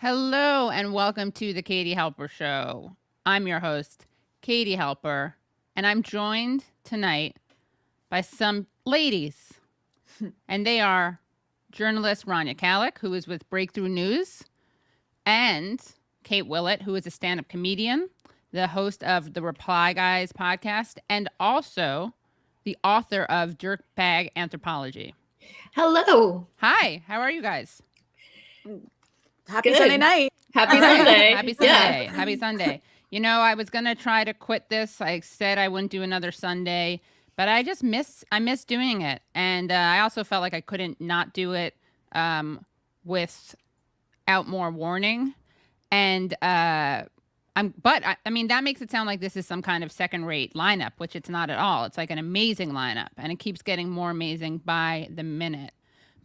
Hello and welcome to the Katie Halper Show. I'm your host, Katie Halper, and I'm joined tonight by some ladies. And they are journalist Rania Khalek, who is with Breakthrough News, and Kate Willett, who is a stand-up comedian, the host of the Reply Guys podcast, and also the author of Dirtbag Anthropology. Hello. Hi, how are you guys? Happy Good. Sunday night. Happy Sunday. Happy Sunday. Yeah. Happy Sunday. You know, I was going to try to quit this. I said I wouldn't do another Sunday, but I just miss doing it. And I also felt like I couldn't not do it without more warning. And I mean, that makes it sound like this is some kind of second-rate lineup, which it's not at all. It's like an amazing lineup, and it keeps getting more amazing by the minute.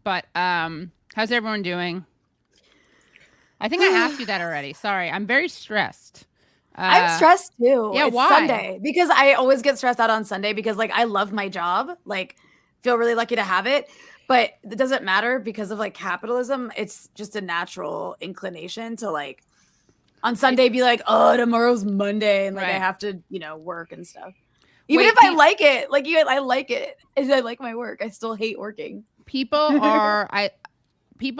But how's everyone doing? I think I asked you that already. Sorry, I'm very stressed. I'm stressed too. Yeah, it's why? Sunday because I always get stressed out on Sunday because like I love my job, like feel really lucky to have it, but it doesn't matter because of like capitalism. It's just a natural inclination to like on Sunday be like, oh, tomorrow's Monday and like Right. I have to, work and stuff. Even if I like it, like I like it, and I like my work. I still hate working. People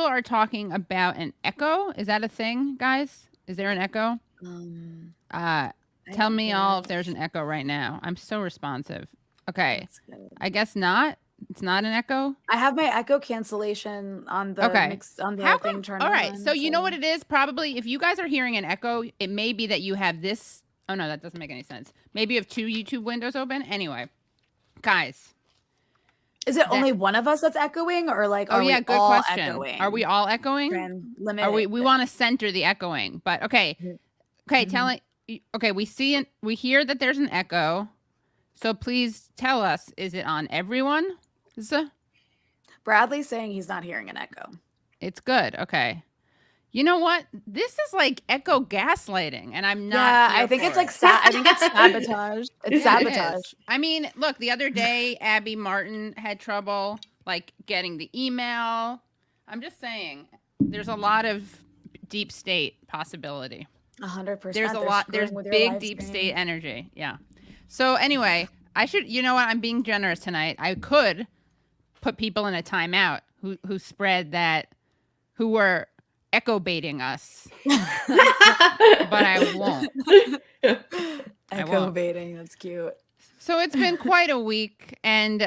are talking about an echo. Is that a thing, guys? Is there an echo? Tell me all if there's an echo right now. I'm so responsive. Okay. I guess not. It's not an echo. I have my echo cancellation on the thing turned on. All right. So you know what it is? Probably if you guys are hearing an echo, it may be that you have this. Oh no, that doesn't make any sense. Maybe you have two YouTube windows open. Anyway, guys. Is it only one of us that's echoing, or like are we good all question. echoing? Are we all echoing? We want to center the echoing, but okay. We hear that there's an echo. So please tell us, is it on everyone? Bradley's saying he's not hearing an echo. It's good. Okay. You know what? This is like echo gaslighting, and I'm not. Yeah, I think it's like I think it's sabotage. It's sabotage. I mean, look, the other day, Abby Martin had trouble like getting the email. I'm just saying, there's a lot of deep state possibility. 100%. There's a lot. There's big deep state energy. Yeah. So anyway, I should. You know what? I'm being generous tonight. I could put people in a timeout who spread that, who were echo baiting us, but I won't. Echo baiting, that's cute. So it's been quite a week and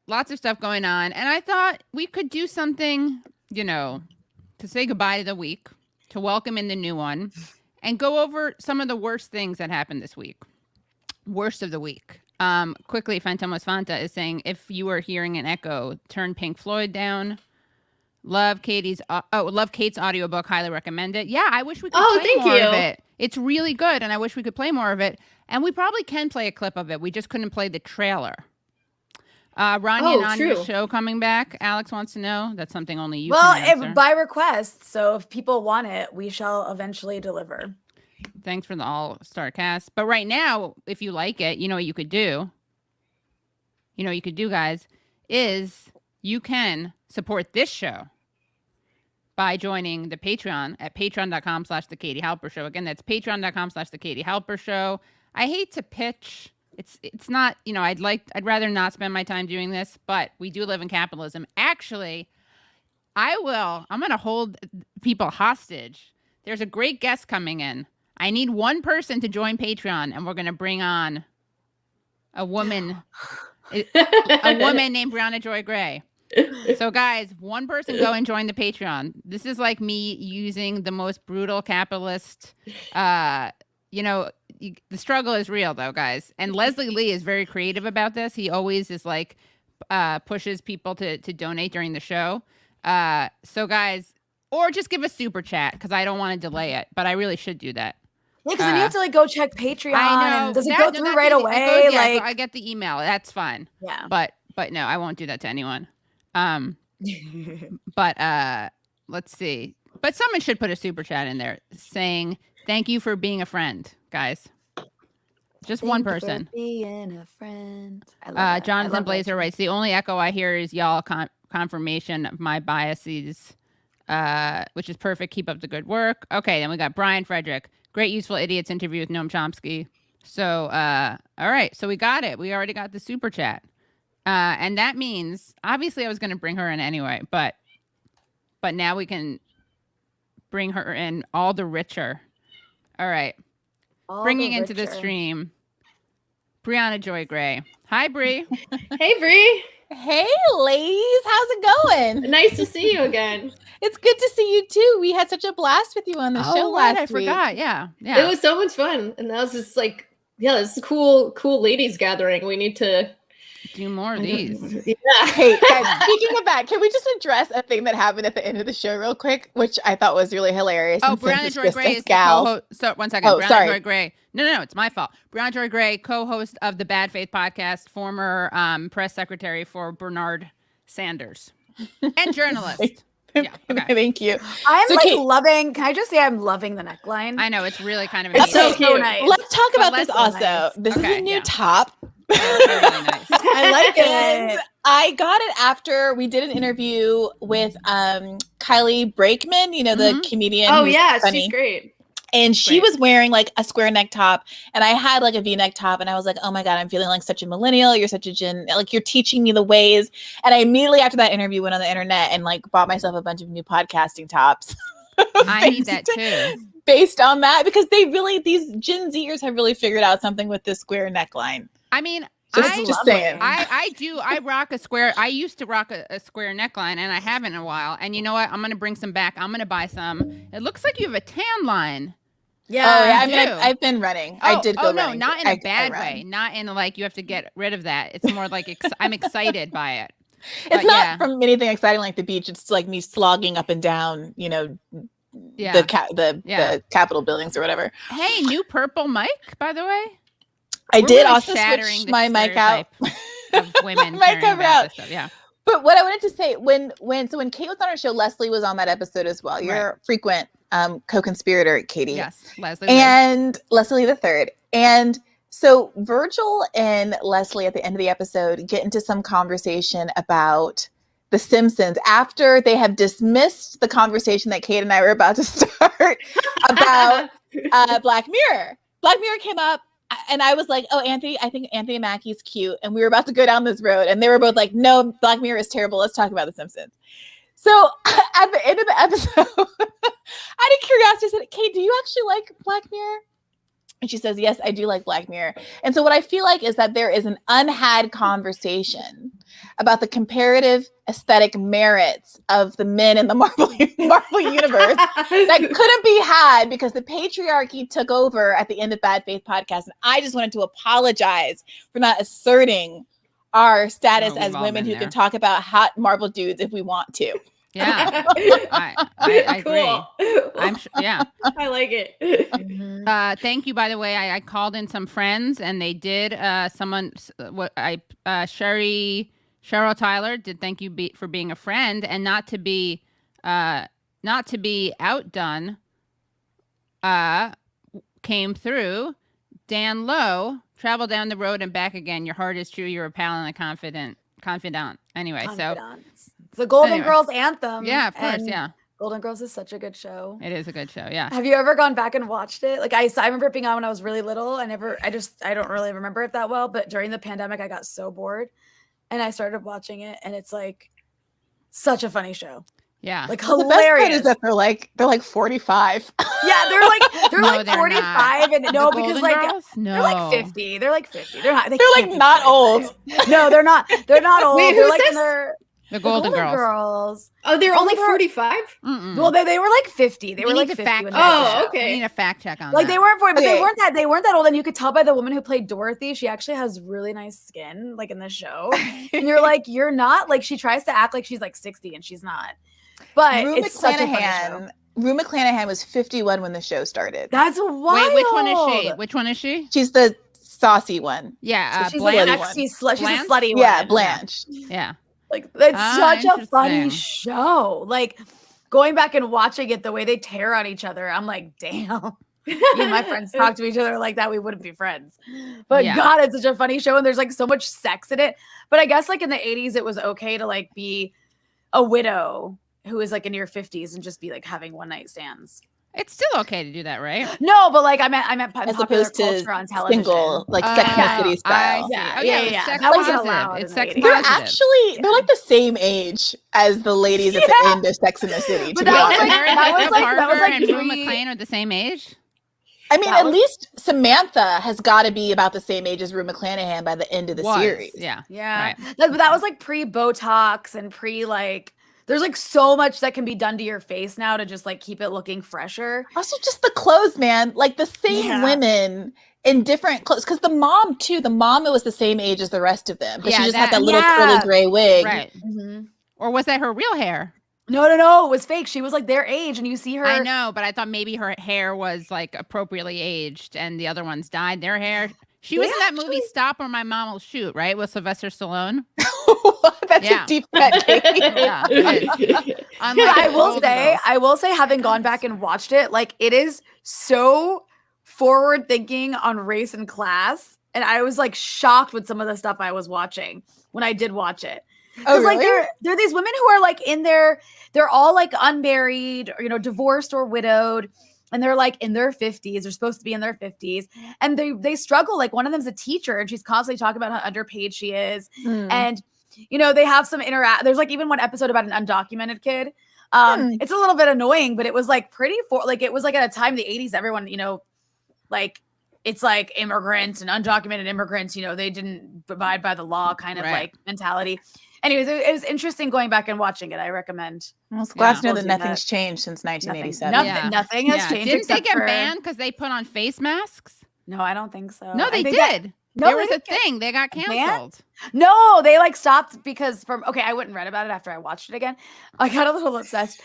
lots of stuff going on, and I thought we could do something, to say goodbye to the week, to welcome in the new one, and go over some of the worst things that happened this week. Worst of the week. Quickly, Fantomos Fanta is saying, if you are hearing an echo, turn Pink Floyd down. Love Kate's audiobook. Highly recommend it. Yeah, I wish we could play more of it. It's really good, and I wish we could play more of it. And we probably can play a clip of it. We just couldn't play the trailer. Rania and Anya's show coming back. Alex wants to know. That's something only you can answer. By request. So if people want it, we shall eventually deliver. Thanks for the all-star cast. But right now, if you like it, you know what you could do? You know what you could do, guys, is you can support this show by joining the Patreon at patreon.com/The Katie Halper Show. Again, that's patreon.com/The Katie Halper Show. I hate to pitch. It's not, I'd rather not spend my time doing this, but we do live in capitalism. Actually, I'm going to hold people hostage. There's a great guest coming in. I need one person to join Patreon, and we're going to bring on a woman named Briahna Joy Gray. So guys, one person go and join the Patreon. This is like me using the most brutal capitalist, the struggle is real though, guys. And Leslie Lee is very creative about this. He always is like, pushes people to donate during the show. So guys, or just give a super chat because I don't want to delay it, but I really should do that. Yeah, because then you have to go check Patreon. I know. And does it go through right away? Goes, yeah, I get the email. That's fine. Yeah. But no, I won't do that to anyone. But let's see. But someone should put a super chat in there saying thank you for being a friend, guys. Just one person. For being a friend. Jonathan Blazer writes, the only echo I hear is y'all confirmation of my biases. which is perfect. Keep up the good work. Okay, then we got Brian Frederick. Great Useful Idiots interview with Noam Chomsky. So, all right. So we got it. We already got the super chat. And that means, obviously, I was going to bring her in anyway, but now we can bring her in all the richer. All right. Bringing into the stream, Briahna Joy Gray. Hi, Bri. Hey, Bri. Hey, ladies. How's it going? Nice to see you again. It's good to see you, too. We had such a blast with you on the show last I forgot. Yeah. It was so much fun. And that was just like, this is a cool ladies gathering. We need to do more of these. Yeah. Hey, guys, speaking of that, can we just address a thing that happened at the end of the show real quick, which I thought was really hilarious? Oh, Briahna Joy Gray is the co-host. So, one second. Oh, Briahna Joy Gray. No, it's my fault. Briahna Joy Gray, co-host of the Bad Faith podcast, former press secretary for Bernard Sanders, and journalist. Yeah, okay. Thank you. I'm loving. Can I just say I'm loving the neckline? I know it's really kind of It's amazing. so nice. Let's talk about this also. Nice. This is a new top. It's really nice. I like And it. I got it after we did an interview with Kylie Brakeman, the comedian. Oh, who's yeah. funny. She's great. And she was wearing like a square neck top, and I had like a V-neck top, and I was like, oh my God, I'm feeling like such a millennial. You're such a Gen, like you're teaching me the ways. And I immediately after that interview went on the internet and like bought myself a bunch of new podcasting tops. I need that too. Based on that, because these Gen Zers have really figured out something with this square neckline. I mean, just saying. I rock a square. I used to rock a square neckline, and I haven't in a while. And you know what? I'm going to bring some back. I'm going to buy some. It looks like you have a tan line. Yeah. Oh, yeah. I mean, I've been running. I did go running. No, not in a bad way. Not in like you have to get rid of that. It's more like I'm excited by it. It's not from anything exciting like the beach. It's like me slogging up and down, the Capitol buildings or whatever. Hey, new purple mic, by the way. I did really also switch my mic out. Of women mic caring cover about out. this stuff. Yeah. But what I wanted to say when Kate was on our show, Leslie was on that episode as well. You're a frequent co-conspirator, Katie. Yes, Leslie. And Leslie the third. And so Virgil and Leslie at the end of the episode get into some conversation about The Simpsons after they have dismissed the conversation that Kate and I were about to start about Black Mirror. Black Mirror came up. And I was like, oh, I think Anthony Mackie's cute. And we were about to go down this road. And they were both like, no, Black Mirror is terrible. Let's talk about The Simpsons. So at the end of the episode, out of curiosity, I said, Kate, do you actually like Black Mirror? And she says, yes, I do like Black Mirror. And so what I feel like is that there is an unhad conversation about the comparative aesthetic merits of the men in the Marvel universe that couldn't be had because the patriarchy took over at the end of Bad Faith podcast. And I just wanted to apologize for not asserting our status as women who can talk about hot Marvel dudes if we want to. Yeah, I agree. I'm sure. Yeah, I like it. Thank you. By the way, I called in some friends, and they did. Cheryl Tyler did thank you for being a friend, and not to be outdone. Came through. Dan Lowe, travel down the road and back again. Your heart is true. You're a pal and a confidant. Anyway, so. The Golden Girls anthem. Yeah, of course. Yeah. Golden Girls is such a good show. It is a good show. Yeah. Have you ever gone back and watched it? Like I remember it being on when I was really little. I don't really remember it that well, but during the pandemic, I got so bored and I started watching it and it's like such a funny show. Yeah. Like well, hilarious. The best part is that they're like 45. Yeah, they're No, like they're 45 not. and no, The because Golden like Girls? No. they're like 50. They're like 50. They're not. They're like not old. No, they're not. They're not old. Wait, they're who's like this? in their The Golden Girls. Girls. Oh, they're only 45? Well, they were like 50. They We were need like to 50. fact. when check they Oh, were that. okay. We need a fact check on like that. they weren't 40, but Okay. they weren't that old. And you could tell by the woman who played Dorothy, she actually has really nice skin, like in the show. And you're like, you're not like she tries to act like she's like 60 and she's not. But Rue it's such a funny show. Rue McClanahan was 51 when the show started. That's wild. Wait, which one is she? Which one is she? She's the saucy one. Yeah, She's Blanche. like she's a Blanche? slutty one. Yeah, Blanche. Yeah. Like it's such a funny interesting. show. Like going back and watching it, the way they tear on each other, I'm like, damn. Me and my friends talk to each other like that, we wouldn't be friends. But Yeah. God, it's such a funny show, and there's like so much sex in it. But I guess like in the 80s, it was okay to like be a widow who is like in your 50s and just be like having one night stands. It's still okay to do that, right? No, but like I meant As popular opposed to culture on television. single, like Sex and the City style. I see. Yeah, Oh, yeah, it's yeah. sex That wasn't positive. allowed It's in sex the 80s. They're positive. actually they're like the same age as the ladies at the end of Sex and the City. To But be that was honest. like- that was Parker like and Rue pre- McClane are the same age. I mean, that at was- least Samantha has got to be about the same age as Rue McClanahan by the end of the series. Yeah. Yeah. Right. But that was like pre-Botox and like there's like so much that can be done to your face now to just like keep it looking fresher. Also, just the clothes, man. Like the same Yeah. women in different clothes. Because the mom was the same age as the rest of them, but Yeah, she just had that- that little yeah. curly gray wig. Right. Or was that her real hair? No, it was fake. She was like their age, and you see her. I know, but I thought maybe her hair was like appropriately aged and the other ones dyed their hair. She was in that movie Stop or My Mom Will Shoot, right? With Sylvester Stallone. That's Yeah. a deep cut, Katie. Yeah, it is. Unlike I will Golden say, Girls. having gone back and watched it, like it is so forward thinking on race and class, and I was like shocked with some of the stuff I was watching when I did watch it. Oh, Like really? there are these women who are like they're all like unmarried or divorced or widowed, and they're like in their 50s. They're supposed to be in their 50s, and they struggle. Like one of them's a teacher, and she's constantly talking about how underpaid she is, and they have some there's like even one episode about an undocumented kid. It's a little bit annoying, but it was like it was like at a time in the 80s, everyone like it's like immigrants and undocumented immigrants, they didn't abide by the law kind of like mentality. Anyways, it was interesting going back and watching it. I recommend. I was glad Yeah. to know that Told you nothing's that. changed since 1987. Nothing has changed. Didn't they except get for- banned because they put on face masks? No, I don't think so. No, I they think did. No, there they was a didn't get- thing. They got canceled. No, they like stopped because I went and read about it after I watched it again. I got a little obsessed.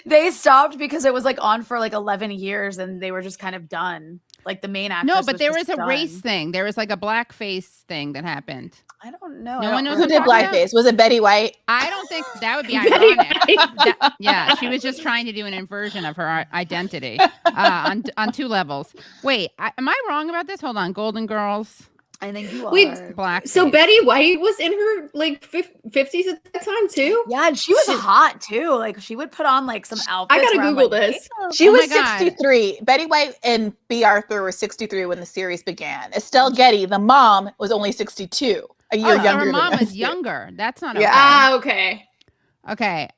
They stopped because it was like on for like 11 years and they were just kind of done. Like the main actress. No, but there was just a race done. thing. There was like a blackface thing that happened. I don't know. No I one don't knows Who what remember. did talking about? blackface? Was it Betty White? I don't think that would be Betty ironic. White. Yeah, she was just trying to do an inversion of her identity on two levels. Wait, am I wrong about this? Hold on, Golden Girls, I think you Wait, are. black. So Betty White was in her like 50s at that time too. Yeah, and she was hot too. Like she would put on like some outfits. I gotta where I'm Google like, this. "Damn." She Oh was my God. 63. Betty White and B. Arthur were 63 when the series began. Estelle Getty, the mom, was only 62, a year Oh, so younger her than mom us. was younger. That's not okay. Yeah. Ah, okay. Okay.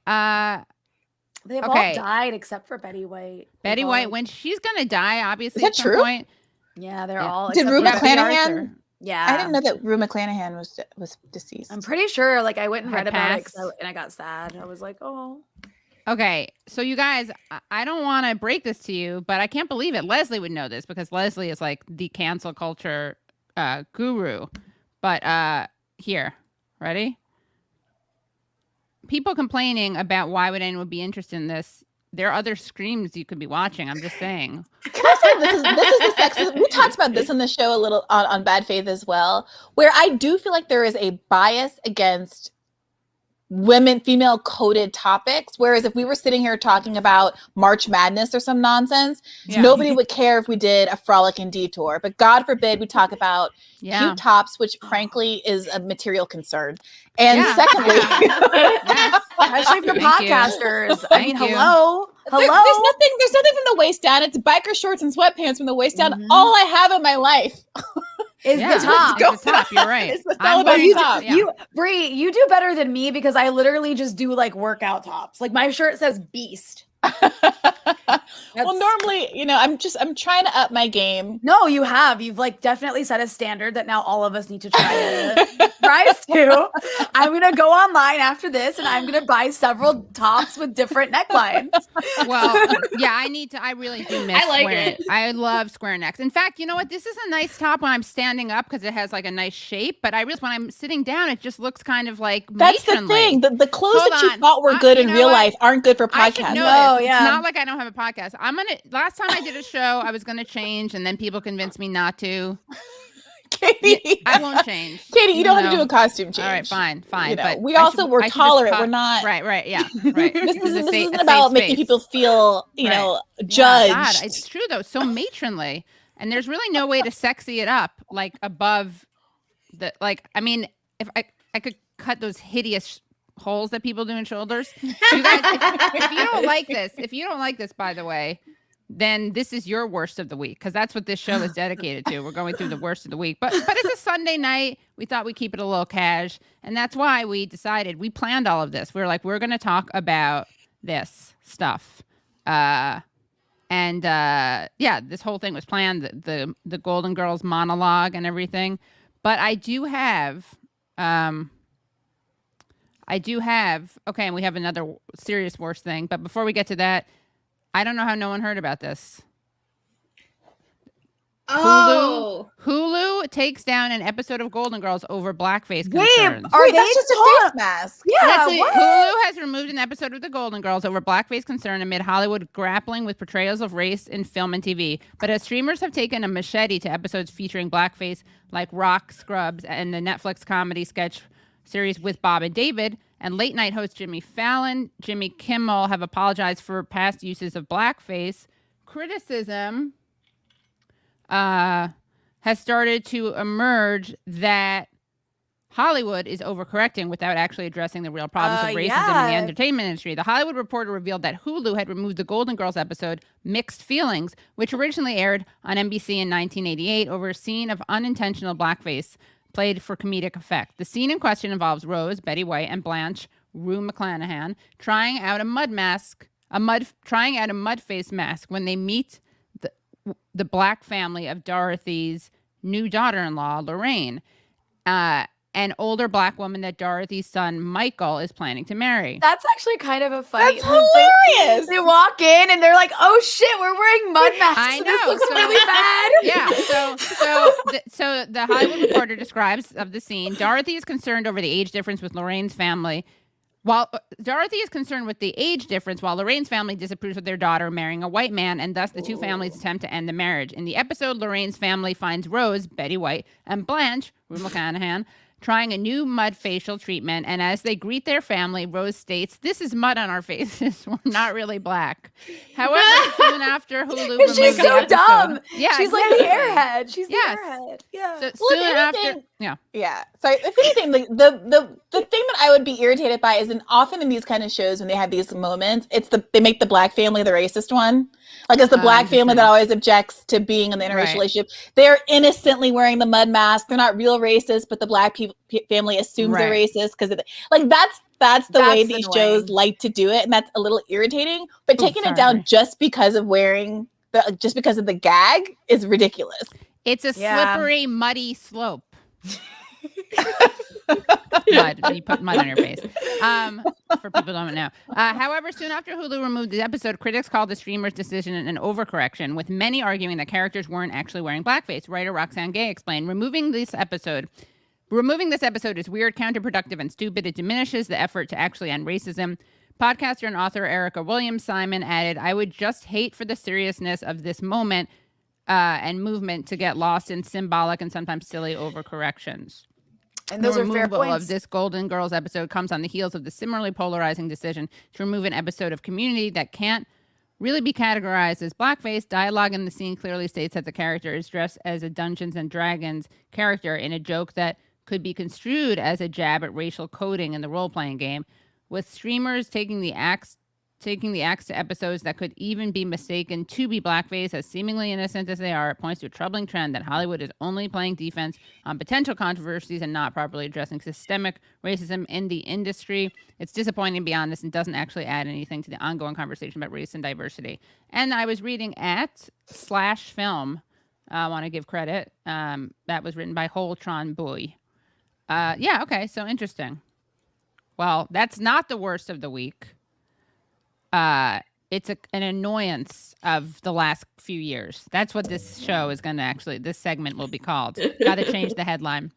They've all Okay. died except for Betty White. Betty They've all, White, like- when she's gonna die, obviously Is that at some true? point. Yeah, they're Yeah. all. Did except Rue for Yeah, Betty- B. McClanahan? Arthur. Yeah, I didn't know that Rue McClanahan was deceased. I'm pretty sure. Like I went and Had read about it passed. and I got sad. I was like, oh. Okay, so you guys, I don't want to break this to you, but I can't believe it. Leslie would know this because Leslie is like the cancel culture guru. But here, ready? People complaining about why would anyone be interested in this. There are other screams you could be watching. I'm just saying. Can I say this is the sexist? We talked about this on the show a little on Bad Faith as well, where I do feel like there is a bias against female coded topics. Whereas if we were sitting here talking about March Madness or some nonsense, Yeah. nobody would care if we did a frolic and detour. But God forbid we talk about Yeah. cute tops, which frankly is a material concern. And Yeah. secondly, Yes. Especially for Thank you. podcasters. I mean, Thank you. hello. There's nothing from the waist down. It's biker shorts and sweatpants from the waist down. Mhm. All I have in my life. Is Yeah, the top. it's the top. You're right. It's all I'm about wearing the top. yeah. Bree, you do better than me because I literally just do like workout tops. Like my shirt says beast. Well, normally, I'm trying to up my game. No, you have. You've like definitely set a standard that now all of us need to try to rise to. I'm going to go online after this and I'm going to buy several tops with different necklines. Well, yeah, I really do miss I like square. it. I love square necks. In fact, you know what? This is a nice top when I'm standing up because it has like a nice shape. But I realize when I'm sitting down, it just looks kind of like That's the matronly. thing. The clothes Hold that you on. thought were good You in know real what? life aren't good for I should podcasts. know No, this. yeah. It's not like I don't have a podcast. Last time I did a show, I was gonna change, and then people convinced me not to. Katie, I won't change. Katie, you don't have to No. do a costume change. All right, fine. But we I also should- were I should just tolerant. cut- We're not. Right. Yeah. Right. This is a isn't a about safe making space. people feel, Right. Yeah, judged. God, it's true though. So matronly, and there's really no way to sexy it up like above the like. I mean, if I could cut those hideous holes that people do in shoulders. You guys, if you don't like this, by the way, then this is your worst of the week, because that's what this show is dedicated to. We're going through the worst of the week, but it's a Sunday night. We thought we'd keep it a little cash, and that's why we decided, we planned all of this. We were like, we're going to talk about this stuff. Yeah, this whole thing was planned, the Golden Girls monologue and everything. But I do have, okay, and we have another serious worst thing. But before we get to that, I don't know how no one heard about this. Oh, Hulu takes down an episode of Golden Girls over blackface Babe, concerns. are Wait, they that's just a talk- face mask. Yeah, That's it. what? Hulu has removed an episode of The Golden Girls over blackface concern amid Hollywood grappling with portrayals of race in film and TV. But as streamers have taken a machete to episodes featuring blackface, like Rock, Scrubs, and the Netflix comedy sketch series With Bob and David, and late night host Jimmy Fallon, Jimmy Kimmel have apologized for past uses of blackface, criticism has started to emerge that Hollywood is overcorrecting without actually addressing the real problems of racism in yeah. the entertainment industry. The Hollywood Reporter revealed that Hulu had removed the Golden Girls episode Mixed Feelings, which originally aired on NBC in 1988 over a scene of unintentional blackface played for comedic effect. The scene in question involves Rose, Betty White, and Blanche, Rue McClanahan, trying out a mud face mask when they meet the black family of Dorothy's new daughter-in-law, Lorraine, an older black woman that Dorothy's son, Michael, is planning to marry. That's actually kind of a funny. That's hilarious. They walk in and they're like, "Oh shit, we're wearing mud masks. I This know, looks so- really bad." Yeah, so the Hollywood Reporter describes of the scene, Dorothy is concerned over the age difference with Lorraine's family. While Dorothy is concerned with the age difference, while Lorraine's family disapproves of their daughter marrying a white man, and thus the two families attempt to end the marriage. In the episode, Lorraine's family finds Rose, Betty White, and Blanche, Rue McClanahan, trying a new mud facial treatment, and as they greet their family, Rose states, "This is mud on our faces. We're not really black." However, soon after Hulu removed She's the so episode, dumb. Yeah, She's like the exactly. airhead. She's Yes. the airhead. Yeah. So Well, soon if after, anything- yeah. Yeah. Sorry. If anything, the thing that I would be irritated by is, often in these kind of shows when they have these moments, they make the black family the racist one. Like it's the black family that always objects to being in the interracial Right. relationship. They're innocently wearing the mud mask. They're not real racist, but the black family assumes they're Right. racist because that's the way That's these annoying. shows like to do it, and that's a little irritating. But Oh, taking sorry. it down just because of just because of the gag is ridiculous. It's a Yeah. slippery, muddy slope. Mud. You put mud on your face. For people who don't know. However, soon after Hulu removed the episode, critics called the streamer's decision an overcorrection, with many arguing that characters weren't actually wearing blackface. Writer Roxanne Gay explained, Removing this episode is weird, counterproductive, and stupid. It diminishes the effort to actually end racism. Podcaster and author Erica Williams Simon added, I would just hate for the seriousness of this moment and movement to get lost in symbolic and sometimes silly overcorrections. And those the are fair removal points. of this Golden Girls episode comes on the heels of the similarly polarizing decision to remove an episode of Community that can't really be categorized as blackface. Dialogue in the scene clearly states that the character is dressed as a Dungeons and Dragons character in a joke that could be construed as a jab at racial coding in the role-playing game, with streamers taking the axe to episodes that could even be mistaken to be blackface. As seemingly innocent as they are, it points to a troubling trend that Hollywood is only playing defense on potential controversies and not properly addressing systemic racism in the industry. It's disappointing, to be honest, and doesn't actually add anything to the ongoing conversation about race and diversity. And I was reading at /film. I want to give credit. That was written by Holtron Boy. Okay, so interesting. Well, that's not the worst of the week. It's an annoyance of the last few years. That's what this show is going to this segment will be called. Got to change the headline.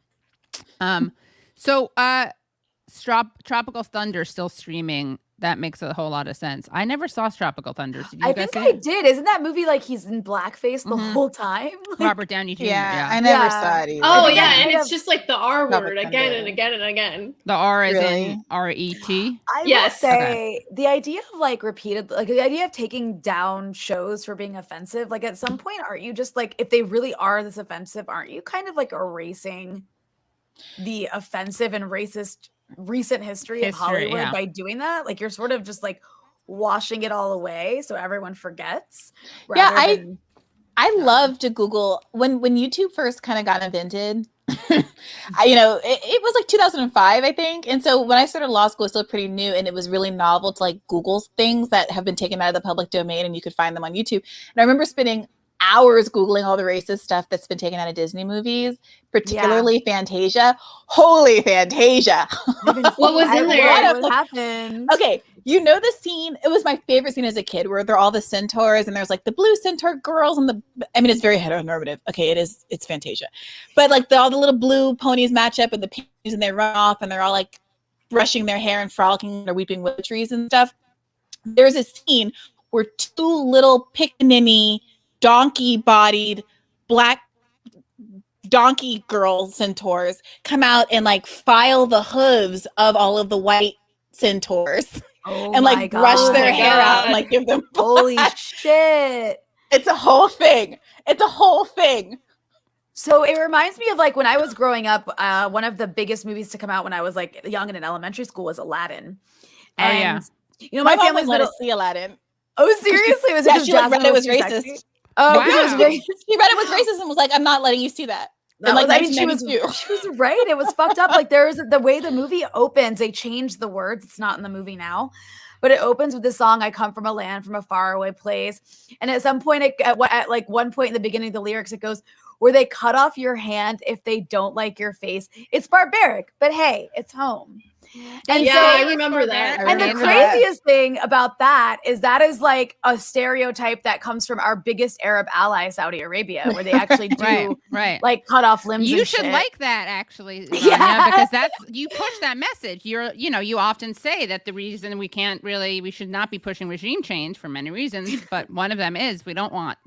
Tropical Thunder still streaming. That makes a whole lot of sense. I never saw Tropical Thunder. Did you I guys think see I it? did. Isn't that movie like he's in blackface the Mhm. whole time? Like, Robert Downey Jr. Yeah, I Yeah. never Yeah. saw it either. Oh think yeah, I and might it's have- just like the R Robert word again Thunder. and again and again. The R is Really? in RET. I Yes. will say the idea of like the idea of taking down shows for being offensive, like at some point, aren't you just like, if they really are this offensive, aren't you kind of like erasing the offensive and racist recent history of Hollywood yeah. by doing that. Like you're sort of just like washing it all away so everyone forgets. Yeah, rather than, I love to Google when YouTube first kind of got invented. It was like 2005, I think. And so when I started law school, it was still pretty new, and it was really novel to like Google things that have been taken out of the public domain, and you could find them on YouTube. And I remember spending hours Googling all the racist stuff that's been taken out of Disney movies, particularly Fantasia. Holy Fantasia. What was in there? What happened? Okay, you know the scene, it was my favorite scene as a kid where they're all the centaurs and there's like the blue centaur girls and it's very heteronormative. Okay, it's Fantasia. But like all the little blue ponies match up and the ponies and they run off and they're all like brushing their hair and frolicking their weeping willow trees and stuff. There's a scene where two little pickaninny donkey-bodied black donkey girl centaurs come out and like file the hooves of all of the white centaurs and like brush their hair out and like give them holy shit. It's a whole thing. So it reminds me of like when I was growing up, one of the biggest movies to come out when I was like young and in elementary school was Aladdin. And you know, my mom family's let us see Aladdin. Oh, seriously? Was it yeah, because she like, read it was too racist. Sexy? Oh, wow. She read it was racist and was like, I'm not letting you see that. She was right. It was fucked up. Like there's the way the movie opens, they changed the words. It's not in the movie now, but it opens with the song, I come from a land from a faraway place. And at some point, at like one point in the beginning of the lyrics, it goes, where they cut off your hand if they don't like your face. It's barbaric, but hey, it's home. And yeah, I remember that. And the craziest thing about that is like a stereotype that comes from our biggest Arab ally, Saudi Arabia, where they actually do like cut off limbs. You and should shit. like that actually, Rania, because you push that message. You often say that the reason we should not be pushing regime change for many reasons, but one of them is we don't want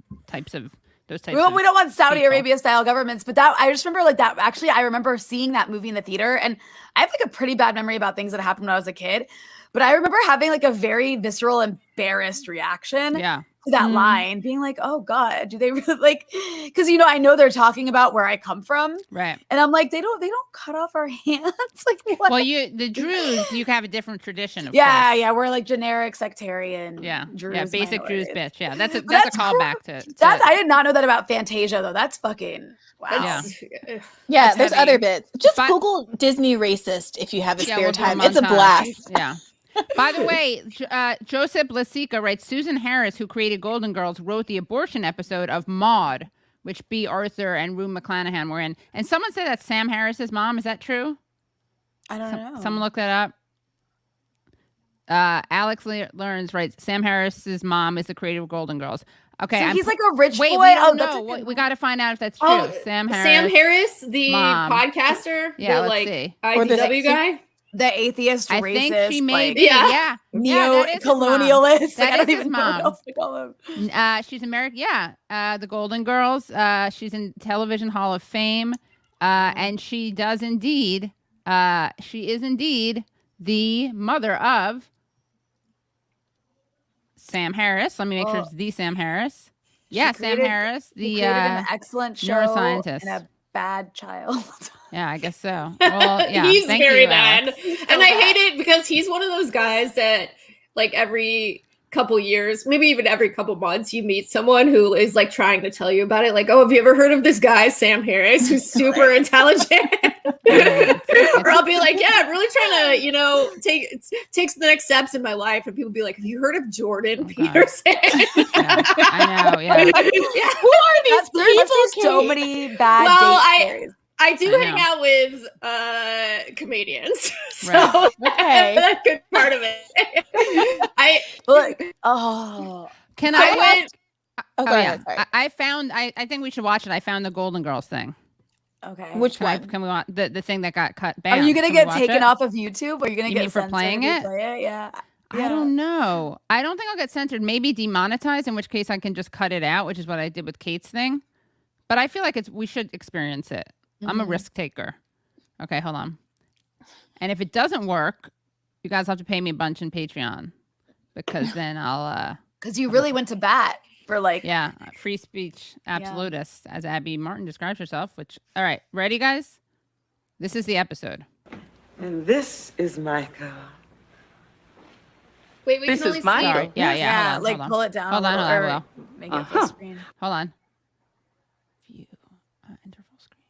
those types. We don't want Saudi Arabia style governments, but that I just remember like that. Actually, I remember seeing that movie in the theater, and I have like a pretty bad memory about things that happened when I was a kid. But I remember having like a very visceral, embarrassed reaction to that line, being like, "Oh God, do they really like?" Because I know they're talking about where I come from, right? And I'm like, they don't cut off our hands, like what? Well, the Druze, you have a different tradition, of course. Yeah, we're like generic sectorian, Druze basic Druze bitch. Yeah, that's a callback to. I did not know that about Fantasia though. That's fucking. Wow. Yeah, there's other bits. Just Google Disney racist if you have a spare time. It's a blast. Yeah. By the way, Joseph Lasica writes, Susan Harris, who created Golden Girls, wrote the abortion episode of Maude, which B. Arthur and Rue McClanahan were in. And someone said that's Sam Harris's mom. Is that true? I don't know. Someone look that up. Alex Learns writes, Sam Harris's mom is the creator of Golden Girls. Okay, so he's like a rich boy. We got to find out if that's true. Sam Harris, the mom. podcaster, yeah, the let's see. IDW guy, the atheist, I racist, think she may be, neo-colonialist. That I don't is even know what else to call him. She's American. Yeah, the Golden Girls. She's in Television Hall of Fame, and she does indeed. She is indeed the mother of Sam Harris. Let me make sure it's the Sam Harris. Yeah, Sam Harris, the an excellent show neuroscientist and a bad child. Yeah, I guess so. Well, yeah, he's very bad, Alex. and I hate it because he's one of those guys that, like, every couple years, maybe even every couple months, you meet someone who is like trying to tell you about it. Like, oh, have you ever heard of this guy, Sam Harris, who's super intelligent? Or I'll be like, yeah, I'm really trying to, take the next steps in my life. And people be like, have you heard of Jordan Peterson? I know, yeah. Who are these people? So many bad I do hang out with comedians, so right. that's a good part of it. I think we should watch it. I found the Golden Girls thing. Okay. Which one? Can we want the thing that got cut banned? Are you gonna get taken off of YouTube? Or are you gonna get for playing it? Yeah. I don't know. I don't think I'll get censored. Maybe demonetized, in which case I can just cut it out, which is what I did with Kate's thing. But I feel like we should experience it. Mm-hmm. I'm a risk taker. Okay, hold on. And if it doesn't work, you guys have to pay me a bunch in Patreon, because then I'll. Because you really went to bat for free speech absolutist, as Abby Martin describes herself. All right, ready, guys? This is the episode. And this is Michael. Wait, we This can is only my see. girl. Yeah. Hold on, like hold on. pull it down. Hold a on, little, hold on, or I will. Make it full screen. Hold on. View. Enter full screen.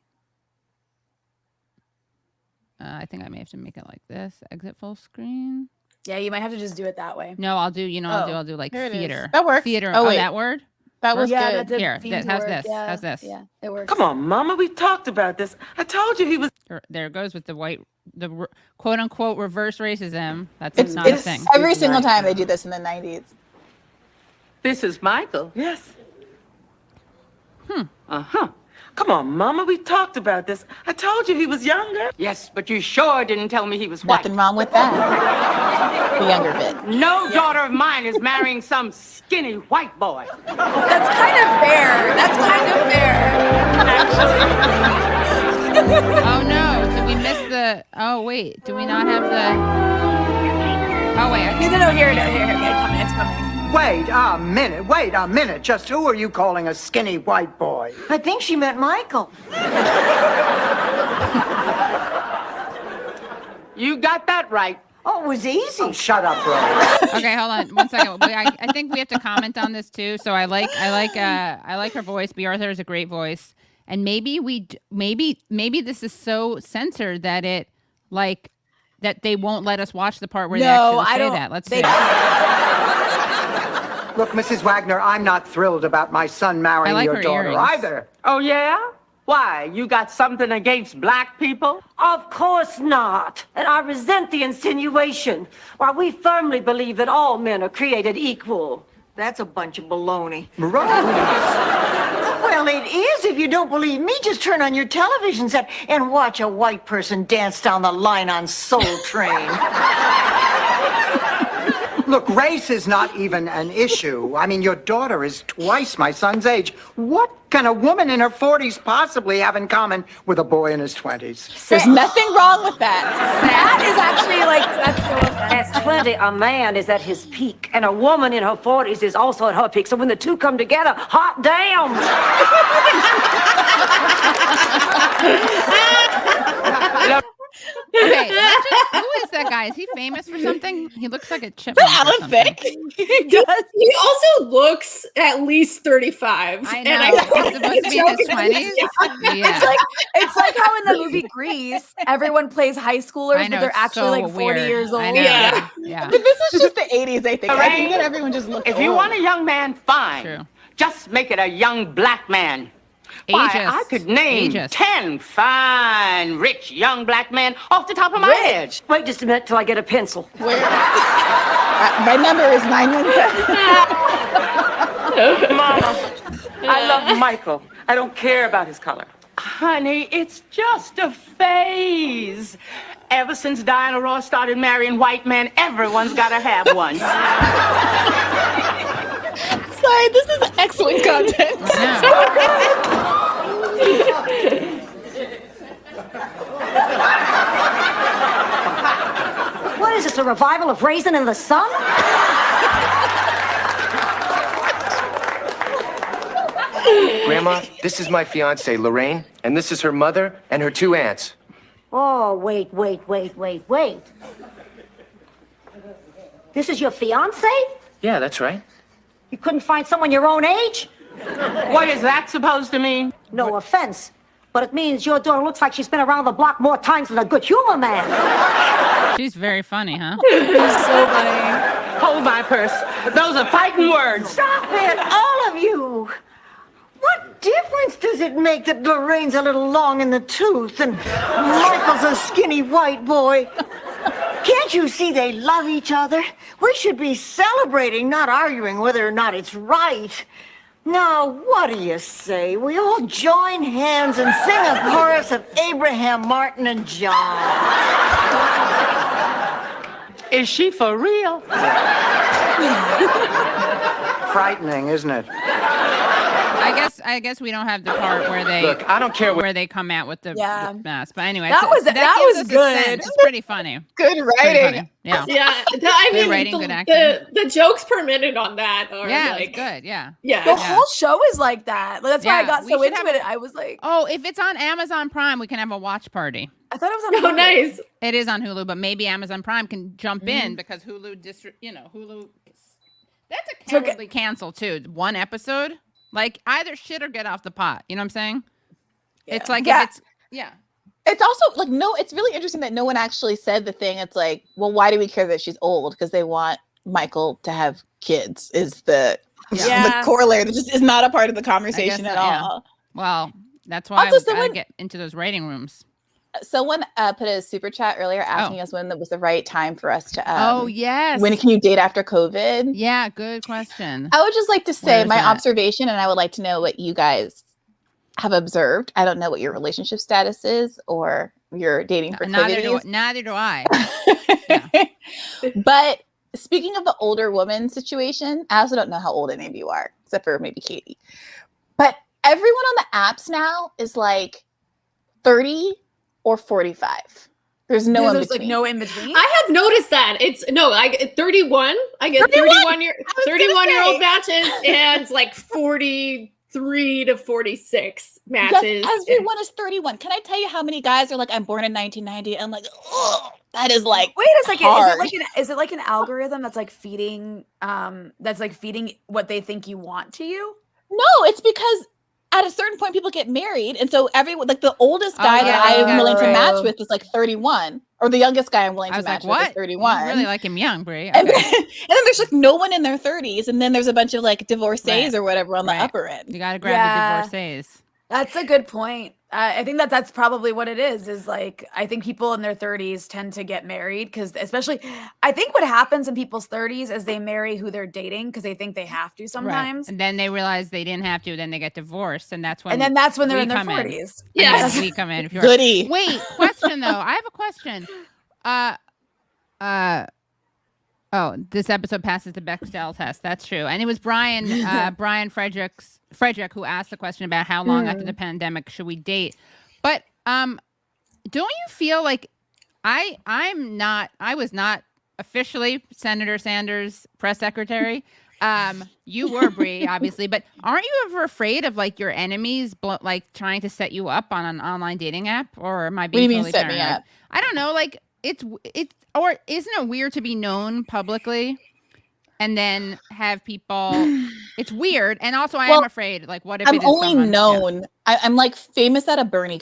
I think I may have to make it like this. Exit full screen. Yeah, you might have to just do it that way. No, I'll do. I'll do like Here it is. theater. That works. Theater. Oh, Oh, wait. that word. That was Yeah, good. that did Here, seem how's to work. this? Yeah. How's this? Yeah, it works. Come on, Mama, we talked about this. I told you he was. There it goes with the quote unquote reverse racism. That's not a It's thing. every single time they do this in the 90s. This is Michael. Yes. Come on, Mama, we talked about this. I told you he was younger. Yes, but you sure didn't tell me he was white. Nothing wrong with that. The younger bit. No daughter of mine is marrying some skinny white boy. That's kind of fair. Oh no! Did we miss the? Oh wait, do we not have the? Oh wait. Okay. No, here. It's coming. Wait a minute. Just who are you calling a skinny white boy? I think she meant Michael. You got that right. Oh, it was easy. Oh, shut up, bro. Okay, hold on 1 second. I think we have to comment on this too. So I like her voice. B. Arthur is a great voice, and maybe this is so censored that it that they won't let us watch the part where they actually say that. Let's see. Look, Mrs. Wagner, I'm not thrilled about my son marrying like your her daughter earrings. either. Oh, yeah? Why? You got something against black people? Of course not. And I resent the insinuation. While we firmly believe that all men are created equal. That's a bunch of baloney. Well, it is. If you don't believe me, just turn on your television set and watch a white person dance down the line on Soul Train. Look, race is not even an issue. I mean, your daughter is twice my son's age. What can a woman in her 40s possibly have in common with a boy in his 20s? There's nothing wrong with that. That is actually that's so offensive. At 20, a man is at his peak, and a woman in her 40s is also at her peak. So when the two come together, hot damn! Okay, who is that guy? Is he famous for something? He looks like a chipmunk. or Alan something. Thicke. He also looks at least 35. I know. And He's supposed to be in his 20s. Yeah. It's like how in the movie Grease, everyone plays high schoolers, I know, but they're it's actually so like 40 weird. years old. I know. Yeah. Yeah. But this is just the 80s, I think. I think Lorraine, that everyone just looks If you old. want a young man, fine. True. Just make it a young black man. Why, Ageist. I could name Ageist. 10 fine, rich, young black men off the top of my head. Wait just a minute till I get a pencil. My number is 917. Mama, I love Michael. I don't care about his color. Honey, it's just a phase. Ever since Diana Ross started marrying white men, everyone's got to have one. Sorry, this is excellent content. What is this, a revival of Raisin in the Sun? Grandma, this is my fiance, Lorraine, and this is her mother and her two aunts. Oh, wait. This is your fiance? Yeah, that's right. You couldn't find someone your own age? What is that supposed to mean? No offense, but it means your daughter looks like she's been around the block more times than a good humor man. She's very funny, huh? It's so funny. Hold my purse. Those are fighting words. Stop it, all of you. What difference does it make that Lorraine's a little long in the tooth and Michael's a skinny white boy? Can't you see they love each other? We should be celebrating, not arguing whether or not it's right. Now, what do you say? We all join hands and sing a chorus of Abraham, Martin, and John. Is she for real? Frightening, isn't it? I guess we don't have the part where they Look, I don't care what. where they come out with the mask. But anyway, That was gives good. us a sense. It's pretty funny. Good Pretty writing. funny. Yeah. Yeah, I Good mean, writing, good acting. the jokes per minute on that are Yeah, like it's good. Yeah. Yeah, The whole show is like that. That's why I Yeah, got we so should into have- it. I was like, Oh, if it's on Amazon Prime, we can have a watch party. I thought it was on Oh, Hulu. nice. It is on Hulu, but maybe Amazon Prime can jump in because Hulu Hulu. That's a cowardly cancel too. One episode, like either shit or get off the pot. You know what I'm saying? Yeah. It's like Yeah. if it's It's also like it's really interesting that no one actually said the thing. It's like, well, why do we care that she's old? Because they want Michael to have kids. Is the Yeah. the corollary that just is not a part of the conversation at all. Well, that's why Also, I gotta get into those writing rooms. Someone put a super chat earlier asking us when that was the right time for us to. Yes. When can you date after COVID? Yeah, good question. I would just like to say Where's my that? observation, and I would like to know what you guys have observed. I don't know what your relationship status is or your dating proclivities. Neither do I. But speaking of the older woman situation, I also don't know how old any of you are, except for maybe Katie. But everyone on the apps now is like 30 or 45. There's no in There's between. like no in between. I have noticed that. I get 31. I get 31-year-old matches and like 43 to 46 matches. Yes, everyone is 31. Can I tell you how many guys are like, I'm born in 1990? I'm like, oh, that is like, wait a second. hard. Is it like an algorithm that's like feeding what they think you want to you? No, it's because at a certain point people get married, and so everyone, like the oldest guy that I am willing to match with is like 31, or the youngest guy I'm willing to match with is 31. You really like him young, Brie. And, then there's like no one in their 30s, and then there's a bunch of like divorcees or whatever on the upper end. You got to grab the divorcees. That's a good point. I think that's probably what it is like, I think people in their 30s tend to get married because especially, I think what happens in people's 30s is they marry who they're dating because they think they have to sometimes. Right. And then they realize they didn't have to, then they get divorced. And that's when they're in their 40s. Yes. We come in. If you're Goody. Wait, question though. I have a question. This episode passes the Bechdel test. That's true. And it was Brian Frederick who asked the question about how long after the pandemic should we date. But don't you feel like I was not officially Senator Sanders' press secretary. You were, Brie, obviously, but aren't you ever afraid of like your enemies like trying to set you up on an online dating app? Or am I being What do you totally mean set me paranoid? up? I don't know, like it's or isn't it weird to be known publicly and then have people it's weird, and also I am afraid, like what if I'm only known I'm like famous at a Bernie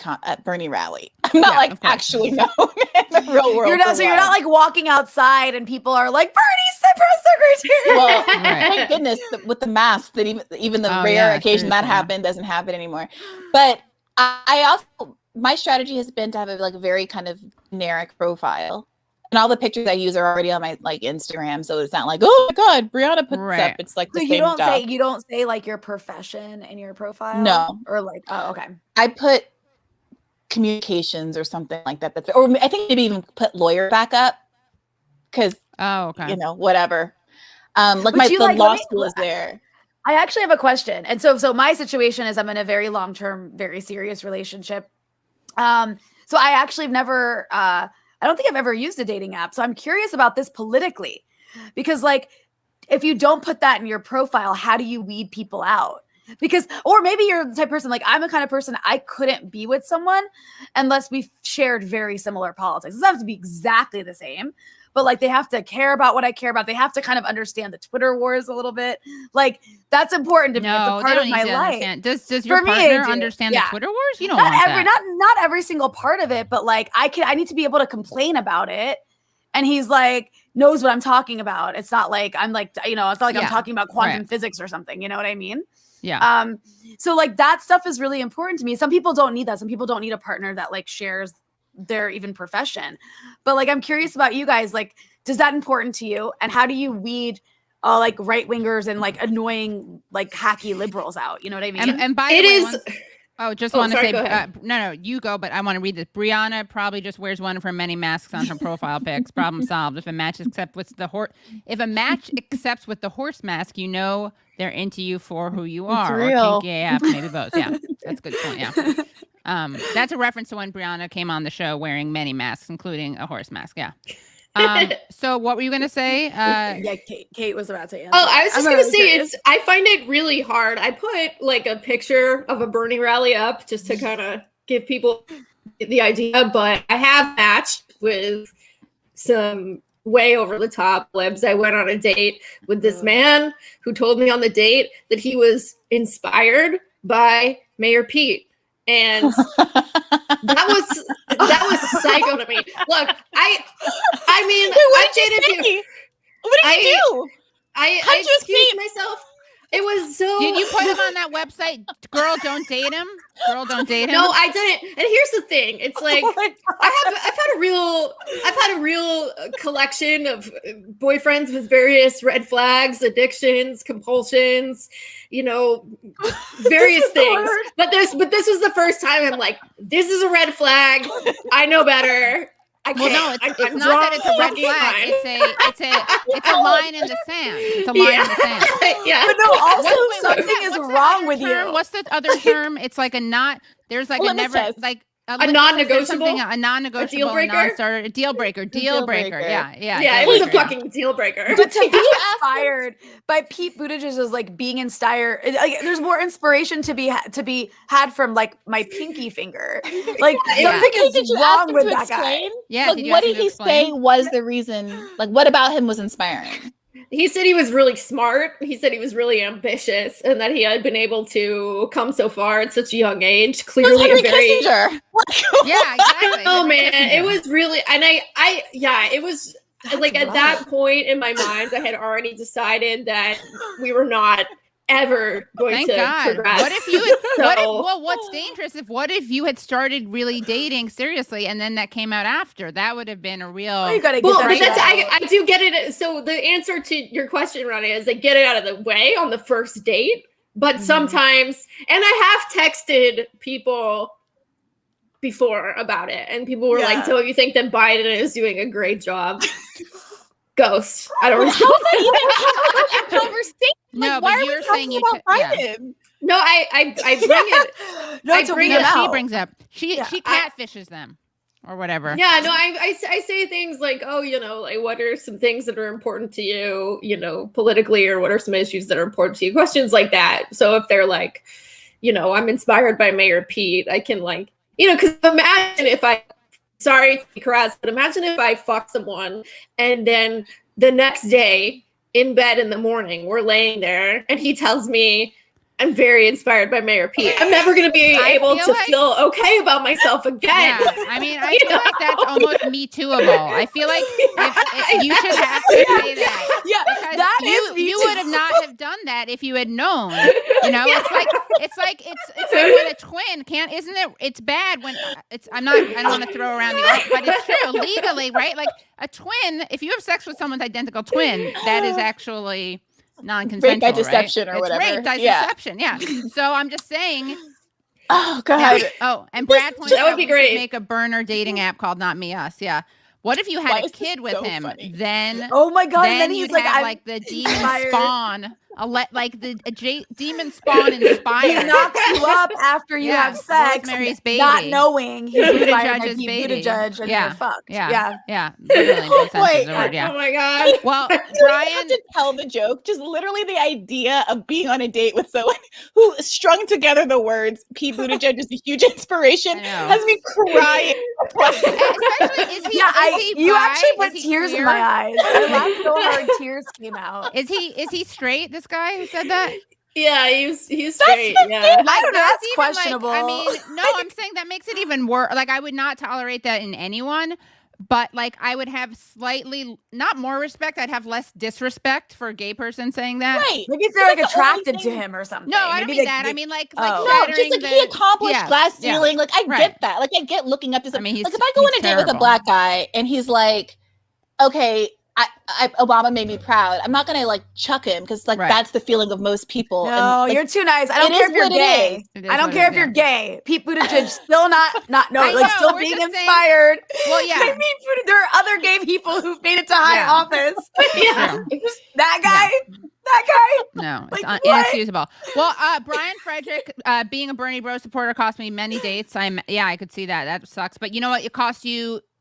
rally. I'm not like actually known in the real world. You're not like walking outside and people are like, Bernie's the press secretary. Well, thank goodness with the mask that even the rare occasion that happened doesn't happen anymore. But I also, my strategy has been to have a very kind of generic profile. And all the pictures I use are already on my like Instagram, so it's not like, oh my God, Briahna puts up. It's like the same stuff. You don't say like your profession in your profile. No, or like, oh, okay. I put communications or something like that. Or I think maybe even put lawyer back up because whatever. Like the law school is there. I actually have a question, and so my situation is I'm in a very long-term, very serious relationship. So I actually have never. I don't think I've ever used a dating app. So I'm curious about this politically, because like, if you don't put that in your profile, how do you weed people out? Because, or maybe you're the type of person, like I'm a kind of person, I couldn't be with someone unless we shared very similar politics. It doesn't have to be exactly the same, but like they have to care about what I care about. They have to kind of understand the Twitter wars a little bit. Like that's important to me. It's a part of my life. Does your partner understand the Twitter wars? You don't want that. Not every single part of it, but like I need to be able to complain about it. And he's like, knows what I'm talking about. It's not like I'm like, it's not like I'm talking about quantum physics or something. You know what I mean? Yeah. So like that stuff is really important to me. Some people don't need that. Some people don't need a partner that like shares their even profession. But like, I'm curious about you guys. Like, does that important to you? And how do you weed like right wingers and like annoying, like hacky liberals out? You know what I mean? And by the way, just want to say, no, you go, but I want to read this. Briahna probably just wears one of her many masks on her profile pics. Problem solved. If a match accepts with the horse mask, you know they're into you for who you are. It's real. Or kinky AF, maybe both. Yeah, that's a good point. Yeah. That's a reference to when Briahna came on the show wearing many masks, including a horse mask. Yeah. So what were you going to say? Kate was about to answer. Oh, I was just going to say I find it really hard. I put like a picture of a Bernie rally up just to kind of give people the idea, but I have matched with some way over the top libs. I went on a date with this man who told me on the date that he was inspired by Mayor Pete. And that was psycho to me. Look, I mean, I dated people. What did you do? I excused myself. It was so. Did you put him on that website? Girl, don't date him. Girl, don't date him. No, I didn't. And here's the thing: it's like I've had a real collection of boyfriends with various red flags, addictions, compulsions, various things. But this was the first time I'm like, this is a red flag. I know better. Well, no, it's not that it's a red flag. It's a line in the sand. It's a line in the sand. Yeah. But no, also something is wrong with you. What's the other term? It's like a not. There's like a never like a non-negotiable, a non-negotiable, a deal breaker, non-starter, a deal breaker. Yeah. It was a fucking deal breaker. But to be inspired by Pete Buttigieg is like being inspired. Like, there's more inspiration to be had from like my pinky finger. Like something is wrong with that guy. Yeah. Like, what did he say was the reason? Like, what about him was inspiring? He said he was really smart. He said he was really ambitious, and that he had been able to come so far at such a young age. Clearly, a very yeah, exactly. Oh man, it was really, and it was like at that point in my mind, I had already decided that we were not ever going to progress. What if you? What's dangerous what if you had started really dating seriously, and then that came out after? That would have been a real. You gotta get but I do get it. So the answer to your question, Rania, is like get it out of the way on the first date. But sometimes, and I have texted people before about it, and people were like, "Don't you think that Biden is doing a great job?" Ghost. I don't. How is that even a conversation? No, but you're saying you. No, I bring it. No, she brings up. She catfishes them, or whatever. Yeah, no, I say things like, oh, like what are some things that are important to you, politically, or what are some issues that are important to you? Questions like that. So if they're like, I'm inspired by Mayor Pete, I can like, because imagine if sorry to be crass, but imagine if I fuck someone and then the next day in bed in the morning, we're laying there and he tells me I'm very inspired by Mayor Pete. I'm never going to be able to feel okay about myself again. Yeah, I mean, I feel like that's almost Me Too-able. I feel like if you should have to say that. Yeah, because that is you would have not have done that if you had known. It's like when a twin can't. Isn't it? It's bad when it's. I don't want to throw around the, but it's true legally, right? Like a twin. If you have sex with someone's identical twin, that is actually non-consensual, rape by deception, right? or whatever. It's rape by deception, yeah. So I'm just saying. Oh God. And Brad points that would be great. Make a burner dating app called Not Me Us. Yeah. What if you had a kid with him? Funny? Then oh my God, then he's you'd like, have like the demon spawn. Demon spawn inspired. He knocks you up after you have sex, Rosemary's Baby. not knowing he's inspired by Pete baby. Buttigieg and you're fucked. Yeah. Literally, no sense of the word, yeah. Oh my God. Well, Brian, to tell the joke, just literally the idea of being on a date with someone who strung together the words "Pete Buttigieg is a huge inspiration" has me crying. Especially, is he you bi? actually put Is he tears queer? in my eyes. I laughed so hard, tears came out. Is he straight? This guy who said that? Yeah, he's straight. Yeah. I don't know. That's even questionable. Like, I mean, no, I'm saying that makes it even worse. Like, I would not tolerate that in anyone, but like, I would have slightly not more respect. I'd have less disrespect for a gay person saying that. Right. Maybe if they're like attracted to him or something. No, I don't Maybe mean that. I mean like no, just like he accomplished glass ceiling. Like I get that. Like I get looking up to something. Like if I go on a date with a black guy and he's like, okay, Obama made me proud. I'm not gonna like chuck him because like that's the feeling of most people. No, and, like, you're too nice. I don't care if you're gay. I don't care if you're gay. Pete Buttigieg still still being inspired. Well, yeah. There are other gay people who've made it to high office. That guy. No, it's inexcusable. Well, Brian Frederick, being a Bernie Bro supporter cost me many dates. I could see that. That sucks. But you know what? It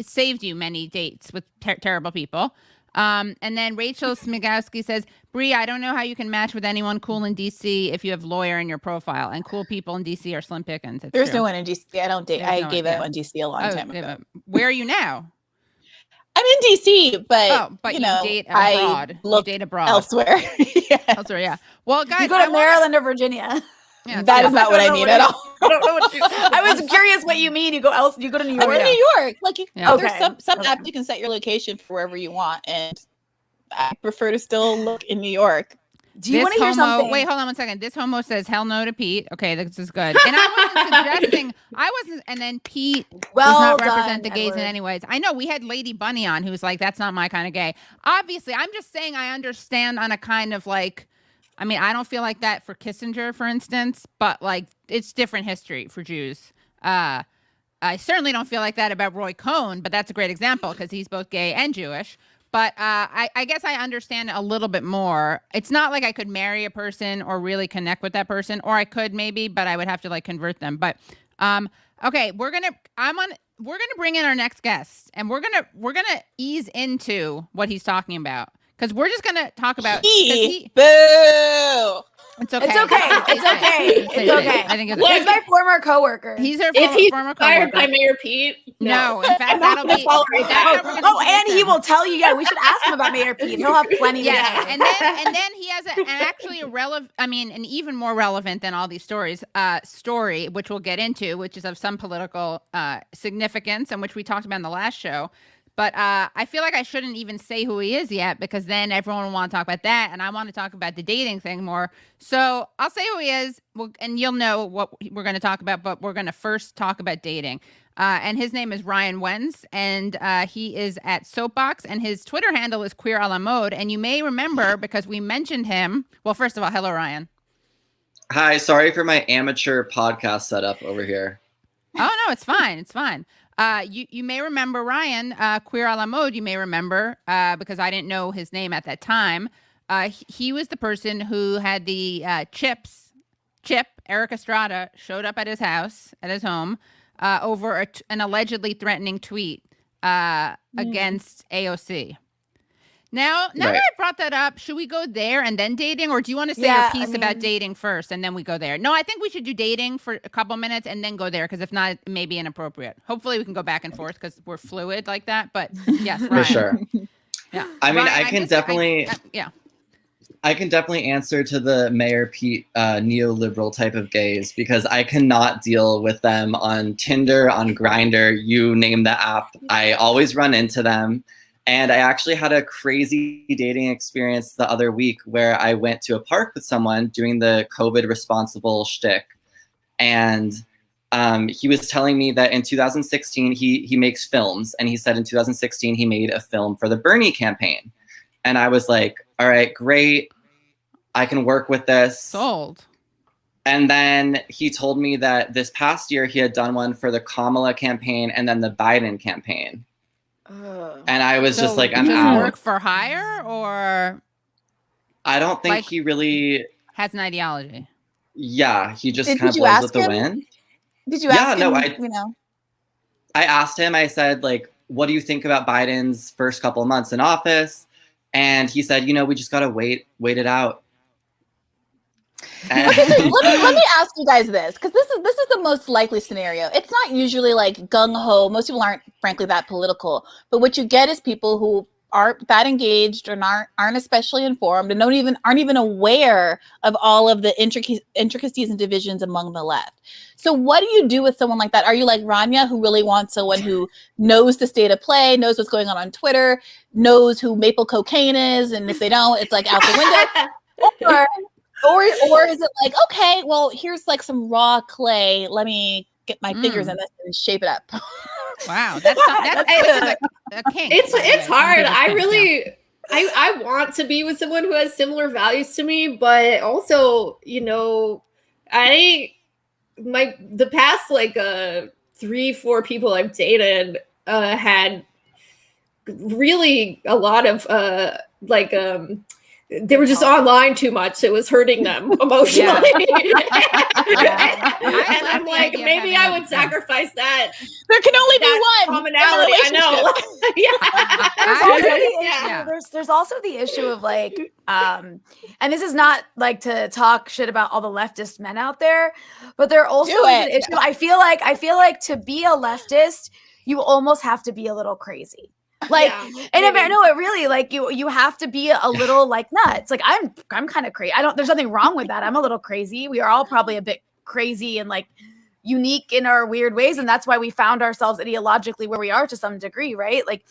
saved you many dates with terrible people. And then Rachel Smigowski says, Brie, I don't know how you can match with anyone cool in DC if you have lawyer in your profile, and cool people in DC are slim pickings. It's There's true. no one in DC. I don't date. There's I no gave one, up on DC a long time ago. Where are you now? I'm in DC, but you know, date abroad. I look you date abroad. elsewhere. Yes. Elsewhere, yeah. Well, guys, You go to Maryland or Virginia. Yeah, that is not what I mean at all. I don't know what you. I was curious what you mean. You go You go to New York. I'm in New York. Like, there's some Okay. apps you can set your location for wherever you want, and I prefer to still look in New York. Do you want to hear something? Wait, hold on 1 second. This homo says hell no to Pete. Okay, this is good. And I wasn't and then Pete does not represent the gays in any ways. I know we had Lady Bunny on who's like, that's not my kind of gay. Obviously, I'm just saying I understand on a kind of like, I mean, I don't feel like that for Kissinger, for instance, but like it's different history for Jews. I certainly don't feel like that about Roy Cohn, but that's a great example because he's both gay and Jewish. But I guess I understand a little bit more. It's not like I could marry a person or really connect with that person, or I could maybe, but I would have to like convert them. But okay, we're gonna bring in our next guest, and we're gonna ease into what he's talking about because we're just gonna talk about. Boo! It's okay. It's okay. It's okay. It's okay. I think it's He's my former coworker. He's her If he's former fired coworker. by Mayor Pete, No, in fact, I'm not that'll gonna be. tolerate that. And he will tell you. Yeah, we should ask him about Mayor Pete. He'll have plenty to Yeah, say. and then he has an even more relevant than all these stories, story, which we'll get into, which is of some political significance and which we talked about in the last show. But I feel like I shouldn't even say who he is yet because then everyone will want to talk about that, and I want to talk about the dating thing more. So I'll say who he is, and you'll know what we're going to talk about, but we're going to first talk about dating. And his name is Ryan Wentz, and he is at Soapbox, and his Twitter handle is Queer a la Mode. And you may remember because we mentioned him. Well, first of all, hello, Ryan. Hi, sorry for my amateur podcast setup over here. Oh, no, it's fine. It's fine. You may remember Ryan, Queer a la Mode, you may remember, because I didn't know his name at that time. He was the person who had the Chip, Eric Estrada, showed up at his house, at his home, over an allegedly threatening tweet against AOC. Now that I brought that up, should we go there and then dating, or do you want to say your piece about dating first and then we go there? No, I think we should do dating for a couple minutes and then go there because if not, it may be inappropriate. Hopefully, we can go back and forth because we're fluid like that. But yes, Ryan. For sure. Yeah, I mean, Ryan, I can definitely answer to the Mayor Pete neoliberal type of gays because I cannot deal with them on Tinder, on Grindr, you name the app. I always run into them. And I actually had a crazy dating experience the other week where I went to a park with someone doing the COVID responsible shtick. And he was telling me that in 2016, he makes films. And he said in 2016, he made a film for the Bernie campaign. And I was like, all right, great. I can work with this. Sold. And then he told me that this past year, he had done one for the Kamala campaign and then the Biden campaign. And I was just like, I'm out. Work for hire, or I don't think he really has an ideology. Yeah, he just kind of blows with the wind. Did you ask him? I asked him. I said, like, what do you think about Biden's first couple of months in office? And he said, we just gotta wait it out. Okay, let me ask you guys this, because this is the most likely scenario. It's not usually like gung-ho. Most people aren't, frankly, that political. But what you get is people who aren't that engaged and aren't especially informed and aren't even aware of all of the intricacies and divisions among the left. So what do you do with someone like that? Are you like Rania, who really wants someone who knows the state of play, knows what's going on Twitter, knows who maple cocaine is, and if they don't, it's like out the window? Or is it like, okay, well, here's like some raw clay. Let me get my fingers in this and shape it up. Wow, that's a kink. It's hard. I want to be with someone who has similar values to me, but also, the past like 3-4 people I've dated had really a lot of they were just online too much. It was hurting them emotionally. And I'm like, maybe I would sacrifice that. There can only be one commonality. I know. There's also the issue of like, and this is not like to talk shit about all the leftist men out there, but there also is an issue. I feel like to be a leftist, you almost have to be a little crazy. Like, it really, like, you have to be a little like nuts. Like, I'm kind of crazy. There's nothing wrong with that. I'm a little crazy. We are all probably a bit crazy and like unique in our weird ways. And that's why we found ourselves ideologically where we are to some degree, right? Like,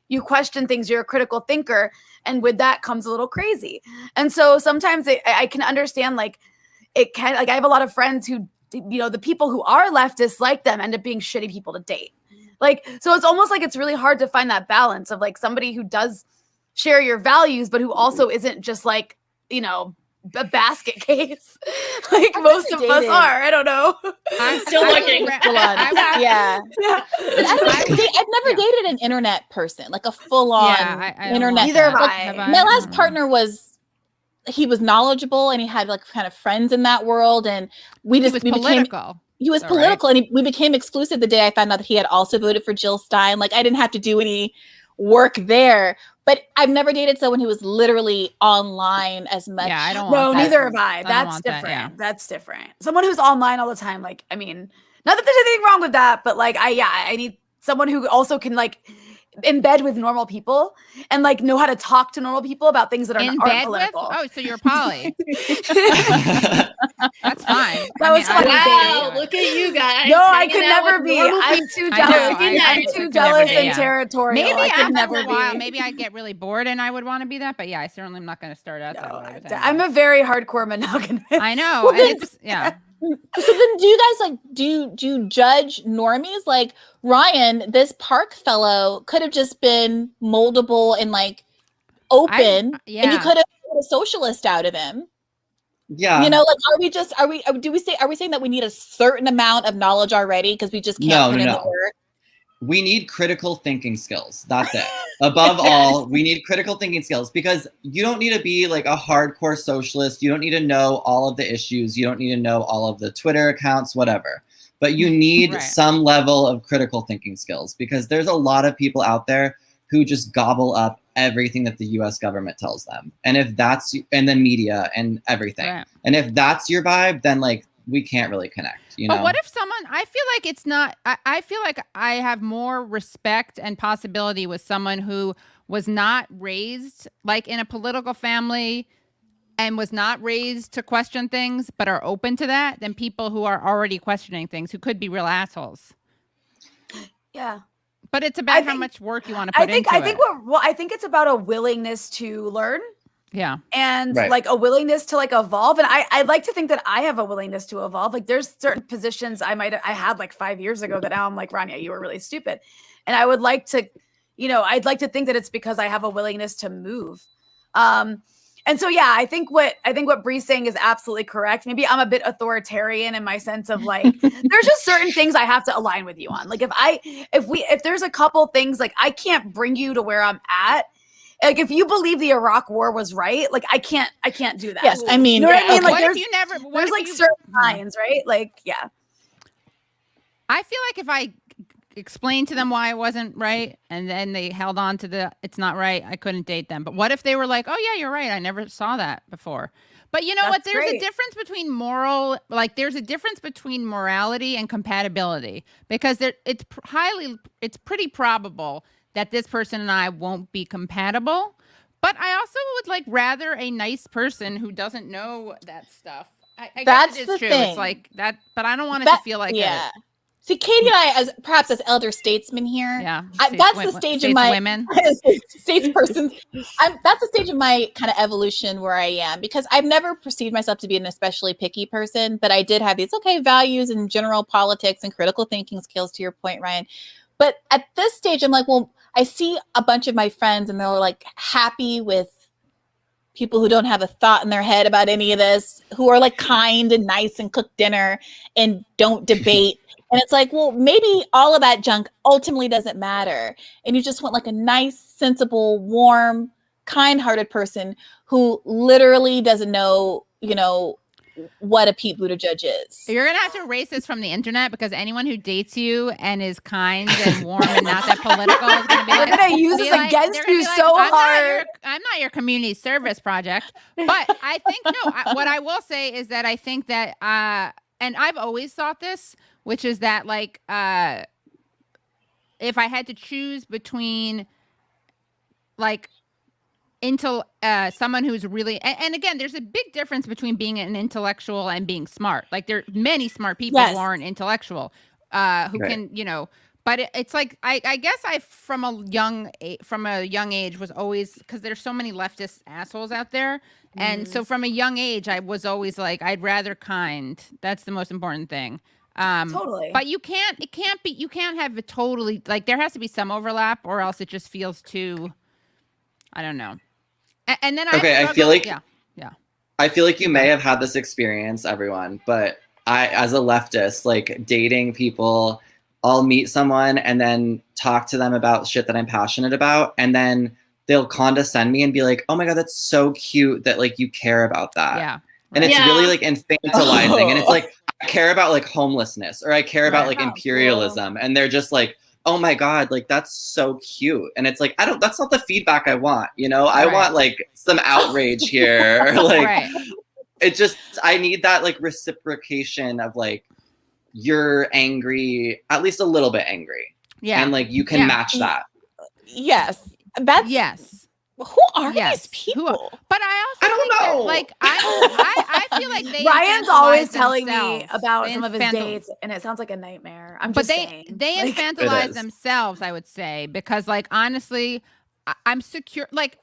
you question things, you're a critical thinker. And with that comes a little crazy. And so sometimes I can understand, like, I have a lot of friends who, the people who are leftists like them end up being shitty people to date. Like, so it's almost like it's really hard to find that balance of like somebody who does share your values, but who also isn't just like, a basket case. Like most of us are. I don't know. I'm still looking. Yeah. I've never dated an internet person, like a full-on internet. Neither have I. My last partner he was knowledgeable and he had like kind of friends in that world, and we was political. He was political, and we became exclusive the day I found out that he had also voted for Jill Stein. Like, I didn't have to do any work there, but I've never dated someone who was literally online as much. Yeah, I don't. No, neither have I. That's different. That's different. Someone who's online all the time. Like, I mean, not that there's anything wrong with that, but like, I need someone who also can like embed with normal people and like know how to talk to normal people about things that aren't political. Oh, so you're poly. That's fine. That was funny. Wow, look at you guys. No, I could never be. I'm too jealous. I'm too jealous and territorial. Maybe I could never be. Maybe I'd get really bored and I would want to be that. But yeah, I certainly am not going to start out that way. I'm a very hardcore monogamist. I know. So then do you guys like do you judge normies? Like, Ryan, this Park fellow could have just been moldable and like open, and you could have made a socialist out of him. Yeah. Like, are we saying that we need a certain amount of knowledge already because we just can't put in the work? We need critical thinking skills. That's it. Above all, we need critical thinking skills, because you don't need to be like a hardcore socialist. You don't need to know all of the issues. You don't need to know all of the Twitter accounts, whatever. But you need some level of critical thinking skills, because there's a lot of people out there who just gobble up everything that the US government tells them. And if that's, and the media and everything. Right. And if that's your vibe, then like, we can't really connect, But what if I feel like it's not, I feel like I have more respect and possibility with someone who was not raised like in a political family and was not raised to question things, but are open to that, than people who are already questioning things, who could be real assholes. Yeah. But it's about how much work you want to put into it. I think it's about a willingness to learn. Yeah. And like a willingness to like evolve. And I'd like to think that I have a willingness to evolve. Like, there's certain positions I had like 5 years ago that now I'm like, Rania, you were really stupid. And I would like to, I'd like to think that it's because I have a willingness to move. And so, yeah, I think what Bree's saying is absolutely correct. Maybe I'm a bit authoritarian in my sense of like, there's just certain things I have to align with you on. Like, if there's a couple things, like, I can't bring you to where I'm at. Like, if you believe the Iraq War was right, like, I can't do that. Yes, I mean, you know what I mean? Like, there's like certain lines, right? Like, yeah. I feel like if I explained to them why I wasn't right, and then they held on to it's not right, I couldn't date them. But what if they were like, oh yeah, you're right, I never saw that before. But you know what? There's a difference between there's a difference between morality and compatibility, because it's pretty probable that this person and I won't be compatible. But I also would like rather a nice person who doesn't know that stuff. I guess it is true. Thing. It's like that, but I don't want it to feel like it. See, Katie and I, as elder statesmen here, that's the stage of my women, statespersons. That's the stage of my kind of evolution where I am, because I've never perceived myself to be an especially picky person, but I did have these values in general politics and critical thinking skills. To your point, Ryan. But at this stage, I'm like, well, I see a bunch of my friends and they're like happy with people who don't have a thought in their head about any of this, who are like kind and nice and cook dinner and don't debate. And it's like, well, maybe all of that junk ultimately doesn't matter. And you just want like a nice, sensible, warm kind-hearted person who literally doesn't know, what a Pete Buttigieg is. You're gonna have to erase this from the internet because anyone who dates you and is kind and warm and not that political is gonna be like, They're gonna use this against you so hard. I'm not your community service project. But I think what I will say is that I think that and I've always thought this, which is that like if I had to choose between like someone who's really and again, there's a big difference between being an intellectual and being smart. Like there are many smart people who aren't intellectual, who can, but it's like I guess I from a young age was always, because there's so many leftist assholes out there, and so from a young age I was always like, I'd rather kind. That's the most important thing. Totally. But you can't have it totally, like there has to be some overlap or else it just feels too, I don't know. And then I feel like yeah. I feel like you may have had this experience, everyone, but I, as a leftist, like dating people, I'll meet someone and then talk to them about shit that I'm passionate about, and then they'll condescend me and be like, "Oh my God, that's so cute that like you care about that." Yeah. And it's really like infantilizing, and it's like, I care about like homelessness, or I care about like imperialism, and they're just like, oh my God, like that's so cute. And it's like, that's not the feedback I want, I want like some outrage here. Or like it just, I need that like reciprocation of like, you're angry, at least a little bit angry. Yeah. And like, you can match that. Yes. Who are these people? But I don't know. That, like I feel like Ryan's always telling me about some of his dates, and it sounds like a nightmare. They infantilize themselves, I would say, because like honestly, I'm secure. Like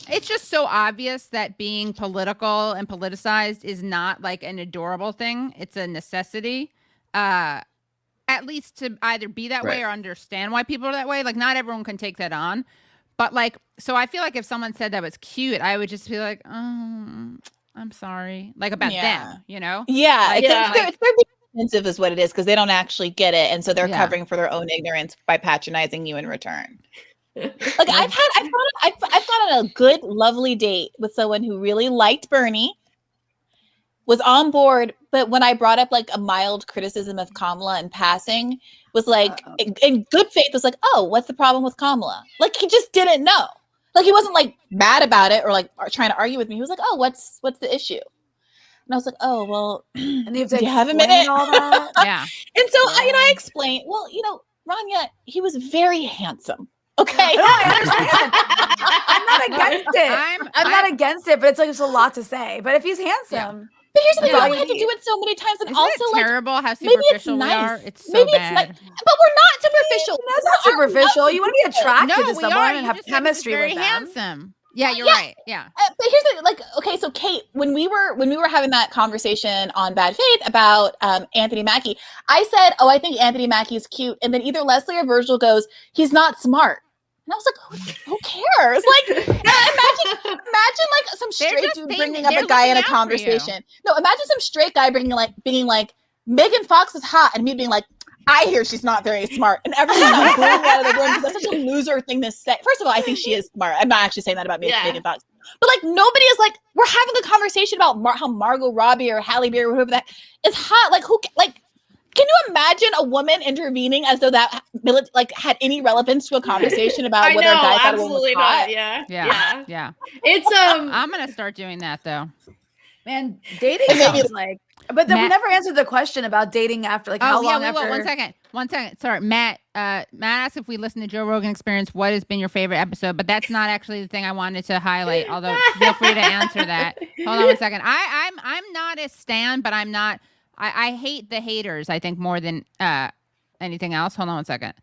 it's just so obvious that being political and politicized is not like an adorable thing. It's a necessity. At least to either be that way or understand why people are that way. Like not everyone can take that on. But like, so I feel like if someone said that was cute, I would just be like, oh, I'm sorry. Like about them, Yeah. Like, it's their defensive is what it is, because they don't actually get it. And so they're covering for their own ignorance by patronizing you in return. Like I've gone on a good, lovely date with someone who really liked Bernie, was on board, but when I brought up like a mild criticism of Kamala in passing, was like, in good faith, was like, oh, what's the problem with Kamala? Like he just didn't know. Like he wasn't like mad about it or like trying to argue with me. He was like, oh, what's the issue? And I was like, oh, well, and do you have a minute? All that? Yeah. And so I explained, well, Rania, he was very handsome. Okay. I'm not against it. I'm not against it, but it's like there's a lot to say. But if he's handsome. But here's the thing, I had to do it so many times, and Isn't also it terrible like how superficial we are? It's so bad. But we're not superficial. That's not superficial. You want to be attracted to someone and have chemistry with them. Handsome. Yeah, you're right. Yeah. But here's the okay, so Kate, when we were having that conversation on Bad Faith about Anthony Mackie, I said, oh, I think Anthony Mackie's cute, and then either Leslie or Virgil goes, he's not smart. And I was like, who cares? Like, imagine like some straight dude bringing up a guy in a conversation. No, imagine some straight guy being like, Megan Fox is hot, and me being like, I hear she's not very smart, and everyone else going out of the room because that's such a loser thing to say. First of all, I think she is smart. I'm not actually saying that about Megan Fox, but like nobody is like, we're having a conversation about how Margot Robbie or Halle Berry or whoever that is hot. Like who like. Can you imagine a woman intervening as though that like had any relevance to a conversation about whether a guy thought a woman was hot? Yeah. It's I'm gonna start doing that though. Man, dating sounds like. But then we never answered the question about dating after, like how long after. One second. Sorry, Matt. Matt asked if we listened to Joe Rogan Experience, what has been your favorite episode? But that's not actually the thing I wanted to highlight. Although feel free to answer that. Hold on 1 second. I'm not a stan, but I'm not. I hate the haters, I think, more than anything else. Hold on 1 second.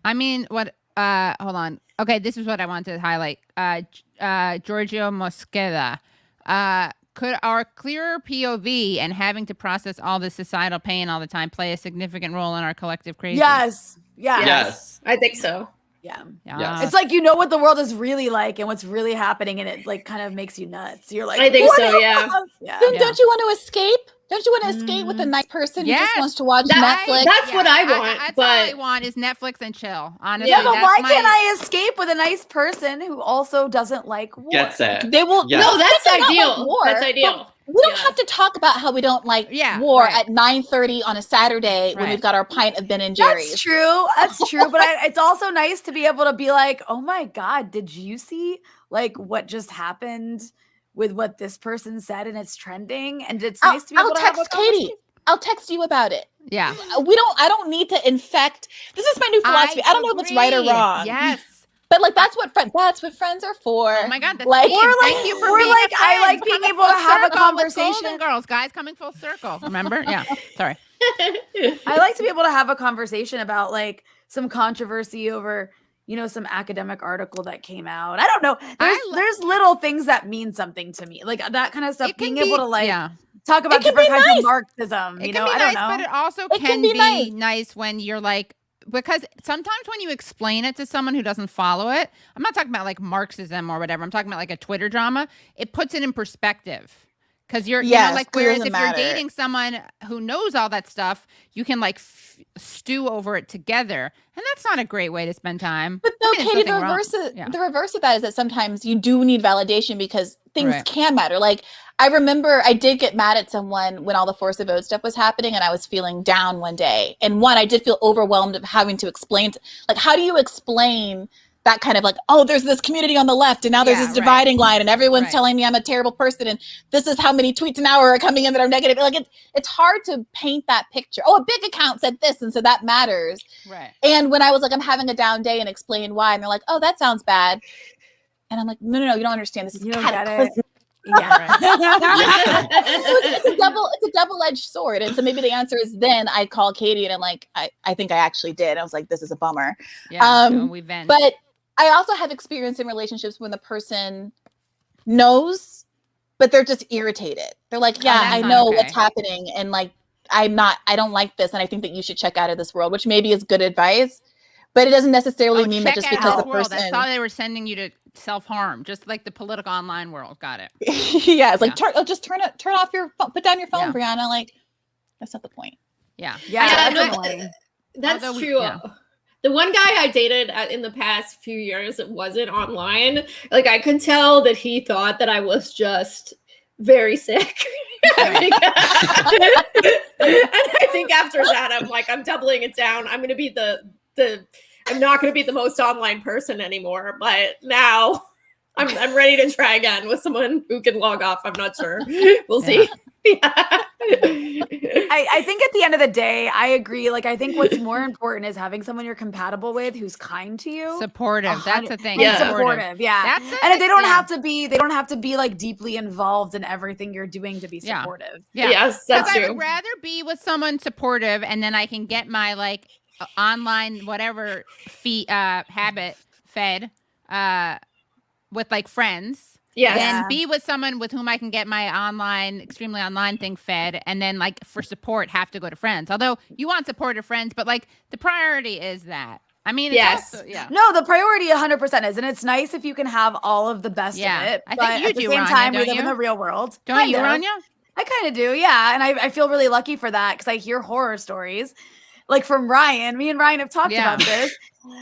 I mean, what? Hold on. Okay, this is what I wanted to highlight. Giorgio Mosqueda. Could our clearer POV and having to process all this societal pain all the time play a significant role in our collective crazy? Yes. I think so. Yeah. Yes. It's like you know what the world is really like and what's really happening, and it like kind of makes you nuts. You're like, I think so. Yeah. Don't you want to escape? Don't you want to escape with a nice person who Yes. just wants to watch That- Netflix? that's what I want, That's but- all I want is Netflix and chill. Honestly, Yeah, but that's why my- can't I escape with a nice person who also doesn't like war? Gets it. They will. Yeah. No, that's they don't ideal. like war, That's but ideal. We don't Yeah. have to talk about how we don't like Yeah, war right. at 9:30 on a Saturday when Right. we've got our pint of Ben and Jerry's. That's true. That's true. But it's also nice to be able to be like, oh my God, did you see like what just happened with what this person said and it's trending? And it's nice to be I'll able to have a text Katie. conversation. I'll text you about it. Yeah. I don't need to infect. This is my new philosophy. I don't know if it's right or agree. wrong. Yes. But like that's what friends are for. Oh my God, that's Like- like, Or, thank you for or being like, a I friend. like being Coming able to full have a circle with conversation. Golden Girls, guys, coming full circle. Remember? Yeah. Sorry. I like to be able to have a conversation about like some controversy over, you know, some academic article that came out. I don't know. There's little things that mean something to me, like that kind of stuff. It can Being able be- to like yeah. talk about It can different be kinds nice. of Marxism. It You can know, be I don't nice, know. but it also It can be be nice. nice when you're like, because sometimes when you explain it to someone who doesn't follow it, I'm not talking about like Marxism or whatever. I'm talking about like a Twitter drama. It puts it in perspective. Because you know, Yes, like, it whereas doesn't if you're matter. dating someone who knows all that stuff, you can like stew over it together. And that's not a great way to spend time. But though, I mean, there's Katie, the nothing wrong. reverse, Yeah. the reverse of that is that sometimes you do need validation because things Right. can matter. Like I remember I did get mad at someone when all the force of vote stuff was happening, and I was feeling down one day. And one, I did feel overwhelmed of having to explain, like, how do you explain that kind of like, oh, there's this community on the left, and now there's Yeah, this right. dividing line, and everyone's Right. telling me I'm a terrible person, and this is how many tweets an hour are coming in that are negative. Like it's hard to paint that picture. Oh, a big account said this, and so that matters. Right. And when I was like, I'm having a down day and explain why, and they're like, oh, that sounds bad. And I'm like, no, you don't understand. This is You don't get cataclysmic. it. Yeah. It's a double-edged sword. And so maybe the answer is then I call Katie and I'm like, I think I actually did. I was like, this is a bummer. Yeah. So we vent. But I also have experience in relationships when the person knows, but they're just irritated. They're like, yeah, that's I not know okay. what's happening. And like, I don't like this. And I think that you should check out of this world, which maybe is good advice, but it doesn't necessarily mean that check just out because this the world. person, I thought they were sending you to self-harm, just like the political online world. Got it. yeah, it's like, Yeah. just turn off your phone, put down your phone, Yeah. Briahna. Like, that's not the point. Yeah. Yeah, Yeah, that's no, annoying. That's Although we- true. yeah. The one guy I dated in the past few years, it wasn't online. Like I could tell that he thought that I was just very sick. And I think after that, I'm like, I'm doubling it down. I'm gonna be I'm not gonna be the most online person anymore. But now I'm ready to try again with someone who can log off. I'm not sure. We'll see. Yeah. I think at the end of the day, I agree. Like, I think what's more important is having someone you're compatible with who's kind to you. Supportive. That's the thing. Yeah. Supportive. Yeah. That's it. And if they don't Yeah. have to be like deeply involved in everything you're doing to be Yeah. supportive. Yeah. Yes, that's 'Cause I true. would rather be with someone supportive, and then I can get my like online whatever habit fed with like friends. Yes. Then be with someone with whom I can get my extremely online thing fed, and then like for support have to go to friends. Although you want supportive friends, but like the priority is that. I mean, it's Yes. also, yeah. No, the priority 100% is, and it's nice if you can have all of the best Yeah. of it. I think but you at the do, same Rania, time, we don't live in you? the real world. Don't you, Kind of. Rania? I kind of do, yeah. And I feel really lucky for that because I hear horror stories, like from Ryan. Me and Ryan have talked Yeah. about this.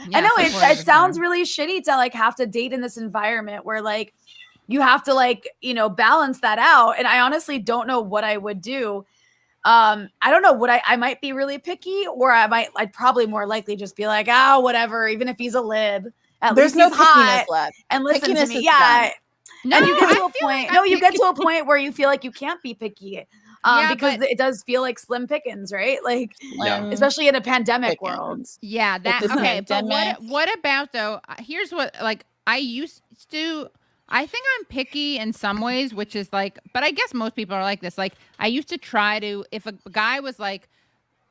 Yeah, I know supportive it is sounds good. really shitty to like have to date in this environment where like you have to like, you know, balance that out. And I honestly don't know what I would do. I don't know what I might be really picky, or I'd probably more likely just be like, oh, whatever, even if he's a lib. At There's least no he's hot pickiness left. and listen to Pickiness me. is Yeah. No, And you get I to a feel point. like No, I'm you get picky. to a point where you feel like you can't be picky. Yeah, Because but- it does feel like slim pickings, right? Like, Yeah. especially in a pandemic Pickings. world. Yeah, that this okay. But pandemic. what about though? Here's what like I used to. I think I'm picky in some ways, which is like, but I guess most people are like this. Like I used to try to, if a guy was like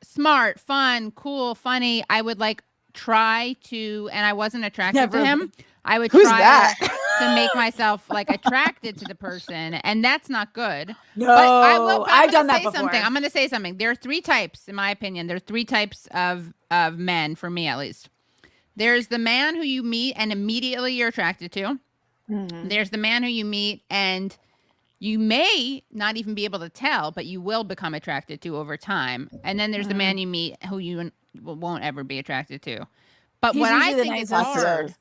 smart, fun, cool, funny, I would like try to, and I wasn't attracted Never to him. I would Who's try that? to make myself like attracted to the person, and that's not good. No, But I'm I've done gonna that say before. something. I'm going to say something. There are three types, in my opinion. There are three types of men, for me at least. There's the man who you meet and immediately you're attracted to. Mm-hmm. There's the man who you meet and you may not even be able to tell, but you will become attracted to over time. And then there's the man you meet who you won't ever be attracted to. But He's what I usually the think is nicest. hard,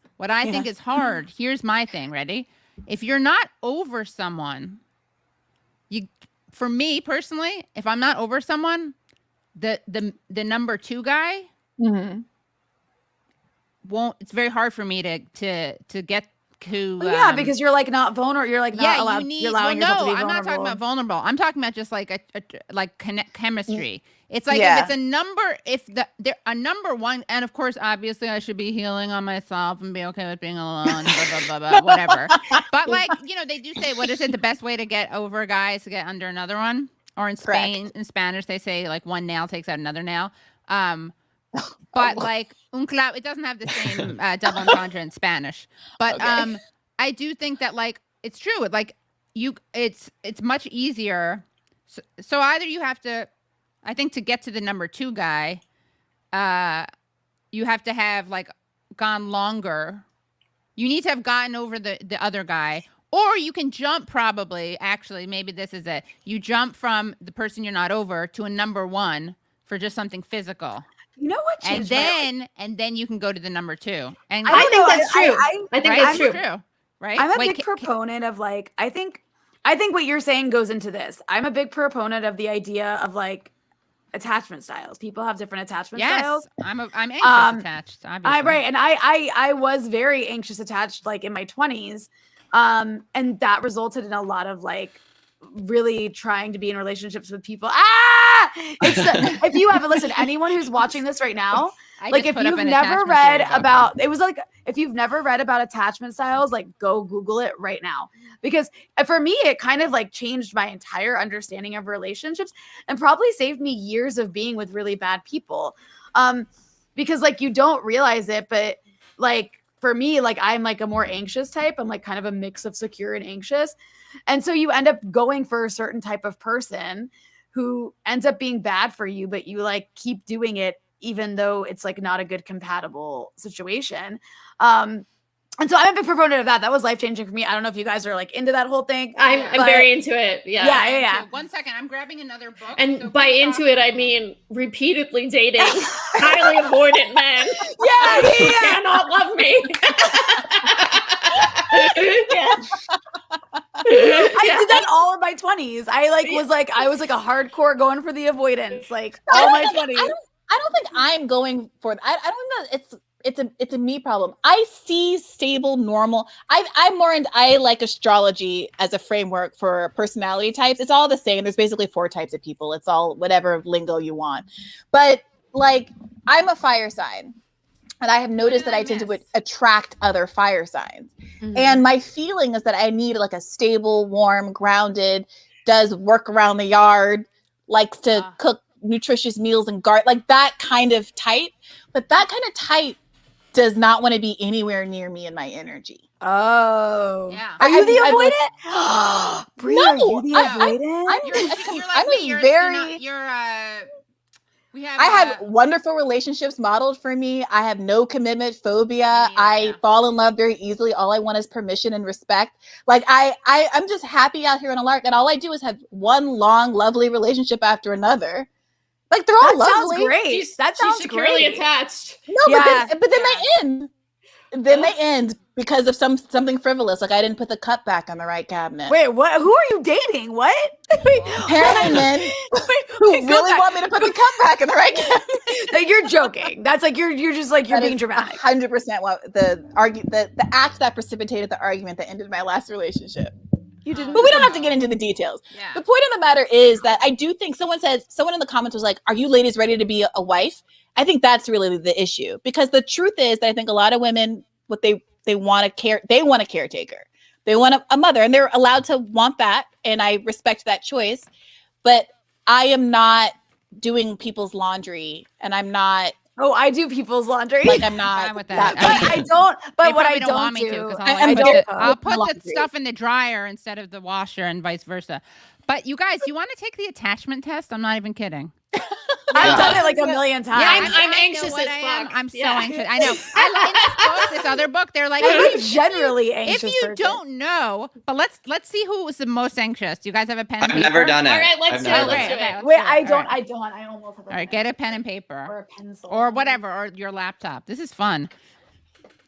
think is hard, here's my thing, ready? If you're not over someone, for me personally, if I'm not over someone, the number 2 guy won't. It's very hard for me to get to. Because you're like not vulnerable. You're like not allowed. You're allowing yourself to be vulnerable. I'm not talking about vulnerable. I'm talking about just like chemistry. It's like if it's a number, they're a number 1, and of course, obviously, I should be healing on myself and be okay with being alone, blah blah blah, whatever. But like they do say, what is it? The best way to get over a guy is to get under another one. Or in Spain, in Spanish, they say like one nail takes out another nail. But like un clavo, it doesn't have the same double entendre in Spanish. But I do think that like it's true. Like it's much easier. So either you have to, I think, to get to the number 2 guy, you have to have like gone longer. You need to have gotten over the other guy. Or you can jump actually, maybe this is it. You jump from the person you're not over to a number 1 for just something physical. You know what? And then you can go to the number 2. And I think that's true. I think that's true. Right? I'm a big proponent of like, I think what you're saying goes into this. I'm a big proponent of the idea of like attachment styles. People have different attachment styles. I'm anxious attached, obviously. And I was very anxious attached like in my 20s. And that resulted in a lot of like really trying to be in relationships with people. If you haven't listened, anyone who's watching this right now, like if you've never read about, if you've never read about attachment styles, like go Google it right now. Because for me, it kind of like changed my entire understanding of relationships and probably saved me years of being with really bad people. Because like you don't realize it, but like, for me, like I'm like a more anxious type. I'm like kind of a mix of secure and anxious. And so you end up going for a certain type of person who ends up being bad for you, but you like keep doing it even though it's like not a good compatible situation. And so I'm a big proponent of that. That was life-changing for me. I don't know if you guys are like into that whole thing. I'm very into it. Yeah. 1 second. I'm grabbing another book. And by into it, I mean repeatedly dating highly avoidant men. Who cannot love me. I did that all in my 20s. I was like a hardcore going for the avoidance, like all my 20s. I don't think I'm going for it. I don't know. It's a me problem. I see stable, normal. I'm more into, I like astrology as a framework for personality types. It's all the same. There's basically 4 types of people. It's all whatever lingo you want. But like, I'm a fire sign. And I have noticed that I tend to attract other fire signs. Mm-hmm. And my feeling is that I need like a stable, warm, grounded, does work around the yard, likes to cook nutritious meals and garden, like that kind of type. But that kind of type does not want to be anywhere near me in my energy. Oh. Yeah. Are you the avoidant? Brie, no, are you the avoidant? I have wonderful relationships modeled for me. I have no commitment phobia. I fall in love very easily. All I want is permission and respect. Like I'm just happy out here on a lark, and all I do is have one long, lovely relationship after another. Like they're all lovely. Sounds great. That sounds she's securely great. attached. No, but then they end. Then they end because of something frivolous. Like I didn't put the cup back on the right cabinet. Wait, what? Who are you dating? What? Apparently men who really want me to put the cup back in the right cabinet. Like you're joking. That's like you're just like you're being dramatic. 100% what the act that precipitated the argument that ended my last relationship. You didn't, but we don't have to get into the details. Yeah. The point of the matter is that I do think someone in the comments was like, "Are you ladies ready to be a wife?" I think that's really the issue, because the truth is that I think a lot of women, what they want a caretaker, they want a mother, and they're allowed to want that, and I respect that choice. But I am not doing people's laundry, and I'm not. Oh, I do people's laundry. Like I'm not with that. But I don't. But what I don't want me do, to, I'll put the stuff in the dryer instead of the washer, and vice versa. But you guys, you want to take the attachment test? I'm not even kidding. I've done it like a million times. Yeah, I'm anxious as fuck. I'm so anxious. I know. In this this other book, they're like, I'm a generally anxious if you person. don't know, but let's see who was the most anxious. Do you guys have a pen and I've paper? never done it. All right, let's I've do never it. done Let's do Okay, it. let's Wait, do it. I All don't. right. I don't. I almost have a All right, pen. get a pen and Or paper a pencil or whatever, or your laptop. This is fun.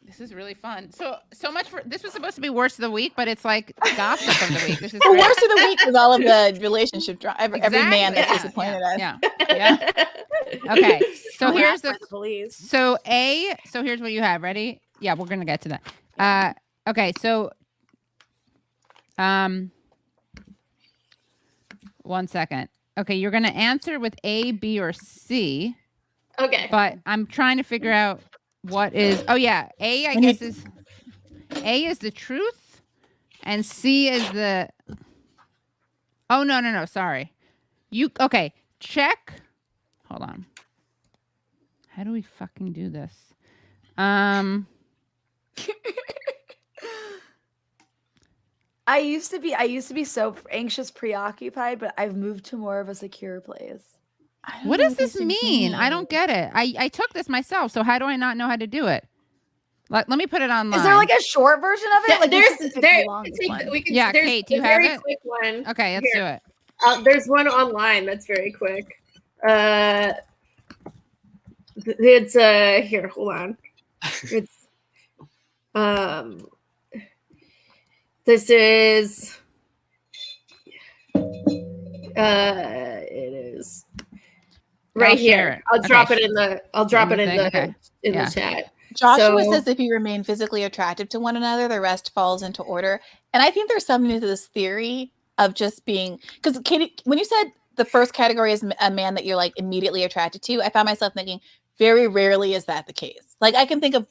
This is really fun. So much for this was supposed to be worst of the week, but it's like gossip of the week. This is The great. worst of the week was all of the relationship drama. Every man that's Exactly. disappointed us. Yeah. Okay. So Don't here's ask the for police. So here's what you have. Ready? Yeah, we're gonna get to that. Okay, so 1 second. Okay, you're gonna answer with A, B, or C, Okay. but I'm trying to figure out what is A, I guess is A is the truth, and C is the no, sorry. Check. Hold on. How do we fucking do this? I used to be so anxious, preoccupied, but I've moved to more of a secure place. What does this mean? I don't get it. I took this myself, so how do I not know how to do it? Let me put it online. Is there like a short version of it? Yeah, Like there's this is the there. longest Take, one. we can, Yeah, there's Kate, do you a have very it? quick one. Okay, let's Here. do it. There's one online that's very quick. It's here. Hold on. It's this is it is right I'll share here. it. I'll drop Okay. it in the. I'll drop it in thing? the Okay. in Yeah. the chat. Joshua So- says if you remain physically attractive to one another, the rest falls into order. And I think there's something to this theory of just being, because Katie, when you said the first category is a man that you're like immediately attracted to, I found myself thinking very rarely is that the case. Like I can think of,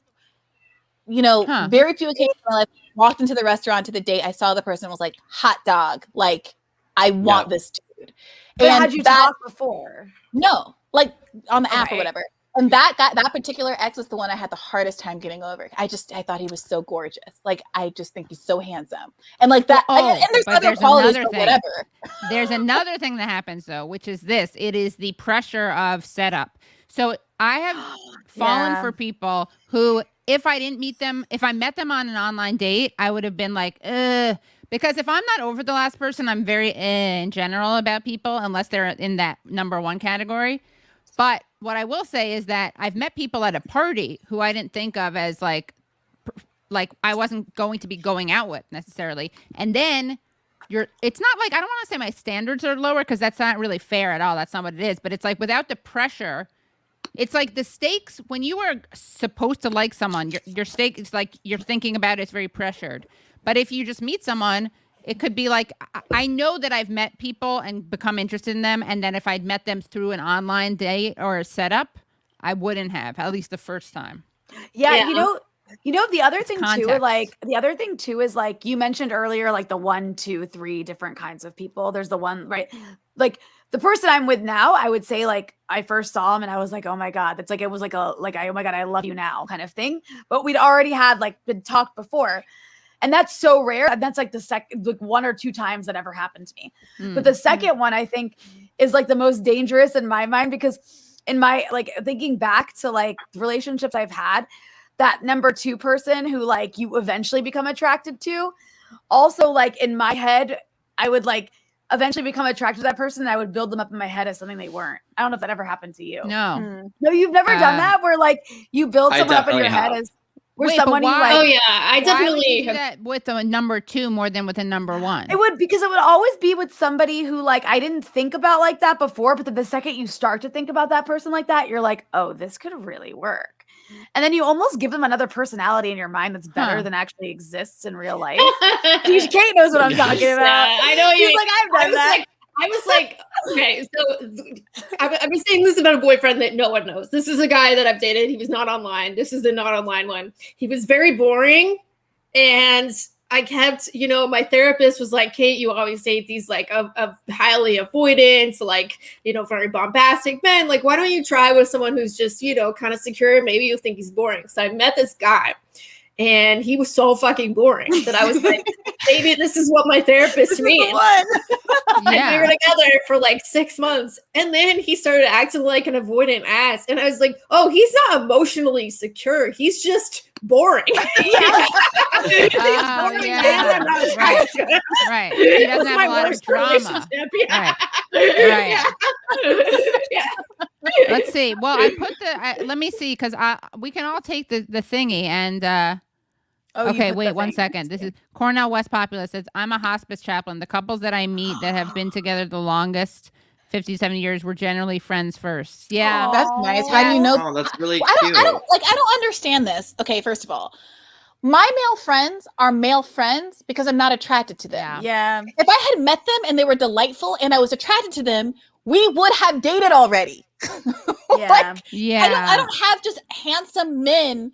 very few occasions in my life, walked into the restaurant to the date, I saw the person was like, hot dog, like I want this dude. But and had you that, talked before? No, like on the app or Okay. whatever. And that particular ex was the one I had the hardest time getting over. I thought he was so gorgeous. Like, I just think he's so handsome. And like that, and there's but other there's qualities, another but thing. whatever. There's another thing that happens though, which is this. It is the pressure of setup. So I have fallen for people who, if I didn't meet them, if I met them on an online date, I would have been like, because if I'm not over the last person, I'm very in general about people, unless they're in that number one category. But what I will say is that I've met people at a party who I didn't think of as like I wasn't going to be going out with necessarily. And then it's not like, I don't want to say my standards are lower because that's not really fair at all. That's not what it is. But it's like without the pressure, it's like the stakes when you are supposed to like someone, your stake is like you're thinking about it's very pressured. But if you just meet someone, it could be like, I know that I've met people and become interested in them. And then if I'd met them through an online date or a setup, I wouldn't have, at least the first time. Yeah. The other thing too, is like you mentioned earlier, like the 1, 2, 3 different kinds of people. There's the one, right? Like the person I'm with now, I would say like I first saw him and I was like, oh my God, that's like, it was like oh my God, I love you now kind of thing. But we'd already had like been talked before. And that's so rare. And that's like the second, like 1 or 2 times that ever happened to me. But the second one, I think, is like the most dangerous in my mind, because in my, like, thinking back to like relationships I've had, that number 2 person who like you eventually become attracted to, also like in my head, I would like eventually become attracted to that person and I would build them up in my head as something they weren't. I don't know if that ever happened to you. No. No, you've never done that where like you build I someone up in your definitely head have. as where Wait, but someone you why? like. Oh yeah, I Why would definitely you do have. that with a number 2 more than with a number 1? It would, because it would always be with somebody who like I didn't think about like that before, but then the second you start to think about that person like that, you're like, oh, this could really work. And then you almost give them another personality in your mind that's better than actually exists in real life. Kate knows what I'm talking about. Yeah, I know you. She's like, I've done that. I was like, okay, so I've been saying this about a boyfriend that no one knows. This is a guy that I've dated. He was not online. This is the not online one. He was very boring. And I kept, my therapist was like, Kate, you always date these like of highly avoidant, like, very bombastic men. Like, why don't you try with someone who's just, kind of secure? Maybe you think he's boring. So I met this guy. And he was so fucking boring that I was like, maybe this is what my therapist means. And we were together for like 6 months. And then he started acting like an avoidant ass. And I was like, oh, he's not emotionally secure. He's just boring. Oh, yeah. Right. He doesn't have a lot of drama. Yeah. Right. Yeah. Let's see. Well, I put let me see, because we can all take the thingy and okay, wait 1 second. This is Cornell West Popular says, I'm a hospice chaplain. The couples that I meet that have been together the longest, 50, 70 years, were generally friends first. Yeah. That's nice. How do you know? Oh, that's really I cute. don't understand this. Okay, first of all, my male friends are male friends because I'm not attracted to them. Yeah. If I had met them and they were delightful and I was attracted to them, we would have dated already. Yeah. Yeah. I don't have just handsome men.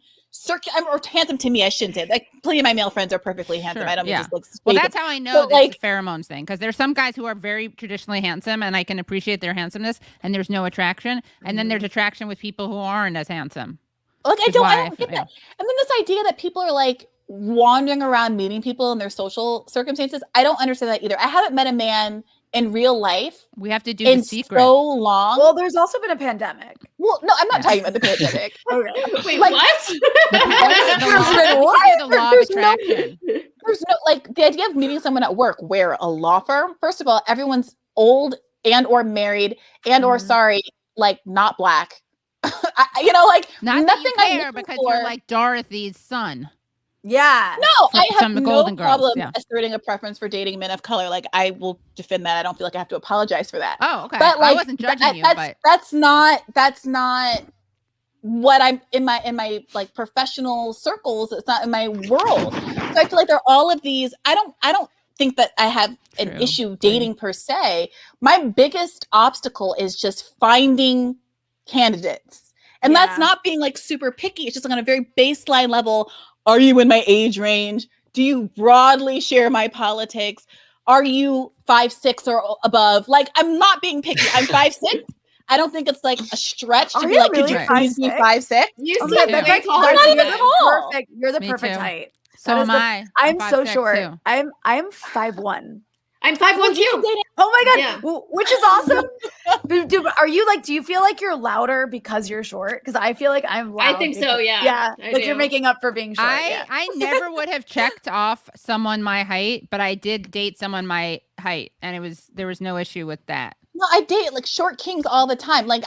Or handsome to me, I shouldn't say. Like, plenty of my male friends are perfectly handsome. Sure, I don't mean yeah. just looks. Well, that's how I know But, that like, it's a pheromones thing, because there's some guys who are very traditionally handsome and I can appreciate their handsomeness and there's no attraction. And then there's attraction with people who aren't as handsome. Like, I don't get yeah. that. And then this idea that people are like wandering around meeting people in their social circumstances, I don't understand that either. I haven't met a man in real life. We have to do in the secret. so long. Well, there's also been a pandemic. Well, no, I'm not talking about the pandemic. Okay. Wait, Like- what? The law of There's attraction. There's no, like, the idea of meeting someone at work where a law firm, first of all, everyone's old and or married and or sorry, like not black. Like Not nothing that you I'm care, looking because for. you're like Dorothy's son. Yeah. No, I have Some of the no Golden Girls, problem yeah. asserting a preference for dating men of color. Like, I will defend that. I don't feel like I have to apologize for that. Oh, okay. But like, I wasn't judging you, but that's not what I'm in my like professional circles. It's not in my world. So I feel like there are all of these. I don't think that I have an True. issue dating per se. My biggest obstacle is just finding candidates. And Yeah. that's not being like super picky. It's just like on a very baseline level. Are you in my age range? Do you broadly share my politics? Are you 5'6" or above? Like, I'm not being picky. I'm 5'6". I don't think it's like a stretch to Are be you like, really could you please be 5'6"? You Oh, seem yeah, too. that's way like taller not than even me. at all. perfect. You're the Me perfect too. height. so That is am I. I'm so 5'6" short. too. I'm 5'1". I'm 5'1" too. Oh my god, Yeah. which is awesome. Are you like? Do you feel like you're louder because you're short? Because I feel like I'm loud. I think so, because- yeah. Yeah, I like you're do. making up for being short. yeah. I never would have checked off someone my height, but I did date someone my height, and there was no issue with that. No, I date like short kings all the time. Like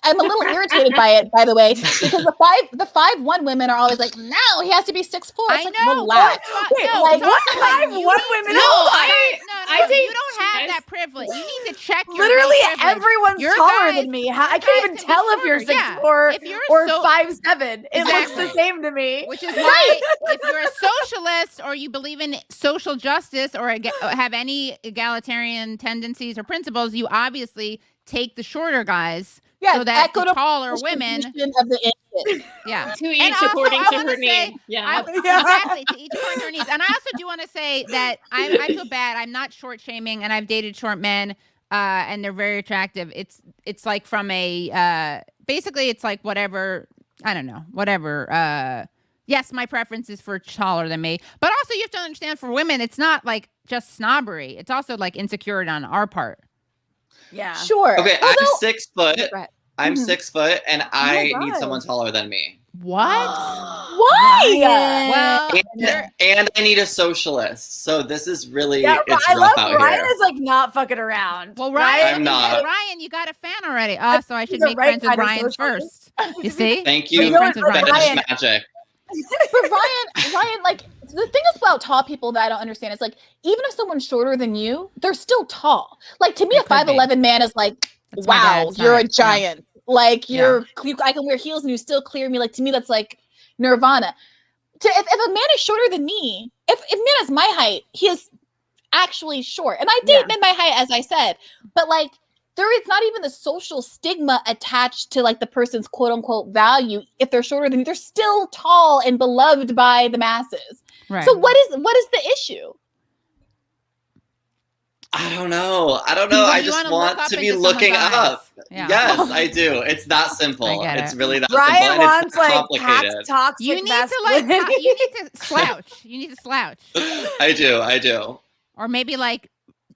I'm a little irritated by it, by the way, because the 5'1" women are always like, no, he has to be 6'4". I Like, know. relax. Wait, No, like it's what? also like 5'1" you women? No, Hold on. I think you don't have that privilege. You need to check your Literally height privilege. everyone's Your taller guys- than me. I your can't guys even can be tell if you're shorter, yeah. 6'4" If you're or so- 5'7". It looks the Exactly. same to me. Which is why, if you're a socialist or you believe in social justice or have any egalitarian tendencies or principles, you obviously take the shorter guys. Yes, so that the equitable taller women, distribution of the inches. yeah. To And each also, according I to wanna her say- need. Yeah. Exactly, to each according to her needs. And I also do want to say that I feel bad. I'm not short shaming, and I've dated short men, and they're very attractive. It's like from a basically it's like whatever, I don't know, whatever. Yes, my preference is for taller than me, but also you have to understand, for women, it's not like just snobbery. It's also like insecurity on our part. Yeah. Sure. Okay, I'm Although- 6 foot. Go ahead. I'm Mhm. 6 foot, and I need God. someone taller than me. What? Why? Well, And I need a socialist. So this is really Yeah, it's I rough love out Ryan here. is like not fucking around. well, right? Ryan, I'm not. Ryan, you got a fan already. So I should the make right friends with kind of Ryan socialist. first. You see? Thank Make you, friends with Ryan. fetish Ryan. magic. But Ryan, like, the thing is about tall people that I don't understand is like, even if someone's shorter than you, they're still tall. Like, to me, They a could be. 5'11" man is like, That's my wow, dad's you're a height, yeah. giant. Like, Yeah. I can wear heels and you still clear me. Like, to me, that's like nirvana. If a man is shorter than me, if man is my height, he is actually short. And I date Yeah. men my height, as I said, but like, there is not even the social stigma attached to like the person's quote unquote value. If they're shorter than you, they're still tall and beloved by the masses. Right. So what is the issue? I don't know. You I wanna just look want up to be into someone's looking eyes. up. Yeah. Yes, I do. It's that simple. I get It's it. really that Ryan simple, and wants it's not like complicated. past toxic You need to like masculinity. you need to slouch. You need to slouch. I do. Or maybe like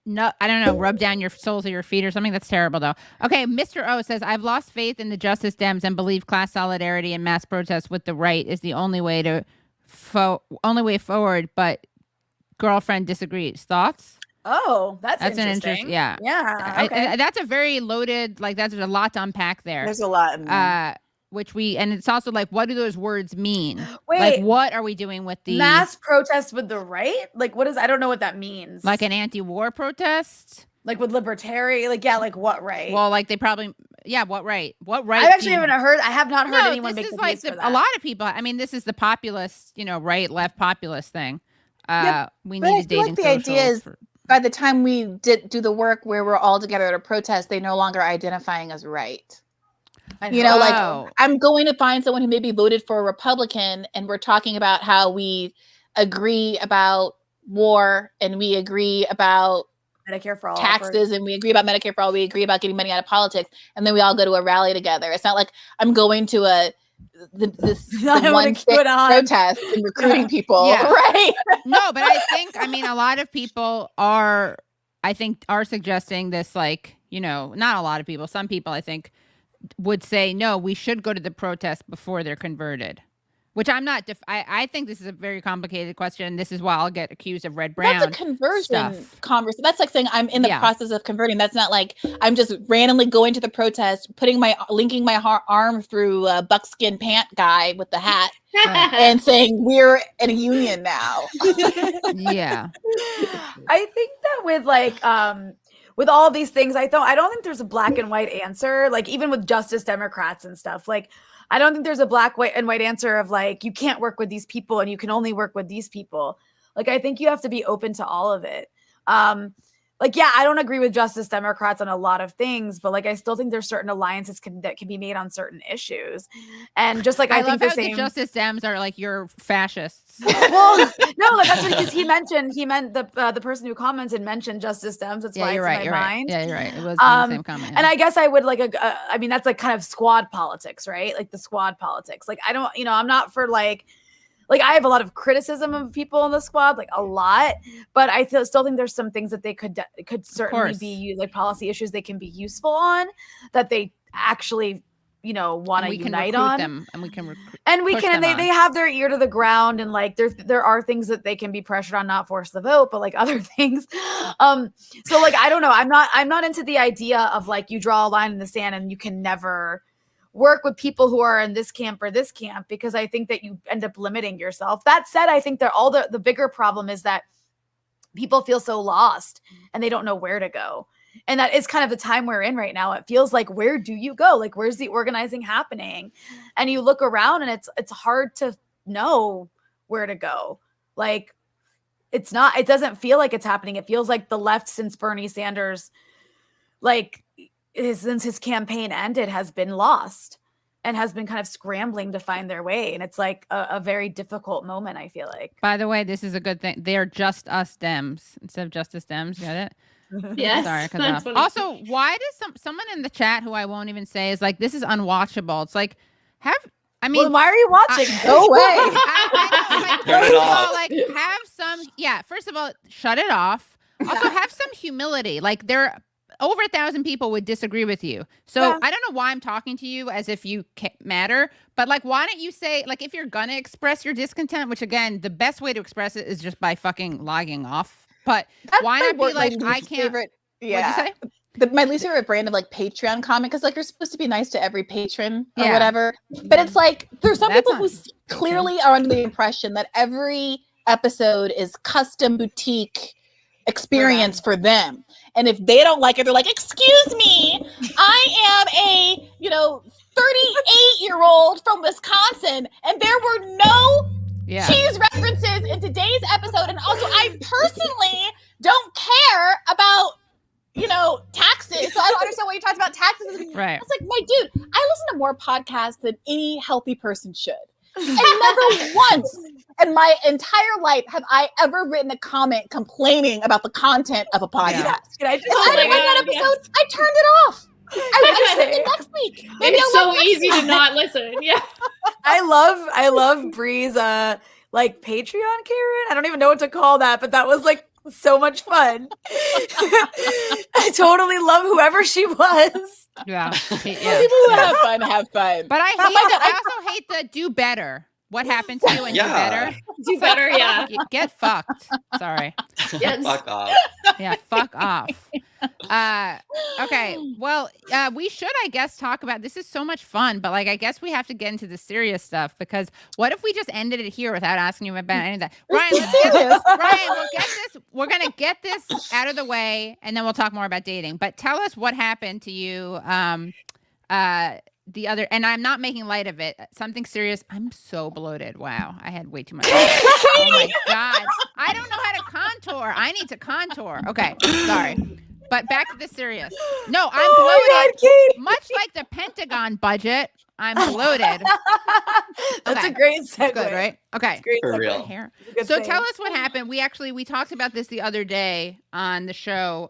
no, I don't know, rub down your soles of your feet or something. That's terrible, though. Okay, Mr. O says, I've lost faith in the Justice Dems and believe class solidarity and mass protest with the right is the only way to forward, but girlfriend disagrees. Thoughts? Oh, that's an interesting. interest. Yeah. Yeah. Okay. That's a very loaded, like, there's a lot to unpack there. There's a lot in there. And it's also like, what do those words mean? Wait, like, what are we doing with the mass protest with the right? Like, what is? I don't know what that means. Like an anti-war protest? Like with libertarian? Like, yeah, like what right? Well, like they probably, what right? What right? I actually haven't heard. I have not heard anyone make this the is like case for that. a lot of people. I mean, this is the populist, right, left populist thing. We But I need a feel dating like the idea is for, by the time we do the work where we're all together at a protest, they no longer identifying as right. Like I'm going to find someone who maybe voted for a Republican and we're talking about how we agree about war and we agree about Medicare for all, taxes and we agree about Medicare for all, we agree about getting money out of politics, and then we all go to a rally together. It's not like I'm going to this one protest and recruiting people, right? No, but I mean, a lot of people are suggesting this, like, not a lot of people. Some people, I think, would say, no, we should go to the protest before they're converted, which I'm not. I think this is a very complicated question. This is why I'll get accused of red brown. That's a conversion conversation. That's like saying I'm in the process of converting. That's not like I'm just randomly going to the protest, linking my arm through a buckskin pant guy with the hat and saying we're in a union now. Yeah. I think that with all these things, I don't think there's a black and white answer. Like even with Justice Democrats and stuff, like I don't think there's a black and white answer of like you can't work with these people and you can only work with these people. Like I think you have to be open to all of it. I don't agree with Justice Democrats on a lot of things, but like I still think there's certain alliances that can be made on certain issues. And just like I think love how the Justice Dems are like you're fascists. Well, no, like that's because he meant the person who commented mentioned Justice Dems. That's why it's in my mind. Yeah, you're right. It was the same comment. And I guess I would I mean that's like kind of squad politics, right? Like the squad politics. Like I don't, I'm not for like I have a lot of criticism of people in the squad, like a lot, but I still think there's some things that they could certainly be like policy issues they can be useful on that they actually, want to unite on them, and we can recruit, and they have their ear to the ground, and like there are things that they can be pressured on, not force the vote, but like other things. So like I don't know, I'm not into the idea of like you draw a line in the sand and you can never work with people who are in this camp or this camp, because I think that you end up limiting yourself. That said, I think that the bigger problem is that people feel so lost and they don't know where to go. And that is kind of the time we're in right now. It feels like, where do you go? Like, where's the organizing happening? And you look around and it's hard to know where to go. Like, it doesn't feel like it's happening. It feels like the left since Bernie Sanders, since his campaign ended, has been lost and has been kind of scrambling to find their way. And it's like a very difficult moment, I feel like. By the way, this is a good thing. They're just us Dems instead of Justice Dems. Got it? Yes. Sorry, cut off. Also, why does someone in the chat who I won't even say is like, this is unwatchable? It's like, well, why are you watching? No way. Have some, first of all, shut it off. Also, have some humility. Like, there over 1,000 people would disagree with you. So I don't know why I'm talking to you as if you matter, but like, why don't you say, like, if you're going to express your discontent, which again, the best way to express it is just by fucking logging off. But why not be like, I can't. Favorite, my least favorite brand of like Patreon comment, because like you're supposed to be nice to every patron or whatever. But it's like there's some people who clearly are under the impression that every episode is custom boutique experience for them. And if they don't like it, they're like, excuse me, I am a 38-year-old from Wisconsin, and there were no cheese references in today's episode. And also, I personally don't care about taxes. So I don't understand why you talked about taxes. Right. It's like, my dude, I listen to more podcasts than any healthy person should. And never once in my entire life have I ever written a comment complaining about the content of a podcast. Can I just I didn't like that episode. I turned it off. I listen next week. Maybe it's so easy to not listen. Yeah. I love Bree's like Patreon Karen. I don't even know what to call that, but that was like So much fun. I totally love whoever she was. Yeah. People who have fun have fun. But I also hate the do better. What happened to you and do better? Do better, yeah. Get fucked. Sorry. Yes. Fuck off. Yeah, fuck off. Okay. Well, we should, I guess, talk about this. Is so much fun, but like, I guess we have to get into the serious stuff because what if we just ended it here without asking you about any of that? Ryan, we'll get this. We're gonna get this out of the way, and then we'll talk more about dating. But tell us what happened to you. The other, and I'm not making light of it. Something serious. I'm so bloated. Wow, I had way too much. Oh my god, I don't know how to contour. I need to contour. Okay, sorry. But back to the serious. No, I'm bloated. God, much like the Pentagon budget, I'm bloated. That's Okay. a great segue. Good, right? Okay. Great For segue. real. Hair. Good So thing. tell us what happened. We talked about this the other day on the show.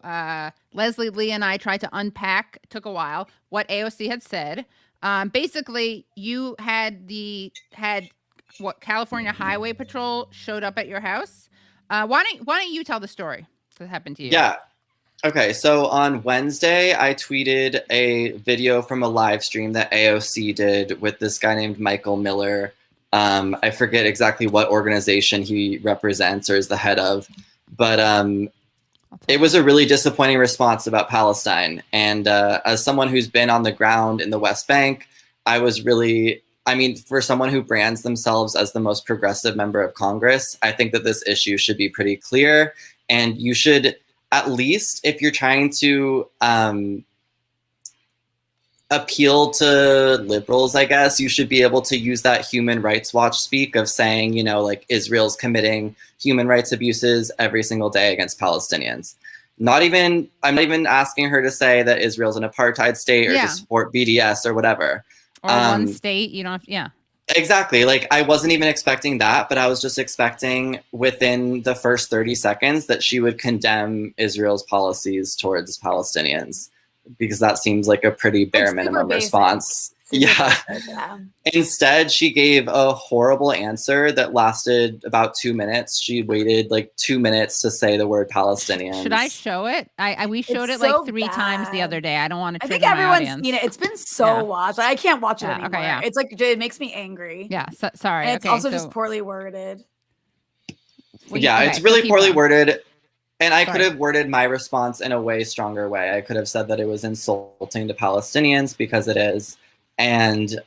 Leslie Lee and I tried to unpack, took a while, what AOC had said. Basically, you had California Highway Patrol showed up at your house. Why don't you tell the story that happened to you? Yeah. Okay, so on Wednesday, I tweeted a video from a live stream that AOC did with this guy named Michael Miller. I forget exactly what organization he represents or is the head of, but it was a really disappointing response about Palestine. And as someone who's been on the ground in the West Bank, I was really, for someone who brands themselves as the most progressive member of Congress, I think that this issue should be pretty clear. And you should, at least if you're trying to appeal to liberals, I guess, you should be able to use that Human Rights Watch speak of saying, like Israel's committing human rights abuses every single day against Palestinians. I'm not even asking her to say that Israel's an apartheid state or to support BDS or whatever. Or one state, you don't have, yeah. Exactly. Like, I wasn't even expecting that, but I was just expecting within the first 30 seconds that she would condemn Israel's policies towards Palestinians, because that seems like a pretty bare minimum response. Yeah. Instead, she gave a horrible answer that lasted about 2 minutes. She waited like 2 minutes to say the word Palestinians. Should I show it? We showed It's it so like 3 times the other day. I don't want to. I think everyone's seen it. It's been so watched. I can't watch it anymore. Okay, yeah. It's like it makes me angry. Yeah. Sorry. And it's also just poorly worded. It's really poorly worded. And I could have worded my response in a way stronger way. I could have said that it was insulting to Palestinians, because it is. And,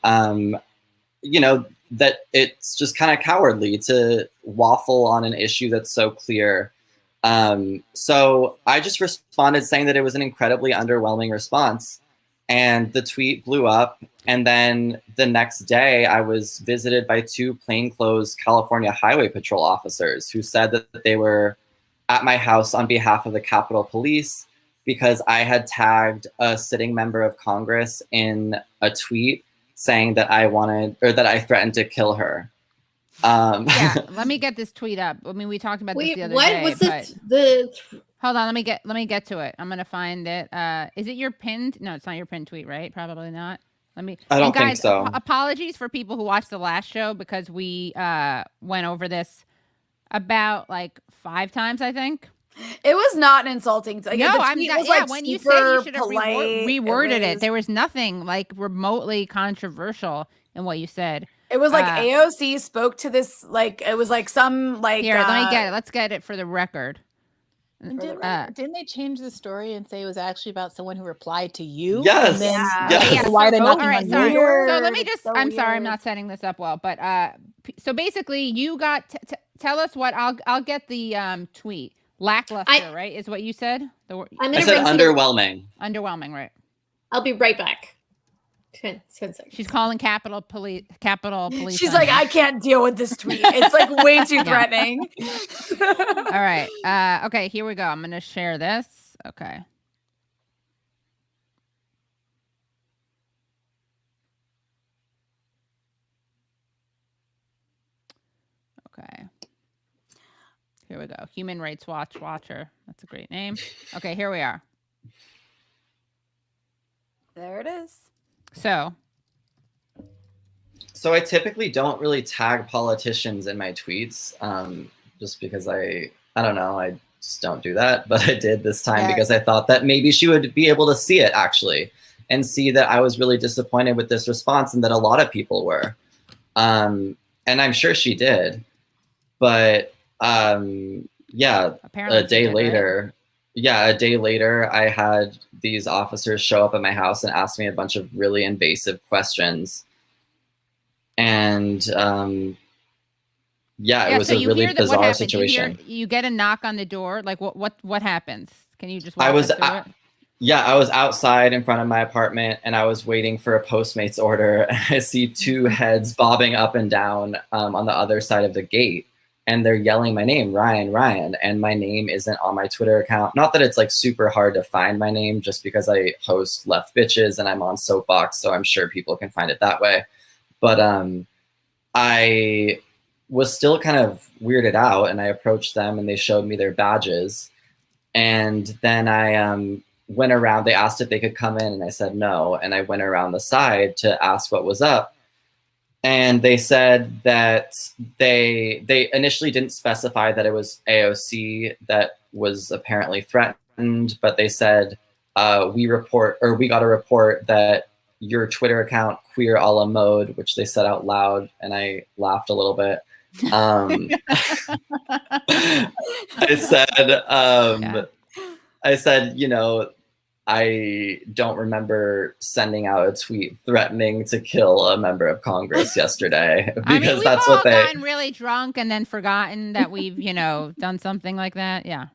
that it's just kind of cowardly to waffle on an issue that's so clear. So I just responded saying that it was an incredibly underwhelming response. And the tweet blew up. And then the next day, I was visited by 2 plainclothes California Highway Patrol officers who said that they were at my house on behalf of the Capitol Police, because I had tagged a sitting member of Congress in a tweet saying that I threatened to kill her. Let me get this tweet up. We talked about this the other day. What was hold on, let me get to it. I'm gonna find it. Is it your pinned? No, it's not your pinned tweet, right? Probably not. I don't think so. Apologies for people who watched the last show, because we went over this about like 5 times, I think. It was not insulting. Like, no, I'm not. When you said you should have reworded it, there was nothing like remotely controversial in what you said. It was like AOC spoke to this, like it was like some like. Here, let me get it. Let's get it for the record. Didn't they change the story and say it was actually about someone who replied to you? Yes. And then, Yes. Why they're not sorry. on you? So let me just. I'm sorry, I'm not setting this up well, but so basically, you got. Tell us what I'll get the tweet. Lackluster, right? Is what you said. I said underwhelming. Underwhelming, right? I'll be right back. 10 seconds. She's calling Capitol Police. She's like, I can't deal with this tweet. It's like way too threatening. All right. Okay, here we go. I'm gonna share this. Okay. Okay. Here we go. Human Rights Watch Watcher. That's a great name. Okay, here we are. There it is. So I typically don't really tag politicians in my tweets, just because I don't know. just don't do that. But I did this time because I thought that maybe she would be able to see it actually and see that I was really disappointed with this response and that a lot of people were. And I'm sure she did. But yeah, Apparently a day did, later, right? yeah, a day later, I had these officers show up at my house and ask me a bunch of really invasive questions. And yeah, it was so a you really hear that, what bizarre happens? situation. You get a knock on the door. Like what happens? Can you just walk I was us through it? Yeah, I was outside in front of my apartment and I was waiting for a Postmates order. I see two heads bobbing up and down on the other side of the gate. And they're yelling my name, Ryan, Ryan. And my name isn't on my Twitter account. Not that it's like super hard to find my name just because I host Left Bitches and I'm on Soapbox. So I'm sure people can find it that way. But I was still kind of weirded out and I approached them and they showed me their badges. And then I went around, they asked if they could come in and I said no. And I went around the side to ask what was up. And they said that they initially didn't specify that it was AOC that was apparently threatened, but they said, we got a report that your Twitter account, Queer a la Mode, which they said out loud, and I laughed a little bit. I said, you know, I don't remember sending out a tweet threatening to kill a member of Congress yesterday because we've that's all what they. gotten really drunk and then forgotten that we've, done something like that. Yeah.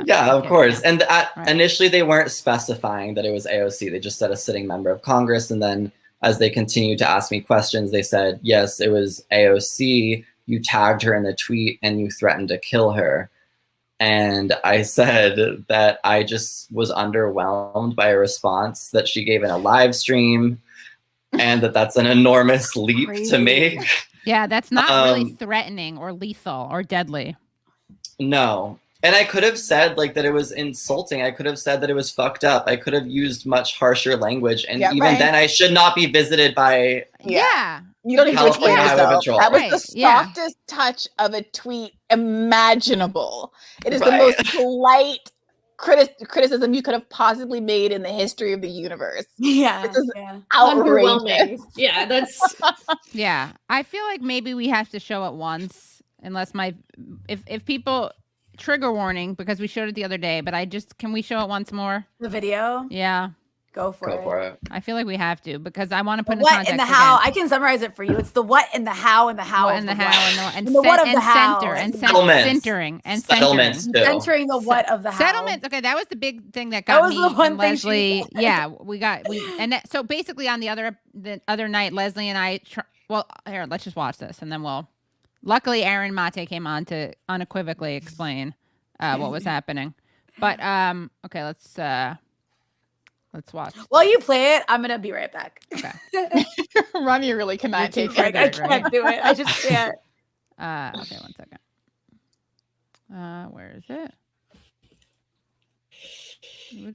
Yeah, of course. And Right. initially they weren't specifying that it was AOC. They just said a sitting member of Congress. And then as they continued to ask me questions, they said, yes, it was AOC. You tagged her in the tweet and you threatened to kill her. And I said that I just was underwhelmed by a response that she gave in a live stream and that's an enormous leap to make. Yeah, that's not really threatening or lethal or deadly. No. And I could have said like that it was insulting. I could have said that it was fucked up. I could have used much harsher language. And then I should not be visited by Yeah. You don't need to explain yourself. That was the Yeah. softest touch of a tweet imaginable. It is the most polite criticism you could have possibly made in the history of the universe. Yeah. This is Underwhelming. outrageous. Yeah, that's Yeah. I feel like maybe we have to show it once unless if people trigger warning because we showed it the other day, but can we show it once more? The video? Yeah. Go for it. I feel like we have to because I want to put The what in context and the how. again. I can summarize it for you. It's the what and the how and the how and the how and the what of the how. center and centering and settlements too. Centering the what of the how. Settlements. Okay, that was the big thing that got me the one and thing Leslie. she said. Yeah, so basically on the other night, Leslie and I. Here, let's just watch this and then we'll. Luckily, Aaron Mate came on to unequivocally explain what was happening. But okay, let's watch. While you play it, I'm gonna be right back. Okay. Rania really cannot take it. I can't do it. I just can't. Okay, 1 second. Where is it?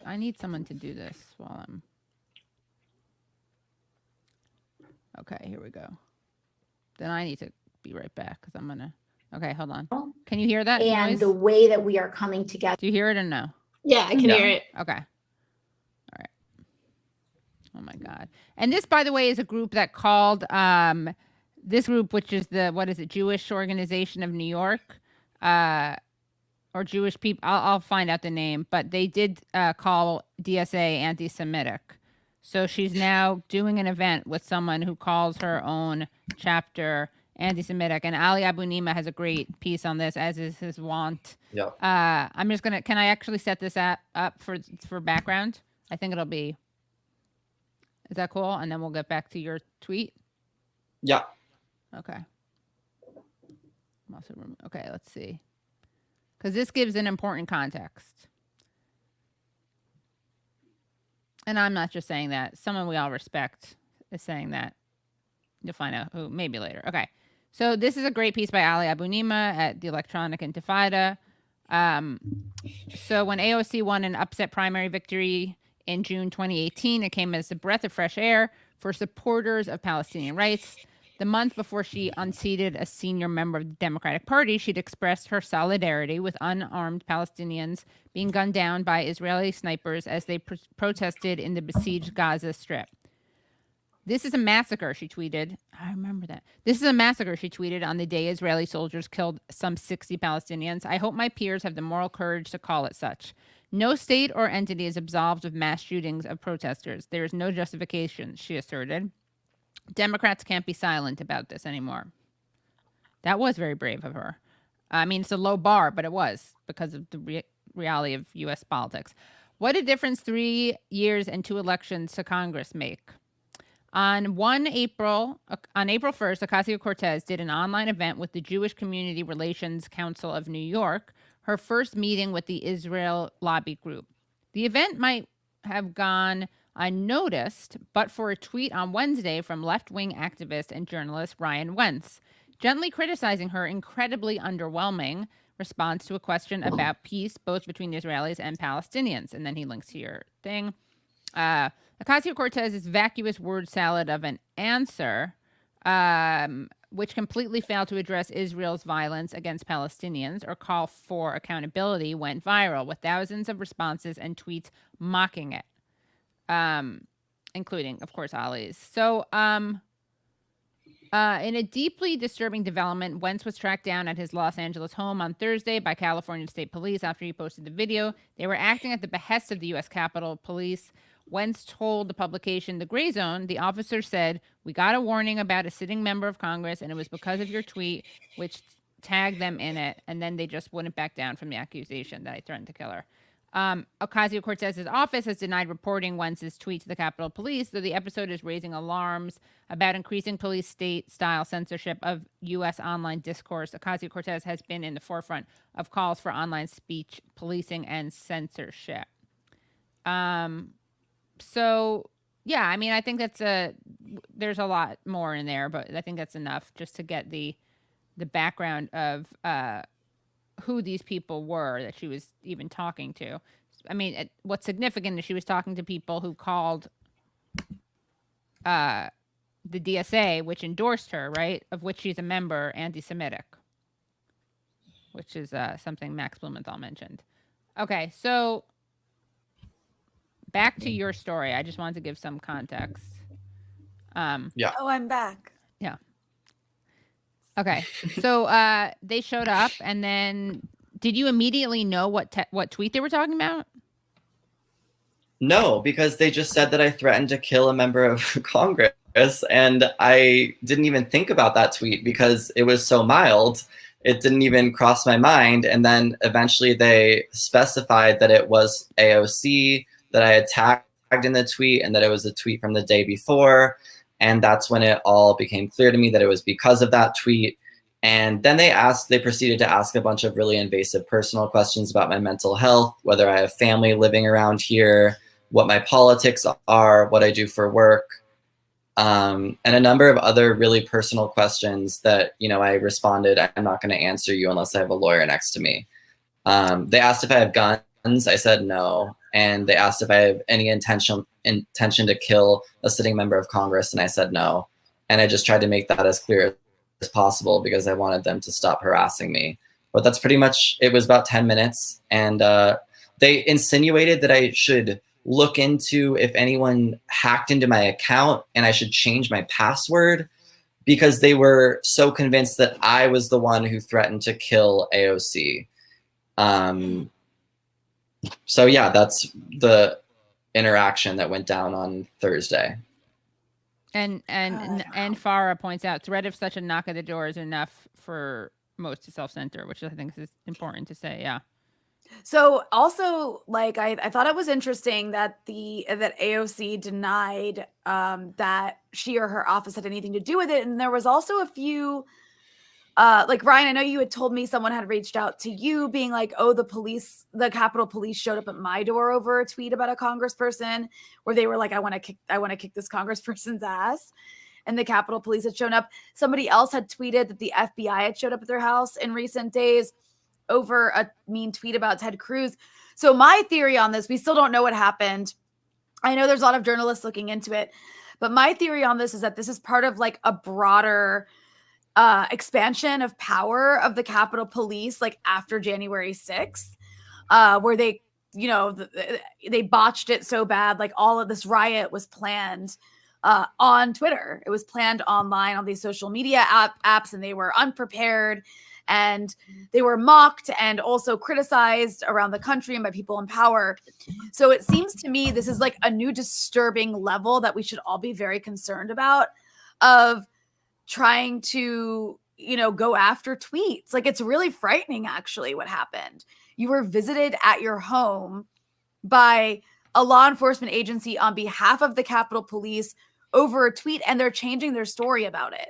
I need someone to do this while I'm. Okay, here we go. Then I need to be right back because I'm gonna. Okay, hold on. Can you hear that and noise? the way that we are coming together. Do you hear it or no? yeah, I can hear it. Okay. All right. Oh my God. And this, by the way, is a group that called this group, which is the Jewish Organization of New York, or Jewish people. I'll find out the name, but they did call DSA anti-Semitic. So she's now doing an event with someone who calls her own chapter anti-Semitic, and Ali Abunimah has a great piece on this, as is his wont. Yeah. I'm just gonna. Can I actually set this up for background? I think it'll be. Is that cool? And then we'll get back to your tweet. Yeah. Okay. Okay. Let's see. Because this gives an important context. And I'm not just saying that. Someone we all respect is saying that. You'll find out who maybe later. Okay. So this is a great piece by Ali Abunimah at the Electronic Intifada. So when AOC won an upset primary victory in June 2018, it came as a breath of fresh air for supporters of Palestinian rights. The month before she unseated a senior member of the Democratic Party, she'd expressed her solidarity with unarmed Palestinians being gunned down by Israeli snipers as they protested in the besieged Gaza Strip. This is a massacre, she tweeted. I remember that. This is a massacre, she tweeted on the day Israeli soldiers killed some 60 Palestinians. I hope my peers have the moral courage to call it such. No state or entity is absolved of mass shootings of protesters. There is no justification, she asserted. Democrats can't be silent about this anymore. That was very brave of her. I mean, it's a low bar, but it was because of the reality of U.S. politics. What a difference 3 years and 2 elections to Congress make. On April 1st, Ocasio-Cortez did an online event with the Jewish Community Relations Council of New York, her first meeting with the Israel lobby group. The event might have gone unnoticed, but for a tweet on Wednesday from left-wing activist and journalist Ryan Wentz, gently criticizing her incredibly underwhelming response to a question about peace, both between Israelis and Palestinians. And then he links to your thing. Ocasio-Cortez's vacuous word salad of an answer, which completely failed to address Israel's violence against Palestinians or call for accountability, went viral with thousands of responses and tweets mocking it. Including, of course, Ali's. So, in a deeply disturbing development, Wentz was tracked down at his Los Angeles home on Thursday by California State Police after he posted the video. They were acting at the behest of the U.S. Capitol Police. Wentz told the publication The Gray Zone, the officer said, "We got a warning about a sitting member of Congress, and it was because of your tweet, which tagged them in it, and then they just wouldn't back down from the accusation that I threatened to kill her." Ocasio-Cortez's office has denied reporting Wentz's tweet to the Capitol Police, though the episode is raising alarms about increasing police state-style censorship of U.S. online discourse. Ocasio-Cortez has been in the forefront of calls for online speech policing and censorship. So, yeah, I mean, I think there's a lot more in there, but I think that's enough just to get the background of who these people were that she was even talking to. I mean, what's significant is she was talking to people who called the DSA, which endorsed her, right, of which she's a member, anti-Semitic, which is something Max Blumenthal mentioned. Okay, so back to your story. I just wanted to give some context. Yeah. Oh, I'm back. Yeah. Okay, so they showed up, and then did you immediately know what tweet they were talking about? No, because they just said that I threatened to kill a member of Congress, and I didn't even think about that tweet because it was so mild. It didn't even cross my mind, and then eventually they specified that it was AOC that I had tagged in the tweet and that it was a tweet from the day before. And that's when it all became clear to me that it was because of that tweet. And then they proceeded to ask a bunch of really invasive personal questions about my mental health, whether I have family living around here, what my politics are, what I do for work, and a number of other really personal questions that, I responded, I'm not going to answer you unless I have a lawyer next to me. They asked if I have guns. I said no. And they asked if I have any intention to kill a sitting member of Congress, and I said no. And I just tried to make that as clear as possible because I wanted them to stop harassing me. But that's pretty much, it was about 10 minutes. And they insinuated that I should look into if anyone hacked into my account and I should change my password because they were so convinced that I was the one who threatened to kill AOC. So yeah, that's the interaction that went down on Thursday. And Farah points out, threat of such a knock at the door is enough for most to self-censor, which I think is important to say. Yeah. So also, like, I thought it was interesting that that AOC denied that she or her office had anything to do with it, and there was also a few. Like, Ryan, I know you had told me someone had reached out to you being like, oh, the Capitol Police showed up at my door over a tweet about a congressperson where they were like, I want to kick this congressperson's ass. And the Capitol Police had shown up. Somebody else had tweeted that the FBI had showed up at their house in recent days over a mean tweet about Ted Cruz. So my theory on this, we still don't know what happened. I know there's a lot of journalists looking into it, but my theory on this is that this is part of like a broader expansion of power of the Capitol Police, like after January 6th, where they, you know, they botched it so bad. Like all of this riot was planned on Twitter. It was planned online on these social media apps, and they were unprepared. And they were mocked and also criticized around the country and by people in power. So it seems to me this is like a new disturbing level that we should all be very concerned about, of trying to, you know, go after tweets. Like, it's really frightening, actually, what happened. You were visited at your home by a law enforcement agency on behalf of the Capitol Police over a tweet, and they're changing their story about it.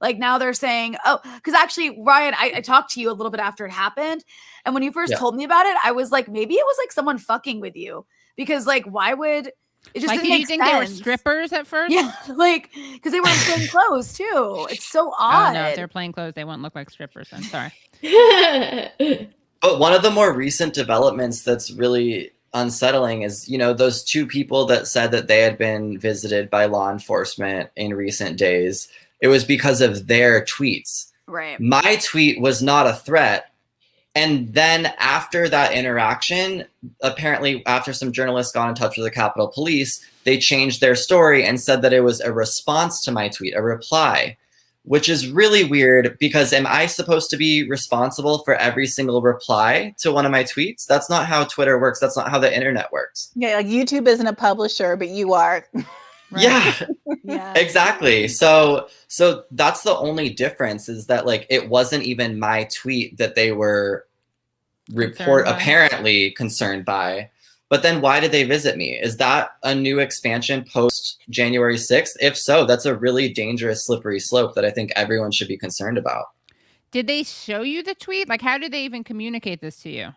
Like now they're saying, oh, because actually, Ryan, I talked to you a little bit after it happened. And when you first told me about it, I was like, maybe it was like someone fucking with you. Because like, why would it just like, didn't did make you think sense. they were strippers at first? Yeah, like, because they weren't plain clothes too. It's so odd. Oh, no, if they're plain clothes, they won't look like strippers. I'm sorry. But one of the more recent developments that's really unsettling is, you know, those two people that said that they had been visited by law enforcement in recent days. It was because of their tweets. Right. My tweet was not a threat. And then after that interaction, apparently after some journalists got in touch with the Capitol Police, they changed their story and said that it was a response to my tweet, a reply, which is really weird because am I supposed to be responsible for every single reply to one of my tweets? That's not how Twitter works. That's not how the internet works. Yeah, like YouTube isn't a publisher, but you are. Right. Yeah, exactly. So that's the only difference, is that like it wasn't even my tweet that they were apparently concerned by. But then why did they visit me? Is that a new expansion post January 6th? If so, that's a really dangerous slippery slope that I think everyone should be concerned about. Did they show you the tweet? Like, how did they even communicate this to you?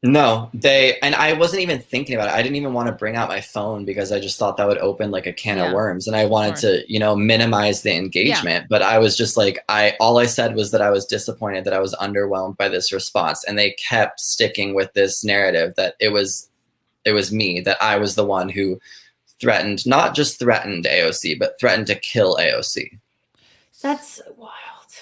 No, and I wasn't even thinking about it. I didn't even want to bring out my phone because I just thought that would open like a can of worms, and I wanted to, you know, minimize the engagement. But I was just like, all I said was that I was disappointed, that I was underwhelmed by this response, and they kept sticking with this narrative that it was me, that I was the one who threatened, not just threatened AOC, but threatened to kill AOC. That's wild.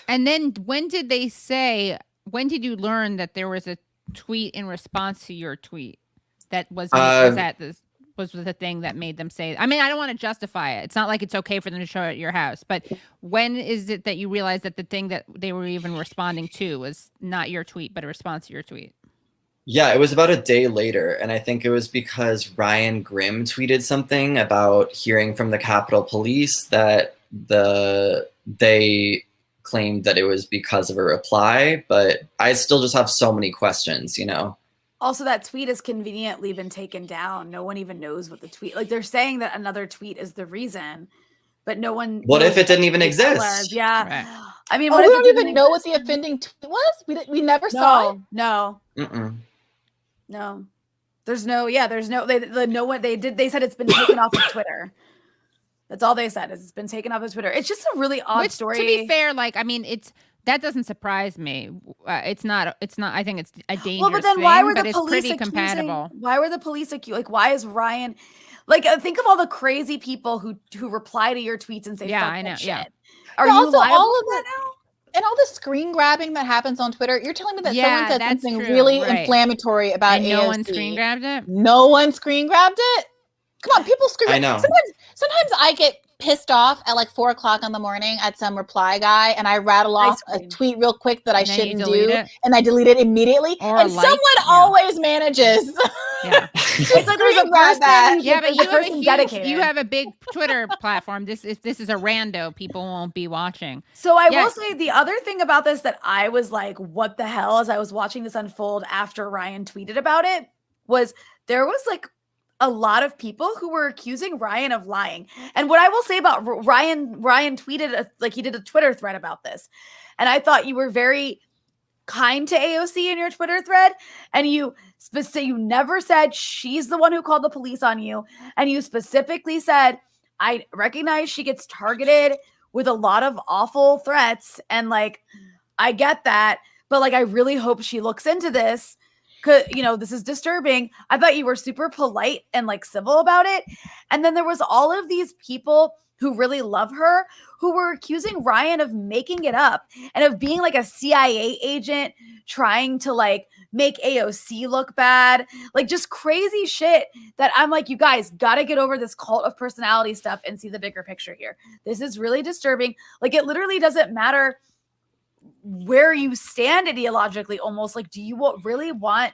And then when did you learn that there was a tweet in response to your tweet that was the thing that made them say? I mean, I don't want to justify it. It's not like it's okay for them to show it at your house, but when is it that you realized that the thing that they were even responding to was not your tweet, but a response to your tweet? Yeah, it was about a day later, and I think it was because Ryan Grimm tweeted something about hearing from the Capitol Police that they claimed that it was because of a reply, but I still just have so many questions, you know? Also, that tweet has conveniently been taken down. No one even knows what the tweet, like they're saying that another tweet is the reason, but no one. What if it didn't even exist? Yeah. Right. I mean, we don't even know what the offending tweet was. We never saw it. No. Mm-mm. No. There's no they said it's been taken off of Twitter. That's all they said, is it's been taken off of Twitter. It's just a really odd story. To be fair, like, I mean, that doesn't surprise me. It's not, I think it's a dangerous but then thing, why were the it's police pretty compatible. Why were the police like, why is Ryan, like, think of all the crazy people who reply to your tweets and say, fuck I know, that shit. yeah. Are you also liable all of for that it now? And all the screen grabbing that happens on Twitter, you're telling me that someone said that's something true, really right. inflammatory about And AOC. no one screen grabbed it? No one screen grabbed it? Come on, people screen. I know. Sometimes I get pissed off at like 4 o'clock in the morning at some reply guy, and I rattle off a tweet real quick that I shouldn't do, and I delete it immediately. And someone always manages. Yeah. It's like there's a person. Yeah, but dedicated. you have a big Twitter platform. This is a rando. People won't be watching. So I will say the other thing about this that I was like, what the hell, as I was watching this unfold after Ryan tweeted about it, was there was like a lot of people who were accusing Ryan of lying. And what I will say about Ryan tweeted, he did a Twitter thread about this. And I thought you were very kind to AOC in your Twitter thread. And you never said she's the one who called the police on you. And you specifically said, I recognize she gets targeted with a lot of awful threats. And like, I get that. But like, I really hope she looks into this this is disturbing. I thought you were super polite and like civil about it. And then there was all of these people who really love her who were accusing Ryan of making it up and of being like a CIA agent trying to like make AOC look bad, like just crazy shit that I'm like, you guys got to get over this cult of personality stuff and see the bigger picture here. This is really disturbing. Like it literally doesn't matter where you stand ideologically, almost like, do you really want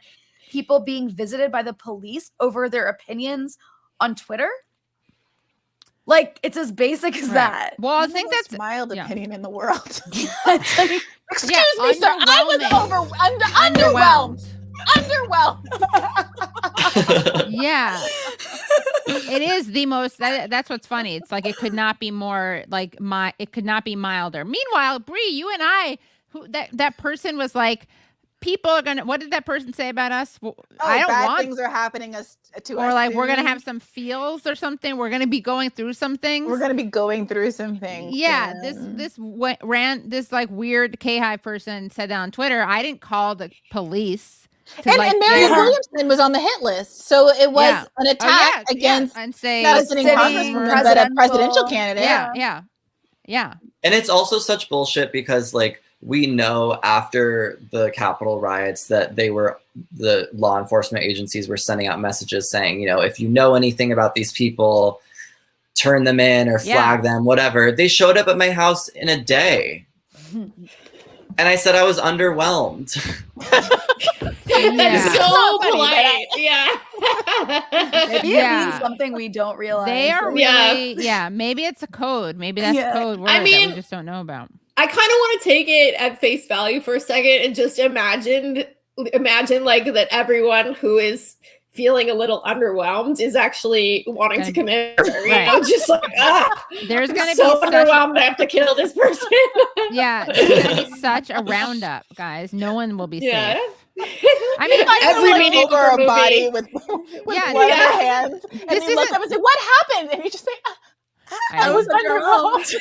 people being visited by the police over their opinions on Twitter? Like it's as basic as that. Well, I think that's mild opinion in the world. Like, excuse me, sir. I was underwhelmed. Yeah. It is the most, that's what's funny. It's like, it could not be more like it could not be milder. Meanwhile, Brie, you and I, that person was like, people are gonna, what did that person say about us? Well, I don't want things are happening to us. Or like, we're gonna have some feels or something. We're gonna be going through some things. Yeah. This like weird K-Hive person said that on Twitter. I didn't call the police. And Marianne Williamson was on the hit list, so it was an attack against and say not a sitting congresswoman, but a presidential candidate. Yeah. And it's also such bullshit because like we know after the Capitol riots that the law enforcement agencies were sending out messages saying, if you know anything about these people, turn them in or flag them, whatever. They showed up at my house in a day. And I said I was underwhelmed. That's so polite. Yeah. Maybe it means something we don't realize. They are really, maybe it's a code. Maybe that's a code word that we just don't know about. I kind of want to take it at face value for a second and just imagine like that everyone who is feeling a little underwhelmed is actually wanting to commit murder. You know, just like, there's going to so be underwhelmed I have to kill this person. There's going to be such a roundup, guys. No one will be safe. I mean, every meeting over a body with blood in their hands, and you look up and say, "What happened?" And you just say, "I was underwhelmed."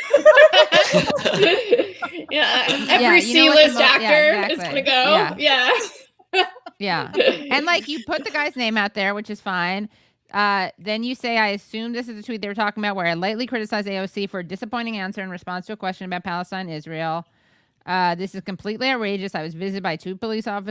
Every C-list actor is gonna go. Yeah. And like you put the guy's name out there, which is fine. Then you say, I assume this is the tweet they were talking about where I lightly criticized AOC for a disappointing answer in response to a question about Palestine, Israel. This is completely outrageous. I was visited by two police at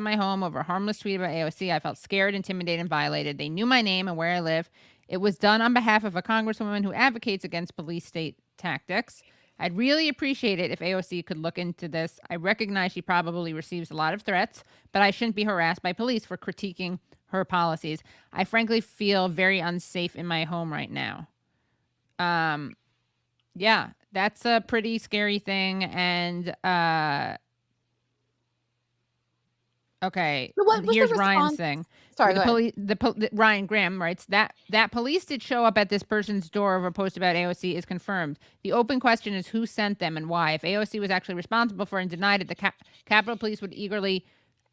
my home over a harmless tweet about AOC. I felt scared, intimidated, and violated. They knew my name and where I live. It was done on behalf of a congresswoman who advocates against police state tactics. I'd really appreciate it if AOC could look into this. I recognize she probably receives a lot of threats, but I shouldn't be harassed by police for critiquing her policies. I frankly feel very unsafe in my home right now. That's a pretty scary thing. And okay, so here's Ryan's thing. Sorry, Ryan Graham writes that police did show up at this person's door over a post about AOC is confirmed. The open question is who sent them and why. If AOC was actually responsible for and denied it, the Capitol Police would eagerly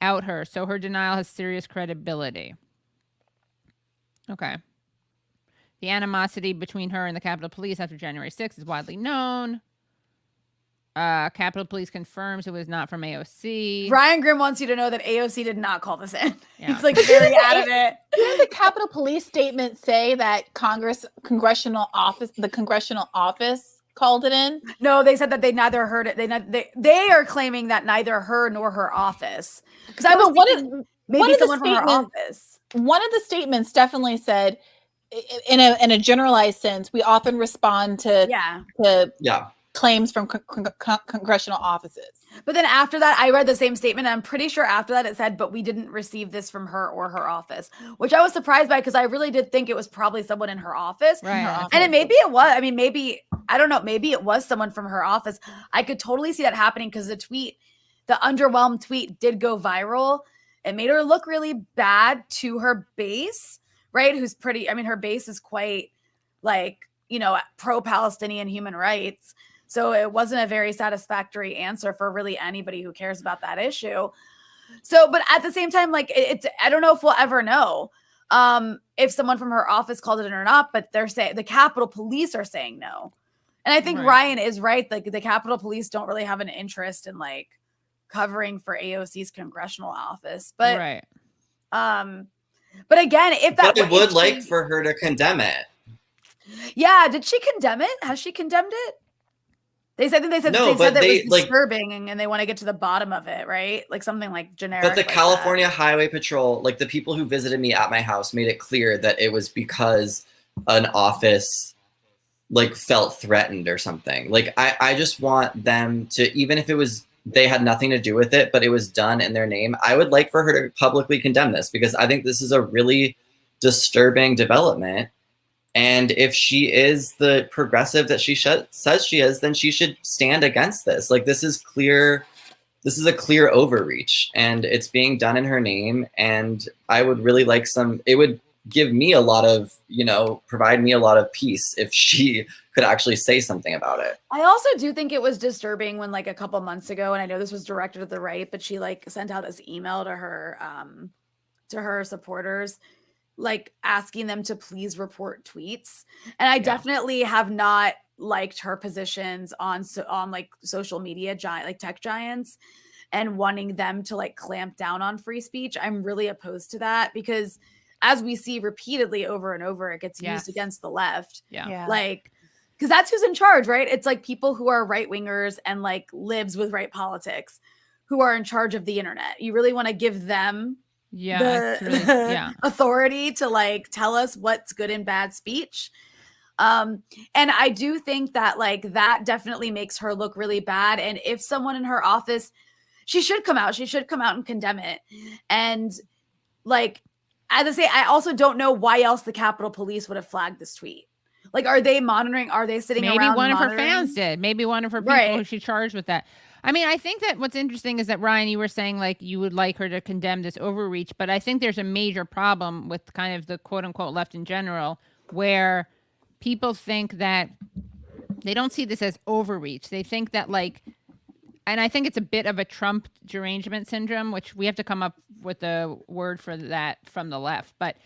out her. So her denial has serious credibility. Okay. The animosity between her and the Capitol Police after January 6th is widely known. Capitol Police confirms it was not from AOC. Ryan Grimm wants you to know that AOC did not call this in. Yeah. He's like very adamant. Didn't the Capitol Police statement say that the congressional office called it in? No, they said that they neither heard it. They are claiming that neither her nor her office. Because I was thinking maybe someone from her office. One of the statements definitely said, in a generalized sense, we often respond to claims from congressional offices. But then after that, I read the same statement. And I'm pretty sure after that it said, but we didn't receive this from her or her office, which I was surprised by because I really did think it was probably someone in her office. Right. And maybe it was. I mean, maybe, I don't know. Maybe it was someone from her office. I could totally see that happening because the underwhelmed tweet did go viral. It made her look really bad to her base, right? Who's pretty, I mean, her base is quite pro-Palestinian human rights. So it wasn't a very satisfactory answer for really anybody who cares about that issue. So, but at the same time, it's, I don't know if we'll ever know if someone from her office called it in or not, but they're saying the Capitol Police are saying no. And I think Ryan is right. Like the Capitol Police don't really have an interest in covering for AOC's congressional office. But right. But again, if that But I would like for her to condemn it. Yeah, did she condemn it? Has she condemned it? They said that it was disturbing and they want to get to the bottom of it, right? Like something like generic. But the like California that. Highway Patrol, like the people who visited me at my house, made it clear that it was because an office like felt threatened or something. Like I just want them to, even if it was they had nothing to do with it, but it was done in their name, I would like for her to publicly condemn this, because I think this is a really disturbing development. And if she is the progressive that she says she is, then she should stand against this. Like, this is clear. This is a clear overreach, and it's being done in her name. And I would really like it would give me a lot of, provide me a lot of peace if she could actually say something about it. I also do think it was disturbing when, like, a couple months ago, and I know this was directed at the right, but she like sent out this email to her supporters, like asking them to please report tweets. And I definitely have not liked her positions on like social media like tech giants, and wanting them to like clamp down on free speech. I'm really opposed to that, because as we see repeatedly over and over, it gets used against the left. Yeah. Like, because that's who's in charge, right? It's like people who are right wingers and like libs with right politics who are in charge of the internet. You really want to give them authority to like tell us what's good and bad speech. And I do think that like that definitely makes her look really bad. And if someone in her office, she should come out and condemn it. And like, as I say, I also don't know why else the Capitol Police would have flagged this tweet. Like, are they monitoring? Are they sitting around? Maybe one of her fans did. Maybe one of her people who she charged with that. I mean, I think that what's interesting is that, Ryan, you were saying like you would like her to condemn this overreach, but I think there's a major problem with kind of the quote unquote left in general, where people think that they don't see this as overreach. They think that like, and I think it's a bit of a Trump derangement syndrome, which we have to come up with a word for that from the left. But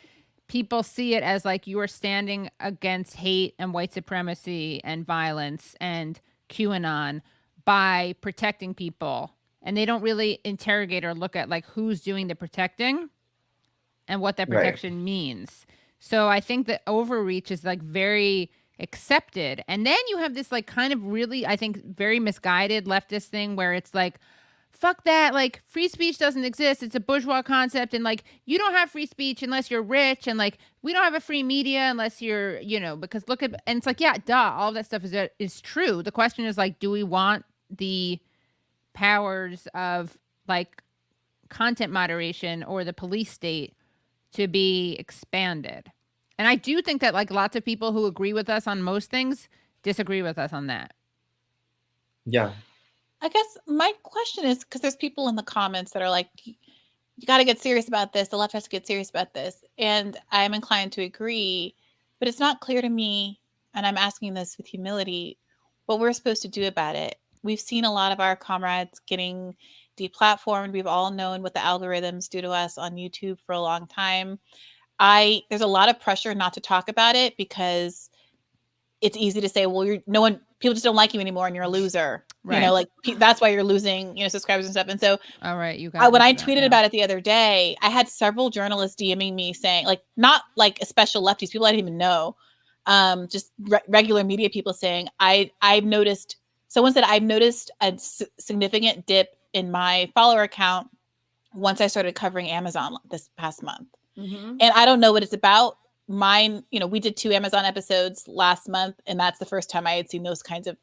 people see it as like you are standing against hate and white supremacy and violence and QAnon by protecting people. And they don't really interrogate or look at like who's doing the protecting and what that protection means. So I think that overreach is like very accepted. And then you have this like kind of really, I think, very misguided leftist thing where it's like, fuck that, like free speech doesn't exist. It's a bourgeois concept. And like, you don't have free speech unless you're rich. And like, we don't have a free media unless you're, because look at, and it's like, yeah, duh, all of that stuff is true. The question is like, do we want the powers of like content moderation or the police state to be expanded? And I do think that like lots of people who agree with us on most things disagree with us on that. Yeah. I guess my question is, because there's people in the comments that are like, you got to get serious about this. The left has to get serious about this. And I'm inclined to agree, but it's not clear to me, and I'm asking this with humility, what we're supposed to do about it. We've seen a lot of our comrades getting deplatformed. We've all known what the algorithms do to us on YouTube for a long time. There's a lot of pressure not to talk about it because it's easy to say, well, people just don't like you anymore and you're a loser. Right. That's why you're losing, subscribers and stuff. And so, all right, you got when I tweeted about it the other day, I had several journalists DMing me saying, like, not like a special lefties, people I didn't even know, just regular media people saying, I've noticed. Someone said, I've noticed a significant dip in my follower account once I started covering Amazon this past month. Mm-hmm. And I don't know what it's about. Mine, we did 2 Amazon episodes last month, and that's the first time I had seen those kinds of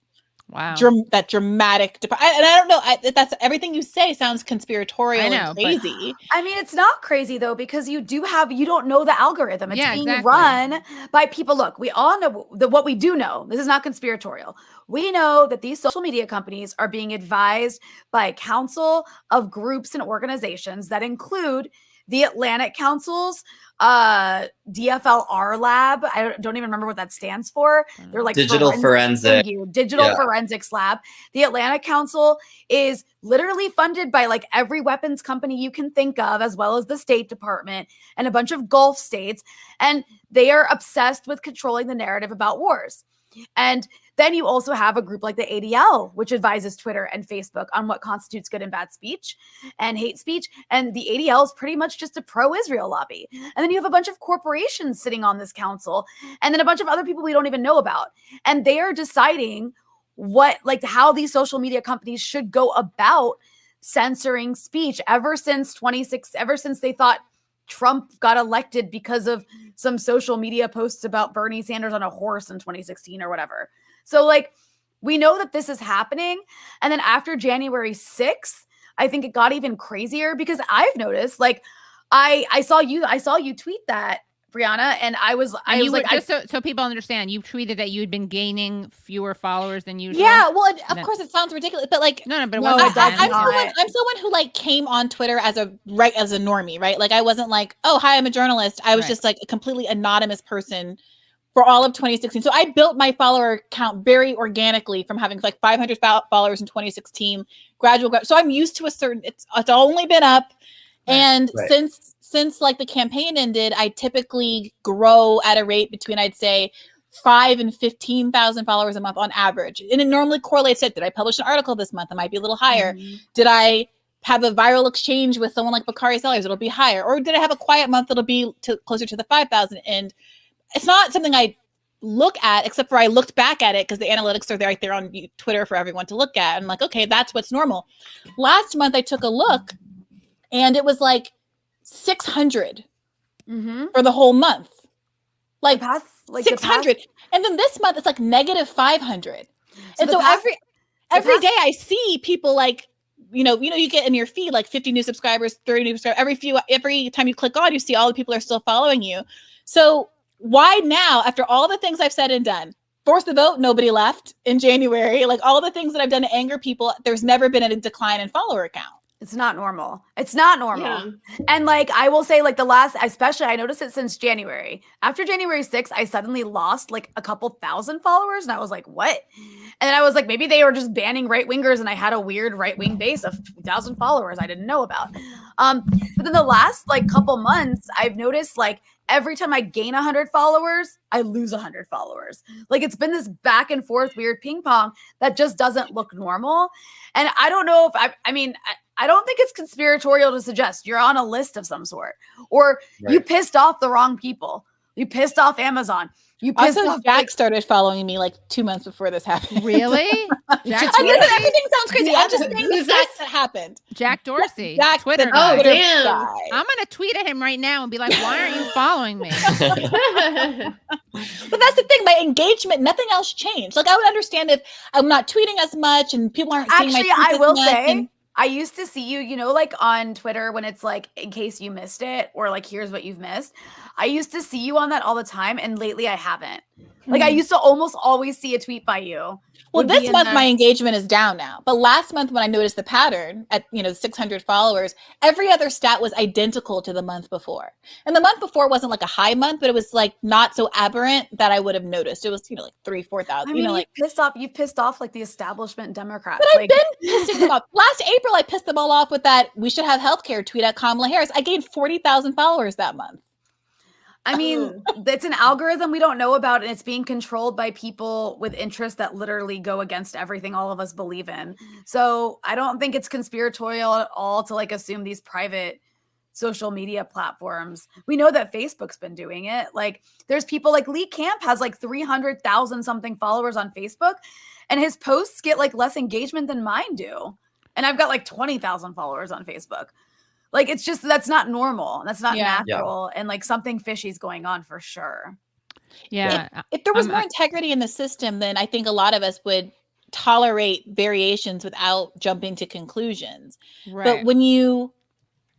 that dramatic. And I don't know. That's everything you say sounds conspiratorial and crazy. I mean, it's not crazy though, because you don't know the algorithm. It's being run by people. Look, we all know what we do know. This is not conspiratorial. We know that these social media companies are being advised by a council of groups and organizations that include the Atlantic Council's DFLR lab. I don't even remember what that stands for. They're like digital forensics lab. The Atlantic Council is literally funded by like every weapons company you can think of, as well as the State Department and a bunch of Gulf states. And they are obsessed with controlling the narrative about wars. And then you also have a group like the ADL, which advises Twitter and Facebook on what constitutes good and bad speech and hate speech. And the ADL is pretty much just a pro-Israel lobby. And then you have a bunch of corporations sitting on this council, and then a bunch of other people we don't even know about. And they are deciding how these social media companies should go about censoring speech ever since they thought Trump got elected because of some social media posts about Bernie Sanders on a horse in 2016 or whatever. So like, we know that this is happening. And then after January 6th, I think it got even crazier because I've noticed, like, I saw you tweet that, Briahna, and so people understand, you tweeted that you'd been gaining fewer followers than usual. Yeah, well, of course it sounds ridiculous, but like, but I'm someone who like came on Twitter as a normie, right? Like I wasn't like, oh, hi, I'm a journalist. I was just like a completely anonymous person for all of 2016. So I built my follower count very organically from having like 500 followers in 2016, so I'm used to it's only been up. And since like the campaign ended, I typically grow at a rate between, I'd say, 5,000 and 15,000 followers a month on average. And it normally correlates it. Did I publish an article this month? It might be a little higher. Mm-hmm. Did I have a viral exchange with someone like Bakari Sellers? It'll be higher. Or did I have a quiet month? It'll be closer to the 5,000. And it's not something I look at, except for I looked back at it because the analytics are right there on Twitter for everyone to look at. I'm like, okay, that's what's normal. Last month, I took a look and it was like 600 for the whole month. Like 600. And then this month, it's like negative 500. And so every day I see people like, you get in your feed like 50 new subscribers, 30 new subscribers. Every time you click on, you see all the people are still following you. So why now, after all the things I've said and done, force the vote, nobody left in January, like all the things that I've done to anger people, there's never been a decline in follower count. It's not normal. It's not normal. Yeah. And like, I will say like especially I noticed it since January. After January 6th, I suddenly lost like a couple thousand followers. And I was like, what? And then I was like, maybe they were just banning right-wingers and I had a weird right-wing base of 2,000 followers I didn't know about. But then the last like couple months, I've noticed like every time I gain 100 followers, I lose 100 followers. Like it's been this back and forth weird ping pong that just doesn't look normal. And I don't know if I don't think it's conspiratorial to suggest you're on a list of some sort, or you pissed off the wrong people. You pissed off Amazon. You pissed off Jack started following me like 2 months before this happened. Really? Jack everything sounds crazy. I'm just saying the facts that happened. Jack Dorsey, Jack, Twitter. Oh, damn. I'm gonna tweet at him right now and be like, "Why aren't you following me?" But that's the thing. My engagement, nothing else changed. Like I would understand if I'm not tweeting as much and people aren't seeing my tweets I will as much say. I used to see you, like on Twitter when it's like, in case you missed it, or like, here's what you've missed. I used to see you on that all the time. And lately I haven't. Like I used to almost always see a tweet by you. Well, this month my engagement is down now. But last month when I noticed the pattern at 600 followers, every other stat was identical to the month before. And the month before wasn't like a high month, but it was like not so aberrant that I would have noticed. It was like 3,000-4,000. You've pissed off like the establishment Democrats. But I've been pissing them off. Last April, I pissed them all off with that "we should have healthcare" tweet at Kamala Harris. I gained 40,000 followers that month. I mean, it's an algorithm we don't know about, and it's being controlled by people with interests that literally go against everything all of us believe in. So I don't think it's conspiratorial at all to like assume these private social media platforms. We know that Facebook's been doing it. Like there's people like Lee Camp has like 300,000 something followers on Facebook, and his posts get like less engagement than mine do. And I've got like 20,000 followers on Facebook. Like, it's just, that's not normal. That's not natural. And like something fishy is going on for sure. Yeah. If there was more integrity in the system, then I think a lot of us would tolerate variations without jumping to conclusions. Right. But when you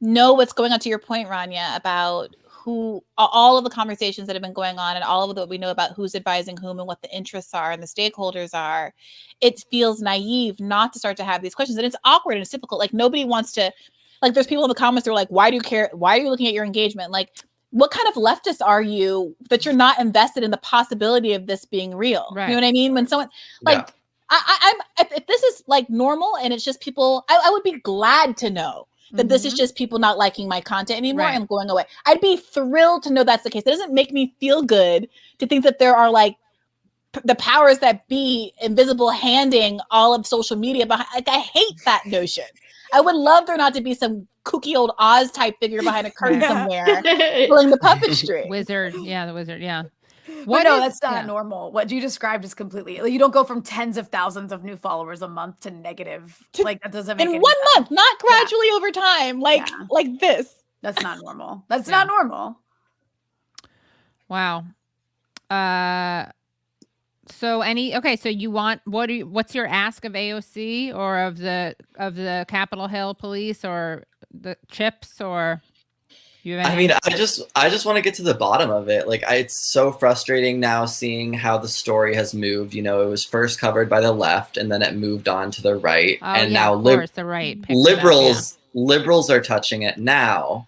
know what's going on, to your point, Rania, about all of the conversations that have been going on and all of what we know about who's advising whom and what the interests are and the stakeholders are, it feels naive not to start to have these questions. And it's awkward and it's difficult. Like nobody wants to, like there's people in the comments that are like, why do you care? Why are you looking at your engagement? Like, what kind of leftist are you that you're not invested in the possibility of this being real? Right. You know what I mean? When someone like, I'm if this is like normal and it's just people, I would be glad to know that this is just people not liking my content anymore and going away. I'd be thrilled to know that's the case. It doesn't make me feel good to think that there are like the powers that be invisible handing all of social media behind. Like, I hate that notion. I would love there not to be some kooky old Oz type figure behind a curtain somewhere pulling the puppet string. Wizard. Yeah, the wizard. Yeah. What no, that's not normal. What you described is completely, like, you don't go from tens of thousands of new followers a month to negative. Like, that doesn't make in any 1 sense. month, not gradually over time, like this. That's not normal. That's not normal. Wow. So so you want, what's your ask of AOC or of the Capitol Hill police or the chips, or you have any? I mean, I just want to get to the bottom of it. Like, it's so frustrating now seeing how the story has moved. You know, it was first covered by the left and then it moved on to the right. And now the right liberals are touching it now,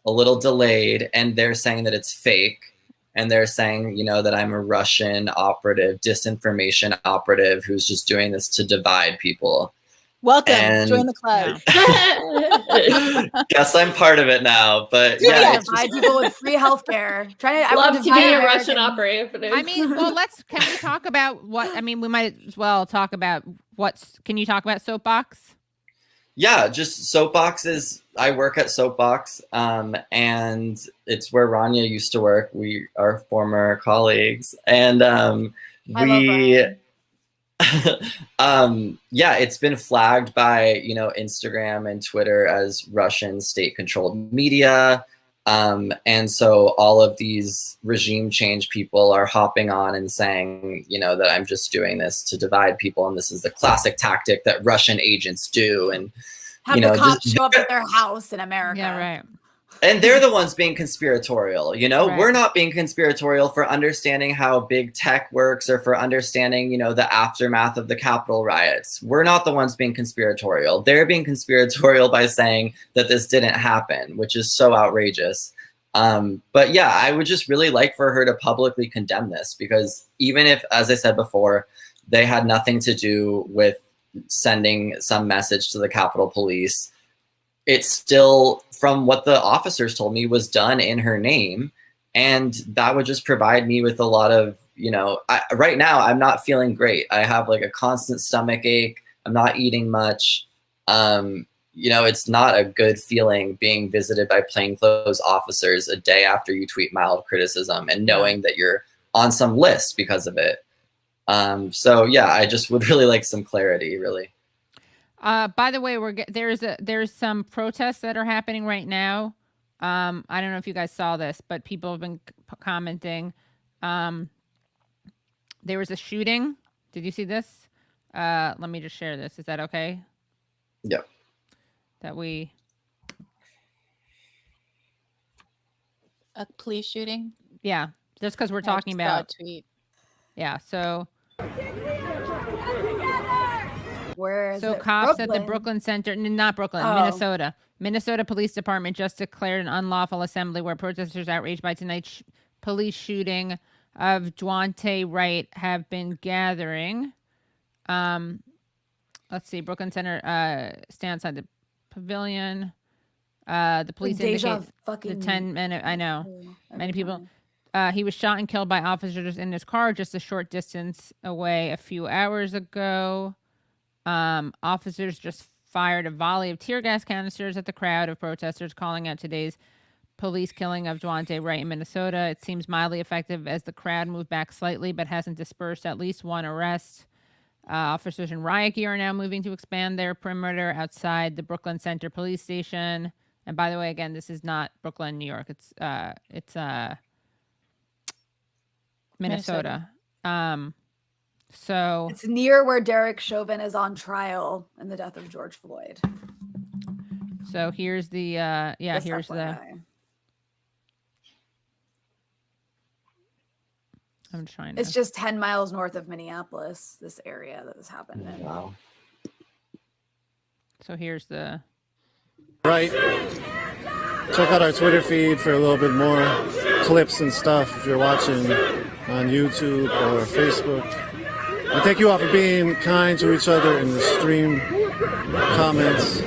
a little delayed, and they're saying that it's fake. And they're saying, you know, that I'm a Russian operative, disinformation operative who's just doing this to divide people. Welcome, join the club. Guess I'm part of it now, but divide people with free healthcare. I love to be a Russian operative. I mean, well, can we talk about we might as well talk about can you talk about Soapbox? Yeah, just Soapbox I work at Soapbox, and it's where Rania used to work. We are former colleagues, and it's been flagged by, you know, Instagram and Twitter as Russian state-controlled media, and so all of these regime change people are hopping on and saying, you know, that I'm just doing this to divide people, and this is the classic tactic that Russian agents do, and have the cops show up at their house in America. Yeah, right. And they're the ones being conspiratorial, you know? Right. We're not being conspiratorial for understanding how big tech works or for understanding, you know, the aftermath of the Capitol riots. We're not the ones being conspiratorial. They're being conspiratorial by saying that this didn't happen, which is so outrageous. But yeah, I would just really like for her to publicly condemn this, because even if, as I said before, they had nothing to do with sending some message to the Capitol Police, it's still, from what the officers told me, was done in her name. And that would just provide me with a lot of, you know, right now I'm not feeling great. I have like a constant stomach ache. I'm not eating much. You know, it's not a good feeling being visited by plainclothes officers a day after you tweet mild criticism and knowing that you're on some list because of it. So yeah, I just would really like some clarity, really. By the way, there's some protests that are happening right now. I don't know if you guys saw this, but people have been commenting. There was a shooting. Did you see this? Let me just share this. Is that okay? Yep. A police shooting? Yeah, just because we're talking about tweet. Yeah, so where is it? Cops Brooklyn. at the Brooklyn Center, not Brooklyn, Minnesota police department just declared an unlawful assembly where protesters outraged by tonight's police shooting of Dwante Wright have been gathering. Let's see, Brooklyn Center stand outside the pavilion. The police indicate the 10-minute, I know, many people. He was shot and killed by officers in his car just a short distance away a few hours ago. Officers just fired a volley of tear gas canisters at the crowd of protesters calling out today's police killing of Dwante Wright in Minnesota. It seems mildly effective as the crowd moved back slightly but hasn't dispersed at least one arrest. Officers in riot gear are now moving to expand their perimeter outside the Brooklyn Center police station. And by the way, again, this is not Brooklyn, New York. It's Minnesota. So it's near where Derek Chauvin is on trial in the death of George Floyd. So here's the here's the. I'm trying to. It's just 10 miles north of Minneapolis, this area that this happened in. Wow. So here's the. Right. Check out our Twitter feed for a little bit more clips and stuff if you're watching on YouTube or Facebook. And thank you all for being kind to each other in the stream comments.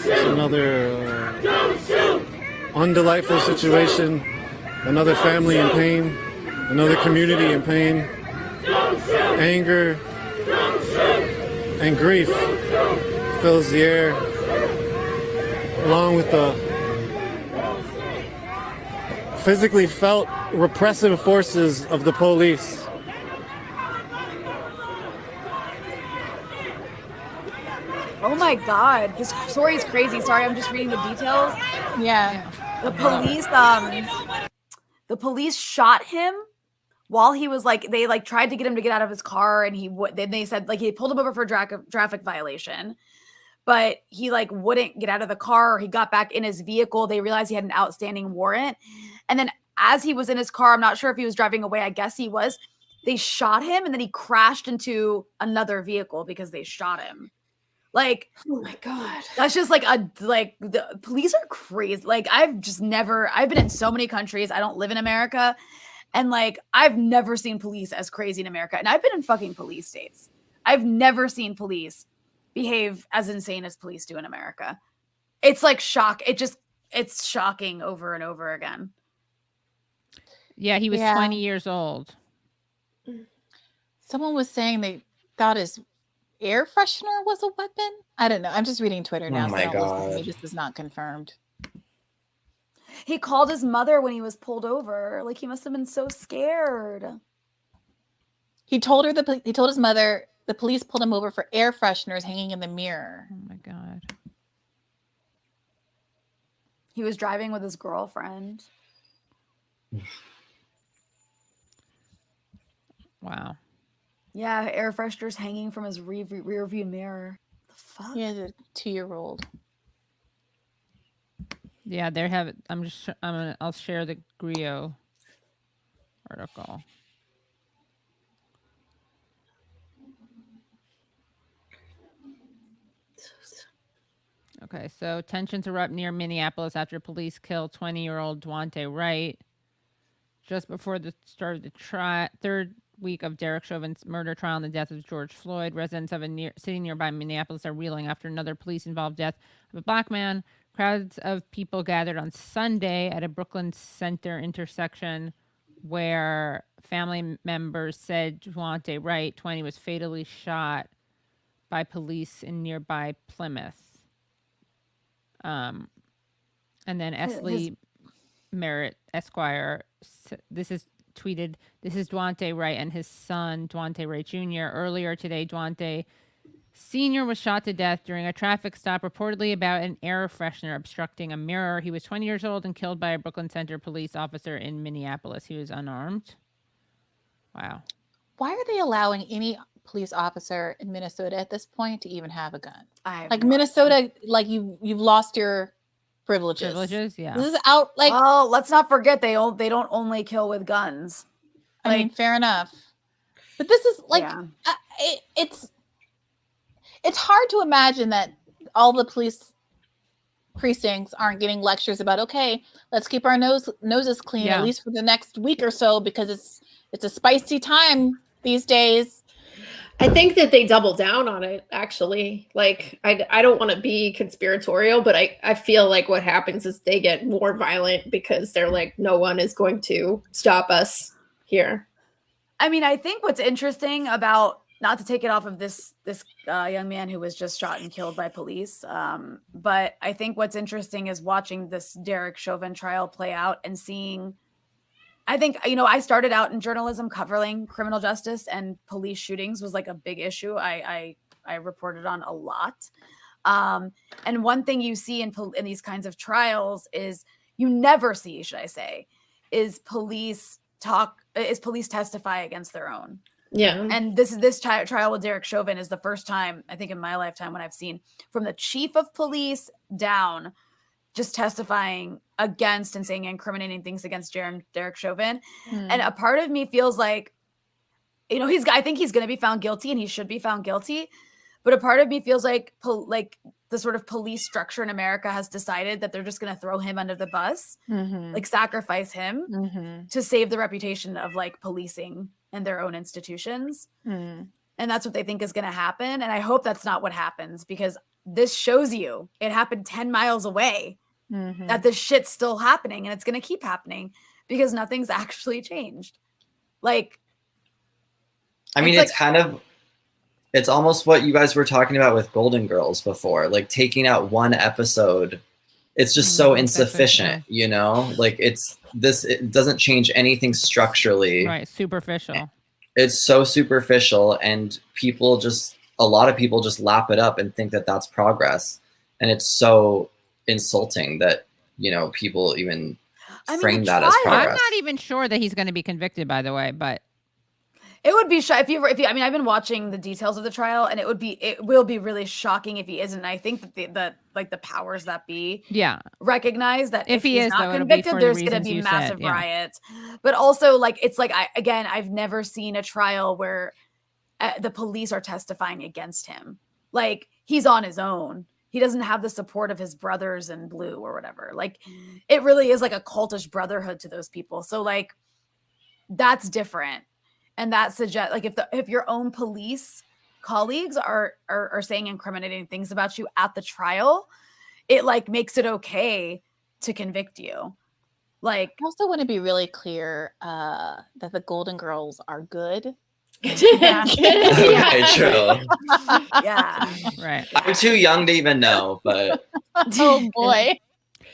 It's another undelightful situation, another family in pain, another community in pain. Anger and grief fills the air, along with the physically felt repressive forces of the police. Oh my God, this story is crazy. Sorry, I'm just reading the details. Yeah. The police shot him while he was like, they like tried to get him to get out of his car, and then they said like he pulled him over for traffic violation, but he like wouldn't get out of the car, or he got back in his vehicle. They realized he had an outstanding warrant, and then as he was in his car, I'm not sure if he was driving away, I guess he was, they shot him, and then he crashed into another vehicle because they shot him. Like, oh my God, that's just like the police are crazy. Like, I've been in so many countries. I don't live in America. And like, I've never seen police as crazy in America. And I've been in fucking police states. I've never seen police behave as insane as police do in America. It's like it's shocking over and over again. Yeah, he was 20 years old. Someone was saying they thought his air freshener was a weapon. I don't know. I'm just reading Twitter now. Oh my God. Maybe this is not confirmed. He called his mother when he was pulled over. Like, he must have been so scared. He told his mother the police pulled him over for air fresheners hanging in the mirror. Oh my God. He was driving with his girlfriend. Wow. Yeah, air fresheners hanging from his rear view mirror. The fuck? He has a 2-year-old. Yeah, they have it. I'll share the Grio article. Okay, so tensions erupt near Minneapolis after police kill 20-year-old Daunte Wright. Just before the start of the third week of Derek Chauvin's murder trial and the death of George Floyd, residents of a city nearby Minneapolis are reeling after another police-involved death of a black man. Crowds of people gathered on Sunday at a Brooklyn Center intersection where family members said Daunte Wright, 20, was fatally shot by police in nearby Plymouth. And then Esley Merritt, Esquire, this is tweeted, this is Daunte Wright and his son, Daunte Wright Jr. Earlier today, Daunte Sr. was shot to death during a traffic stop, reportedly about an air freshener obstructing a mirror. He was 20 years old and killed by a Brooklyn Center police officer in Minneapolis. He was unarmed. Wow. Why are they allowing any police officer in Minnesota at this point to even have a gun? Like, Minnesota, like you've lost your privileges. Privileges, yeah. This is out like. Oh, let's not forget they don't only kill with guns. I mean, fair enough. But this is like yeah. It's hard to imagine that all the police precincts aren't getting lectures about, okay, let's keep our noses clean at least for the next week or so, because it's a spicy time these days. I think that they double down on it, actually. Like, I don't want to be conspiratorial, but I feel like what happens is they get more violent because they're like, no one is going to stop us here. I mean, I think what's interesting about, not to take it off of this young man who was just shot and killed by police, but I think what's interesting is watching this Derek Chauvin trial play out and seeing, I think, I started out in journalism covering criminal justice, and police shootings was like a big issue I reported on a lot. And one thing you see in these kinds of trials is you never see, should I say, is police testify against their own. Yeah. And this trial with Derek Chauvin is the first time, I think, in my lifetime when I've seen from the chief of police down just testifying against and saying incriminating things against Derek Chauvin. And a part of me feels like, I think he's going to be found guilty, and he should be found guilty. But a part of me feels like the sort of police structure in America has decided that they're just going to throw him under the bus, like sacrifice him to save the reputation of like policing and their own institutions. And that's what they think is going to happen. And I hope that's not what happens, because this shows you it happened 10 miles away, that this shit's still happening, and it's going to keep happening because nothing's actually changed. Like, I mean, it's almost what you guys were talking about with Golden Girls before, like taking out one episode. It's just so insufficient, you know, like it doesn't change anything structurally. Right. Superficial. It's so superficial, and a lot of people just lap it up and think that that's progress. And it's so insulting that, you know, people even frame that as progress. I'm not even sure that he's going to be convicted, by the way, but it would be if you I mean, I've been watching the details of the trial, and it will be really shocking if he isn't. And I think that the powers that be recognize that if he is not convicted, there's going to be massive riots. But also, like, it's like I've never seen a trial where the police are testifying against him. Like, he's on his own. He doesn't have the support of his brothers in blue or whatever. Like, it really is like a cultish brotherhood to those people. So, like, that's different. And that suggests, like, if your own police colleagues are saying incriminating things about you at the trial, it like makes it okay to convict you. Like, I also want to be really clear that the Golden Girls are good. Yeah. Okay, true. Yeah. Right. I'm too young to even know, but oh boy.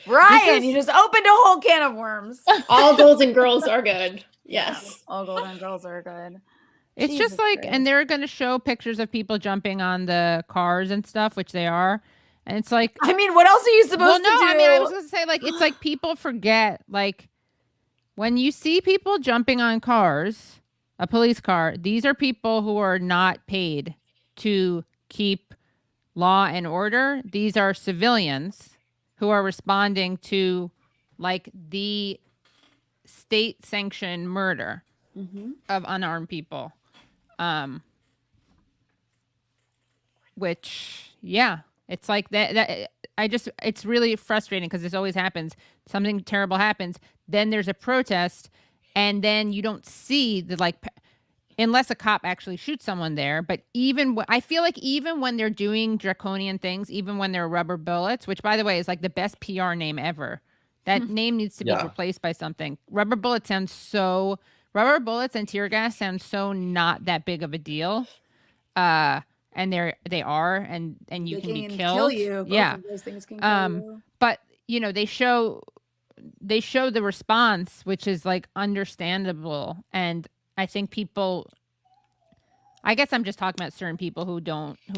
Ryan, you just opened a whole can of worms. All Golden Girls are good. Yes. All Golden Girls are good. It's Jesus just like, Christ. and they're going to show pictures of people jumping on the cars and stuff, which they are. And it's like, I mean, what else are you supposed to do? I mean, I was going to say, like, it's like people forget, like, when you see people jumping on cars, a police car, these are people who are not paid to keep law and order. These are civilians who are responding to, like, the state-sanctioned murder of unarmed people. Which, yeah, it's like that it's really frustrating because this always happens. Something terrible happens, then there's a protest, and then you don't see the, like, unless a cop actually shoots someone there. But I feel like even when they're doing draconian things, even when they're rubber bullets, which, by the way, is like the best PR name ever. That name needs to be replaced by something. Rubber bullets and tear gas sound so not that big of a deal. And they are, and you can be killed. Kill you. Yeah. Both of those things can kill you. But, you know, they show the response, which is, like, understandable. And I think I guess I'm just talking about certain people who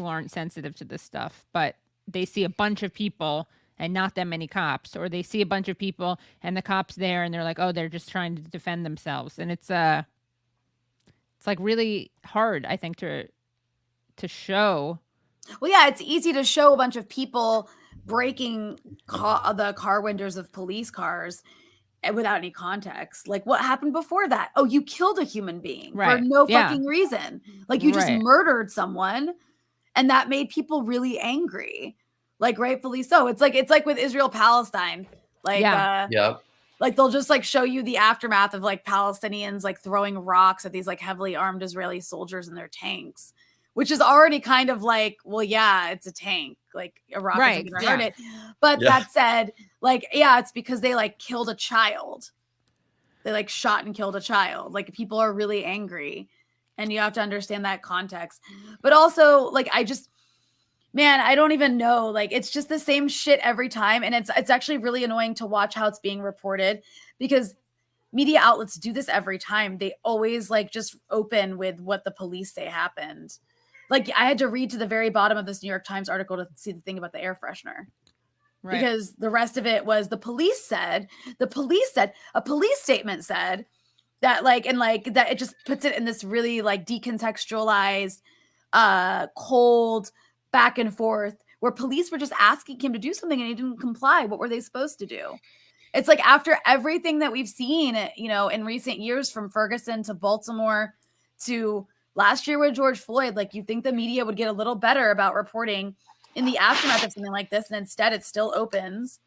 aren't sensitive to this stuff, but they see a bunch of people and not that many cops, or they see a bunch of people and the cops there and they're like, oh, they're just trying to defend themselves. And it's like really hard, I think, to show. Well, yeah, it's easy to show a bunch of people breaking the car windows of police cars without any context. Like, what happened before that? Oh, you killed a human being for no fucking reason. Like, you just murdered someone, and that made people really angry. Like, rightfully so. It's like with Israel Palestine. Like, like they'll just like show you the aftermath of like Palestinians like throwing rocks at these like heavily armed Israeli soldiers in their tanks, which is already kind of like, well, yeah, it's a tank. Like, a rock isn't gonna hurt it. But that said, like, yeah, it's because they like killed a child. They like shot and killed a child. Like, people are really angry, and you have to understand that context. But also, like, I don't even know. Like, it's just the same shit every time. And it's actually really annoying to watch how it's being reported, because media outlets do this every time. They always like just open with what the police say happened. Like, I had to read to the very bottom of this New York Times article to see the thing about the air freshener. Right. Because the rest of it was a police statement said that, like, and like that it just puts it in this really like decontextualized, cold back and forth where police were just asking him to do something and he didn't comply. What were they supposed to do? It's like, after everything that we've seen, you know, in recent years, from Ferguson to Baltimore to last year with George Floyd, like, you think the media would get a little better about reporting in the aftermath of something like this. And instead it still opens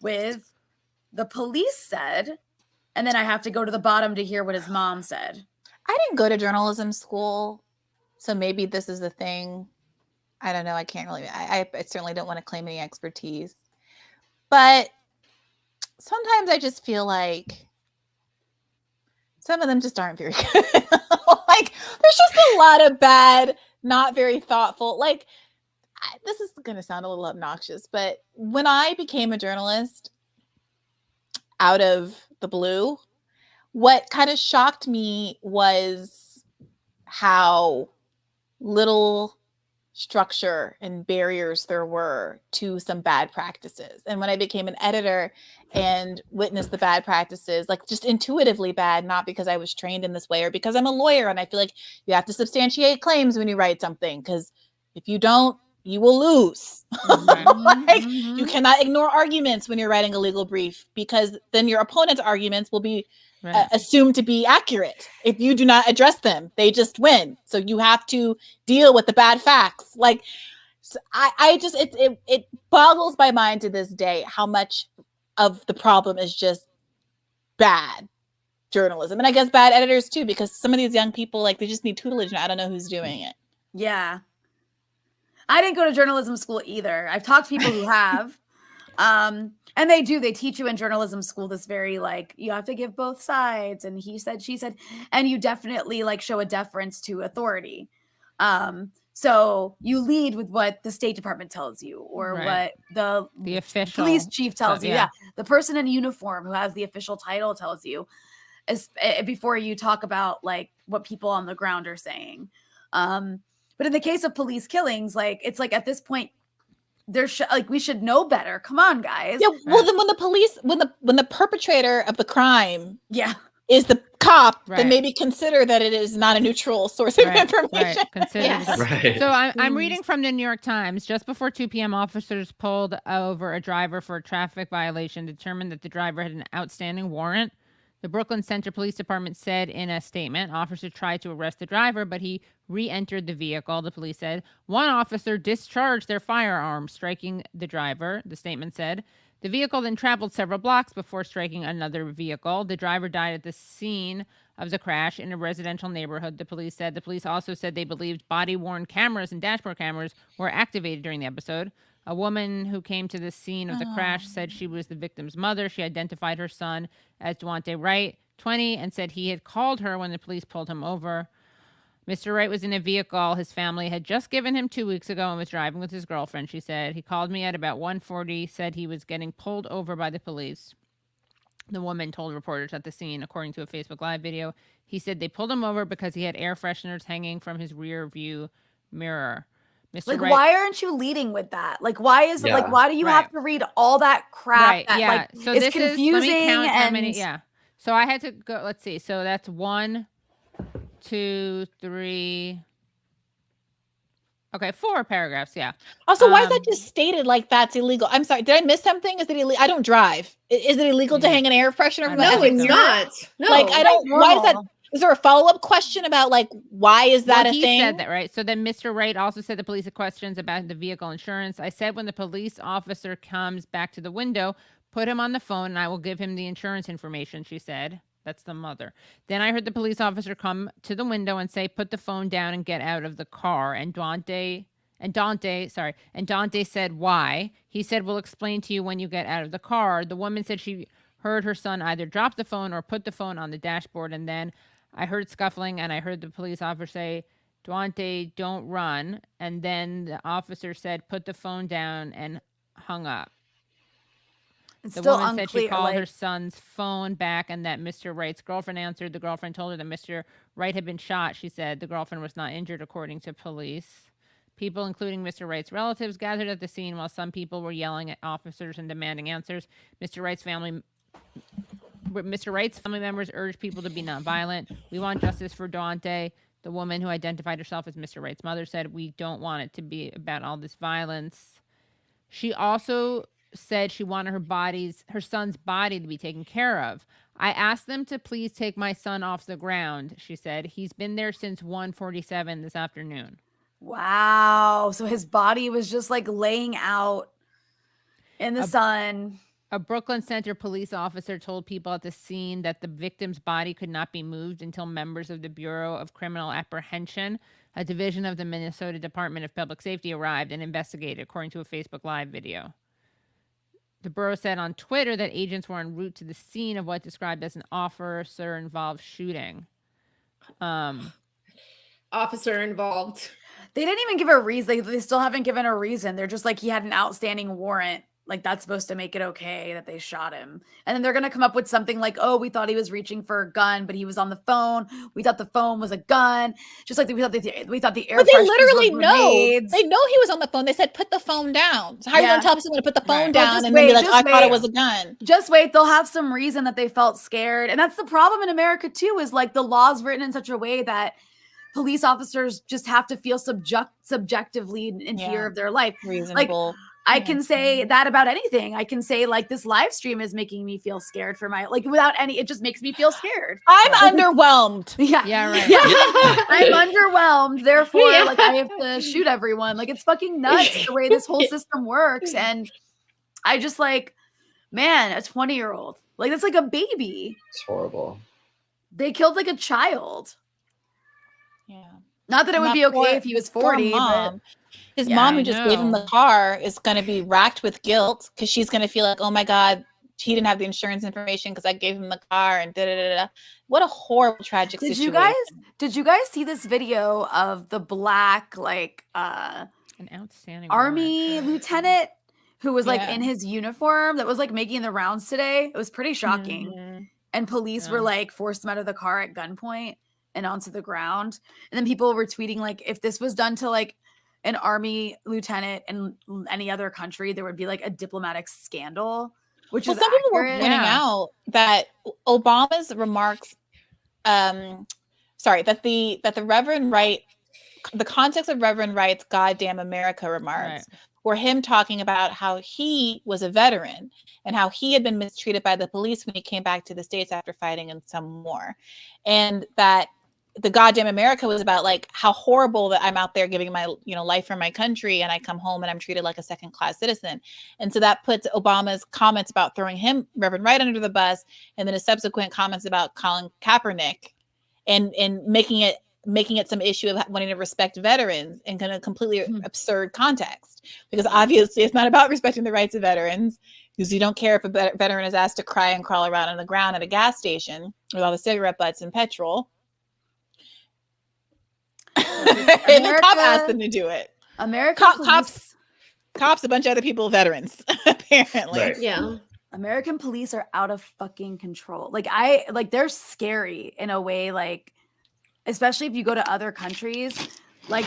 with the police said, and then I have to go to the bottom to hear what his mom said. I didn't go to journalism school, so maybe this is the thing. I don't know. I can't really, I certainly don't want to claim any expertise, but sometimes I just feel like some of them just aren't very good. Like, there's just a a lot of bad, not very thoughtful. Like, this is going to sound a little obnoxious, but when I became a journalist out of the blue, what kind of shocked me was how little structure and barriers there were to some bad practices. And when I became an editor and witnessed the bad practices, like just intuitively bad, not because I was trained in this way or because I'm a lawyer and I feel like you have to substantiate claims when you write something, because if you don't, you will lose. Like, you cannot ignore arguments when you're writing a legal brief, because then your opponent's arguments will be assumed to be accurate. If you do not address them, they just win. So you have to deal with the bad facts. Like, so I just, it boggles my mind to this day how much of the problem is just bad journalism. And I guess bad editors too, because some of these young people, like, they just need tutelage and I don't know who's doing it. Yeah. I didn't go to journalism school either. I've talked to people who have. And they teach you in journalism school this very, like, you have to give both sides. And he said, she said, and you definitely like show a deference to authority. So you lead with what the State Department tells you, or what the official police chief tells you. Yeah. The person in uniform who has the official title tells you, before you talk about like what people on the ground are saying. But in the case of police killings, like, it's like at this point, we should know better. Come on, guys. Yeah. Well, then when the police, when the perpetrator of the crime, is the cop, then maybe consider that it is not a neutral source of information. So I'm reading from the New York Times. Just before 2 p.m., officers pulled over a driver for a traffic violation, determined that the driver had an outstanding warrant. The Brooklyn Center Police Department said in a statement, officers tried to arrest the driver, but he re-entered the vehicle, the police said. One officer discharged their firearm, striking the driver, the statement said. The vehicle then traveled several blocks before striking another vehicle. The driver died at the scene of the crash in a residential neighborhood, the police said. The police also said they believed body-worn cameras and dashboard cameras were activated during the episode. A woman who came to the scene of the crash said she was the victim's mother. She identified her son as Duante Wright, 20, and said he had called her when the police pulled him over. Mr. Wright was in a vehicle his family had just given him 2 weeks ago and was driving with his girlfriend, she said. He called me at about 1:40, said he was getting pulled over by the police. The woman told reporters at the scene, according to a Facebook Live video. He said they pulled him over because he had air fresheners hanging from his rear view mirror. Mr. Like, Wright, why aren't you leading with that? Like, why is it like, why do you have to read all that crap? That, like, so it's this confusing. Let me count and how many. So I had to go. Let's see. So that's 1, 2, 3. Okay, 4 paragraphs. Yeah. Also, why is that just stated like that's illegal? I'm sorry. Did I miss something? Is it illegal? I don't drive. Is it illegal to hang an air freshener? No, it's not. No. Like, I don't. Why is that? Is there a follow-up question about, like, why is that a thing? He said that, right? So then Mr. Wright also said the police had questions about the vehicle insurance. I said when the police officer comes back to the window, put him on the phone and I will give him the insurance information, she said. That's the mother. Then I heard the police officer come to the window and say, put the phone down and get out of the car. And Dante said, why? He said, we'll explain to you when you get out of the car. The woman said she heard her son either drop the phone or put the phone on the dashboard. And then I heard scuffling and I heard the police officer say, Duante, don't run. And then the officer said, put the phone down and hung up. It's the still woman said she unclear, called like, her son's phone back and that Mr. Wright's girlfriend answered. The girlfriend told her that Mr. Wright had been shot. She said the girlfriend was not injured, according to police. People, including Mr. Wright's relatives, gathered at the scene while some people were yelling at officers and demanding answers. Mr. Wright's family members urged people to be nonviolent. We want justice for Duante. The woman who identified herself as Mr. Wright's mother said, we don't want it to be about all this violence. She also said she wanted her son's body to be taken care of. I asked them to please take my son off the ground, she said. He's been there since 1:47 this afternoon. Wow. So his body was just like laying out in the sun. A Brooklyn Center police officer told people at the scene that the victim's body could not be moved until members of the Bureau of Criminal Apprehension, a division of the Minnesota Department of Public Safety, arrived and investigated, according to a Facebook Live video. The borough said on Twitter that agents were en route to the scene of what described as an officer-involved shooting. officer involved. They didn't even give a reason. They still haven't given a reason. They're just like, he had an outstanding warrant. Like, that's supposed to make it okay that they shot him. And then they're going to come up with something like, oh, we thought he was reaching for a gun, but he was on the phone. We thought the phone was a gun. Just like we thought the air But they fresheners literally were know. grenades. They know he was on the phone. They said, put the phone down. So how are you going to tell someone to put the phone down Just and then be wait, like, just I thought it wait. was a gun? Just wait. They'll have some reason that they felt scared. And that's the problem in America too, is like the law's written in such a way that police officers just have to feel subjectively in fear of their life. Reasonable. Like, I can say that about anything. I can say like this live stream is making me feel scared for my, like without any, it just makes me feel scared. I'm underwhelmed. Yeah, right. Yeah. I'm underwhelmed. Therefore, like I have to shoot everyone. Like it's fucking nuts the way this whole system works. And I just like, man, a 20-year-old, like that's like a baby. It's horrible. They killed like a child. Yeah. Not that it would be okay if he was 40, mom. but His Yeah, mom, who I just gave him know. the car, is going to be racked with guilt because she's going to feel like, oh my God, he didn't have the insurance information because I gave him the car and da da da da. What a horrible, tragic Did situation. you guys see this video of the black like An outstanding army lieutenant who was like Yeah. in his uniform that was like making the rounds today? It was pretty shocking. And police were like forced him out of the car at gunpoint and onto the ground. And then people were tweeting like, if this was done to like an army lieutenant in any other country, there would be like a diplomatic scandal. Which Well, is some people were accurate. pointing out that Obama's remarks, that the Reverend Wright, the context of Reverend Wright's "Goddamn America" remarks were him talking about how he was a veteran and how he had been mistreated by the police when he came back to the States after fighting in some war, and that the "Goddamn America" was about like how horrible that I'm out there giving my life for my country, and I come home and I'm treated like a second-class citizen. And so that puts Obama's comments about throwing him, Reverend Wright, under the bus, and then his subsequent comments about Colin Kaepernick and making it some issue of wanting to respect veterans in kind of completely absurd context, because obviously it's not about respecting the rights of veterans, because you don't care if a veteran is asked to cry and crawl around on the ground at a gas station with all the cigarette butts and petrol. And the cop asked them to do it. Cops, a bunch of other people, veterans, apparently. Right. Yeah. American police are out of fucking control. Like they're scary in a way, like, especially if you go to other countries, like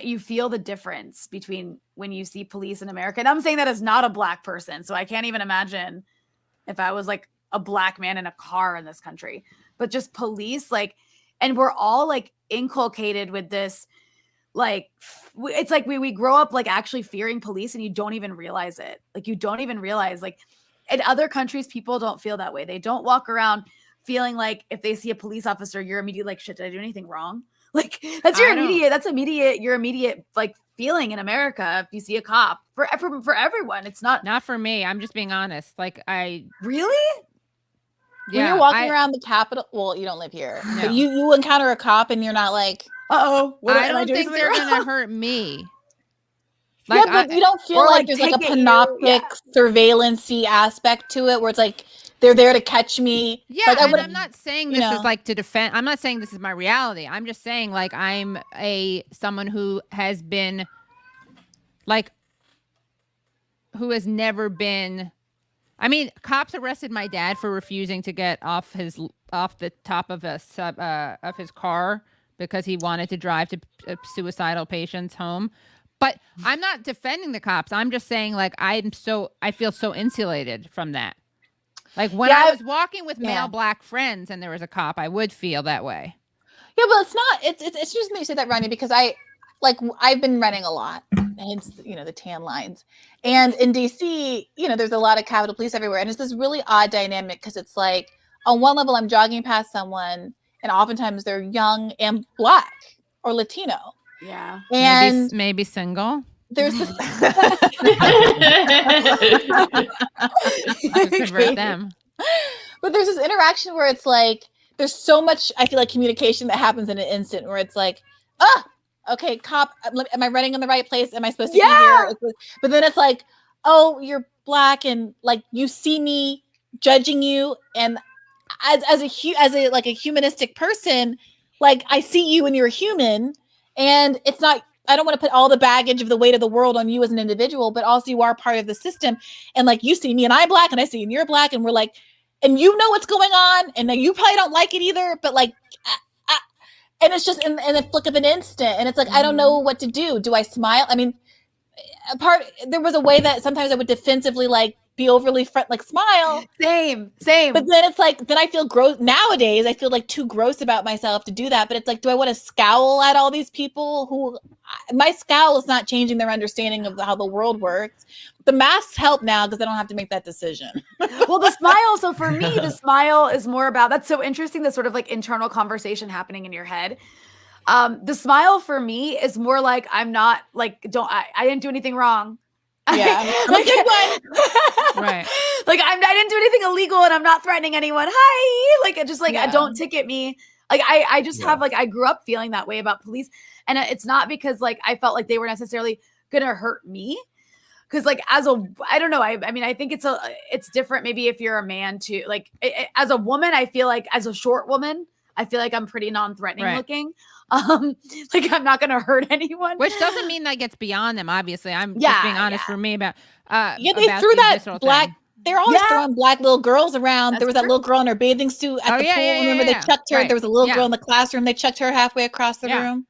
you feel the difference between when you see police in America. And I'm saying that as not a black person. So I can't even imagine if I was like a black man in a car in this country, but just police, like, and we're all like inculcated with this, like, it's like we grow up like actually fearing police and you don't even realize it. Like, you don't even realize, like, in other countries, people don't feel that way. They don't walk around feeling like if they see a police officer, you're immediately like, shit, did I do anything wrong? Like, your immediate like feeling in America if you see a cop for everyone. It's not for me. I'm just being honest. Like, I really. When you're walking around the Capitol, well, you don't live here, but you encounter a cop and you're not like, uh-oh, I don't think they're gonna hurt me. Like, yeah, but you don't feel like there's like a panoptic surveillance-y aspect to it where it's like they're there to catch me. Yeah, like, and I'm not saying this is like to defend. I'm not saying this is my reality. I'm just saying, like, I'm someone who has been, like, who has never been. I mean, cops arrested my dad for refusing to get off the top of of his car because he wanted to drive to a suicidal patient's home. But I'm not defending the cops. I'm just saying, like, I feel so insulated from that. Like, when I was walking with male black friends and there was a cop, I would feel that way. Yeah, but it's not. It's just that you say that, Rania, because I've been running a lot, hence the tan lines, and in DC, there's a lot of Capitol Police everywhere, and it's this really odd dynamic because it's like on one level I'm jogging past someone, and oftentimes they're young and black or Latino. Yeah, and maybe single. There's this. Convert them. But there's this interaction where it's like there's so much, I feel like, communication that happens in an instant where it's like, okay, cop, am I running in the right place? Am I supposed to be here? But then it's like, oh, you're black, and like you see me judging you, and as a humanistic person, Like, I see you and you're human, and it's not, I don't want to put all the baggage of the weight of the world on you as an individual, but also you are part of the system. And like, you see me and I'm black, and I see you and you're black, and we're like, and you know what's going on, and you probably don't like it either, but like, and it's just in a flick of an instant. And it's like, I don't know what to do. Do I smile? I mean, there was a way that sometimes I would defensively like be overly like smile. Same. But then it's like, then I feel gross. Nowadays, I feel like too gross about myself to do that. But it's like, do I want to scowl at all these people who, my scowl is not changing their understanding of how the world works. The masks help now because I don't have to make that decision. Well, the smile. So for me, the smile is more about, that's so interesting, the sort of like internal conversation happening in your head. The smile for me is more like, I'm not like, I didn't do anything wrong. Yeah, like, good one. Right. Like I didn't do anything illegal, and I'm not threatening anyone. Hi, like just like don't ticket me. Like I just have like, I grew up feeling that way about police, and it's not because like I felt like they were necessarily gonna hurt me. Because like I don't know. I mean, I think it's different. Maybe if you're a man too. Like as a woman, I feel like as a short woman, I feel like I'm pretty non-threatening looking. Like I'm not gonna hurt anyone. Which doesn't mean that gets beyond them. Obviously, I'm just being honest for me about. They threw that black. They're always throwing black little girls around. There was that little girl in her bathing suit at the pool. Remember they chucked her. There was a little girl in the classroom. They chucked her halfway across the room.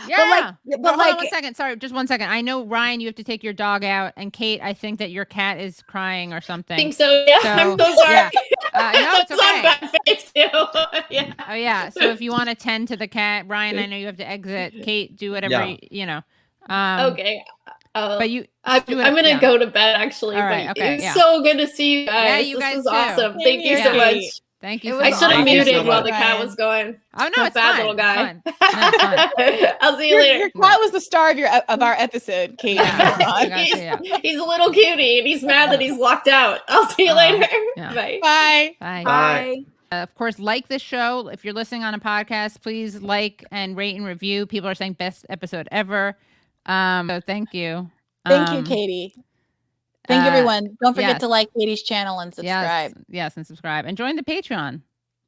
Yeah, but hold on 1 second. Sorry, just 1 second. I know, Ryan, you have to take your dog out, and Kate, I think that your cat is crying or something. I think so. Yeah, I'm so sorry. Yeah. No, it's okay. Bad face too. Yeah. Oh yeah. So if you want to tend to the cat, Ryan, I know you have to exit. Kate, do whatever you know. Okay. But I'm gonna go to bed actually. All right, okay, it's so good to see you guys. Yeah, you this guys was too. awesome. Thank you so much. Thank you. I should have Thank you muted so while much. the cat was going. Oh no, it's bad fine. little guy. It's fine. No, it's fine. I'll see you later. Your cat was the star of our episode, Kate. He's a little cutie, and he's mad that he's locked out. I'll see you later. Yeah. Bye. Bye. Bye. Bye. Of course, like this show. If you're listening on a podcast, please like and rate and review. People are saying best episode ever. So thank you. Thank you, Katie. Thank you, everyone. Don't forget to like Katie's channel and subscribe. Yes, and subscribe. And join the Patreon.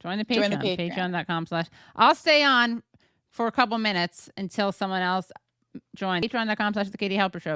Join the Patreon. Patreon. Patreon.com/. I'll stay on for a couple minutes until someone else joins. Patreon.com/The Katie Halper Show.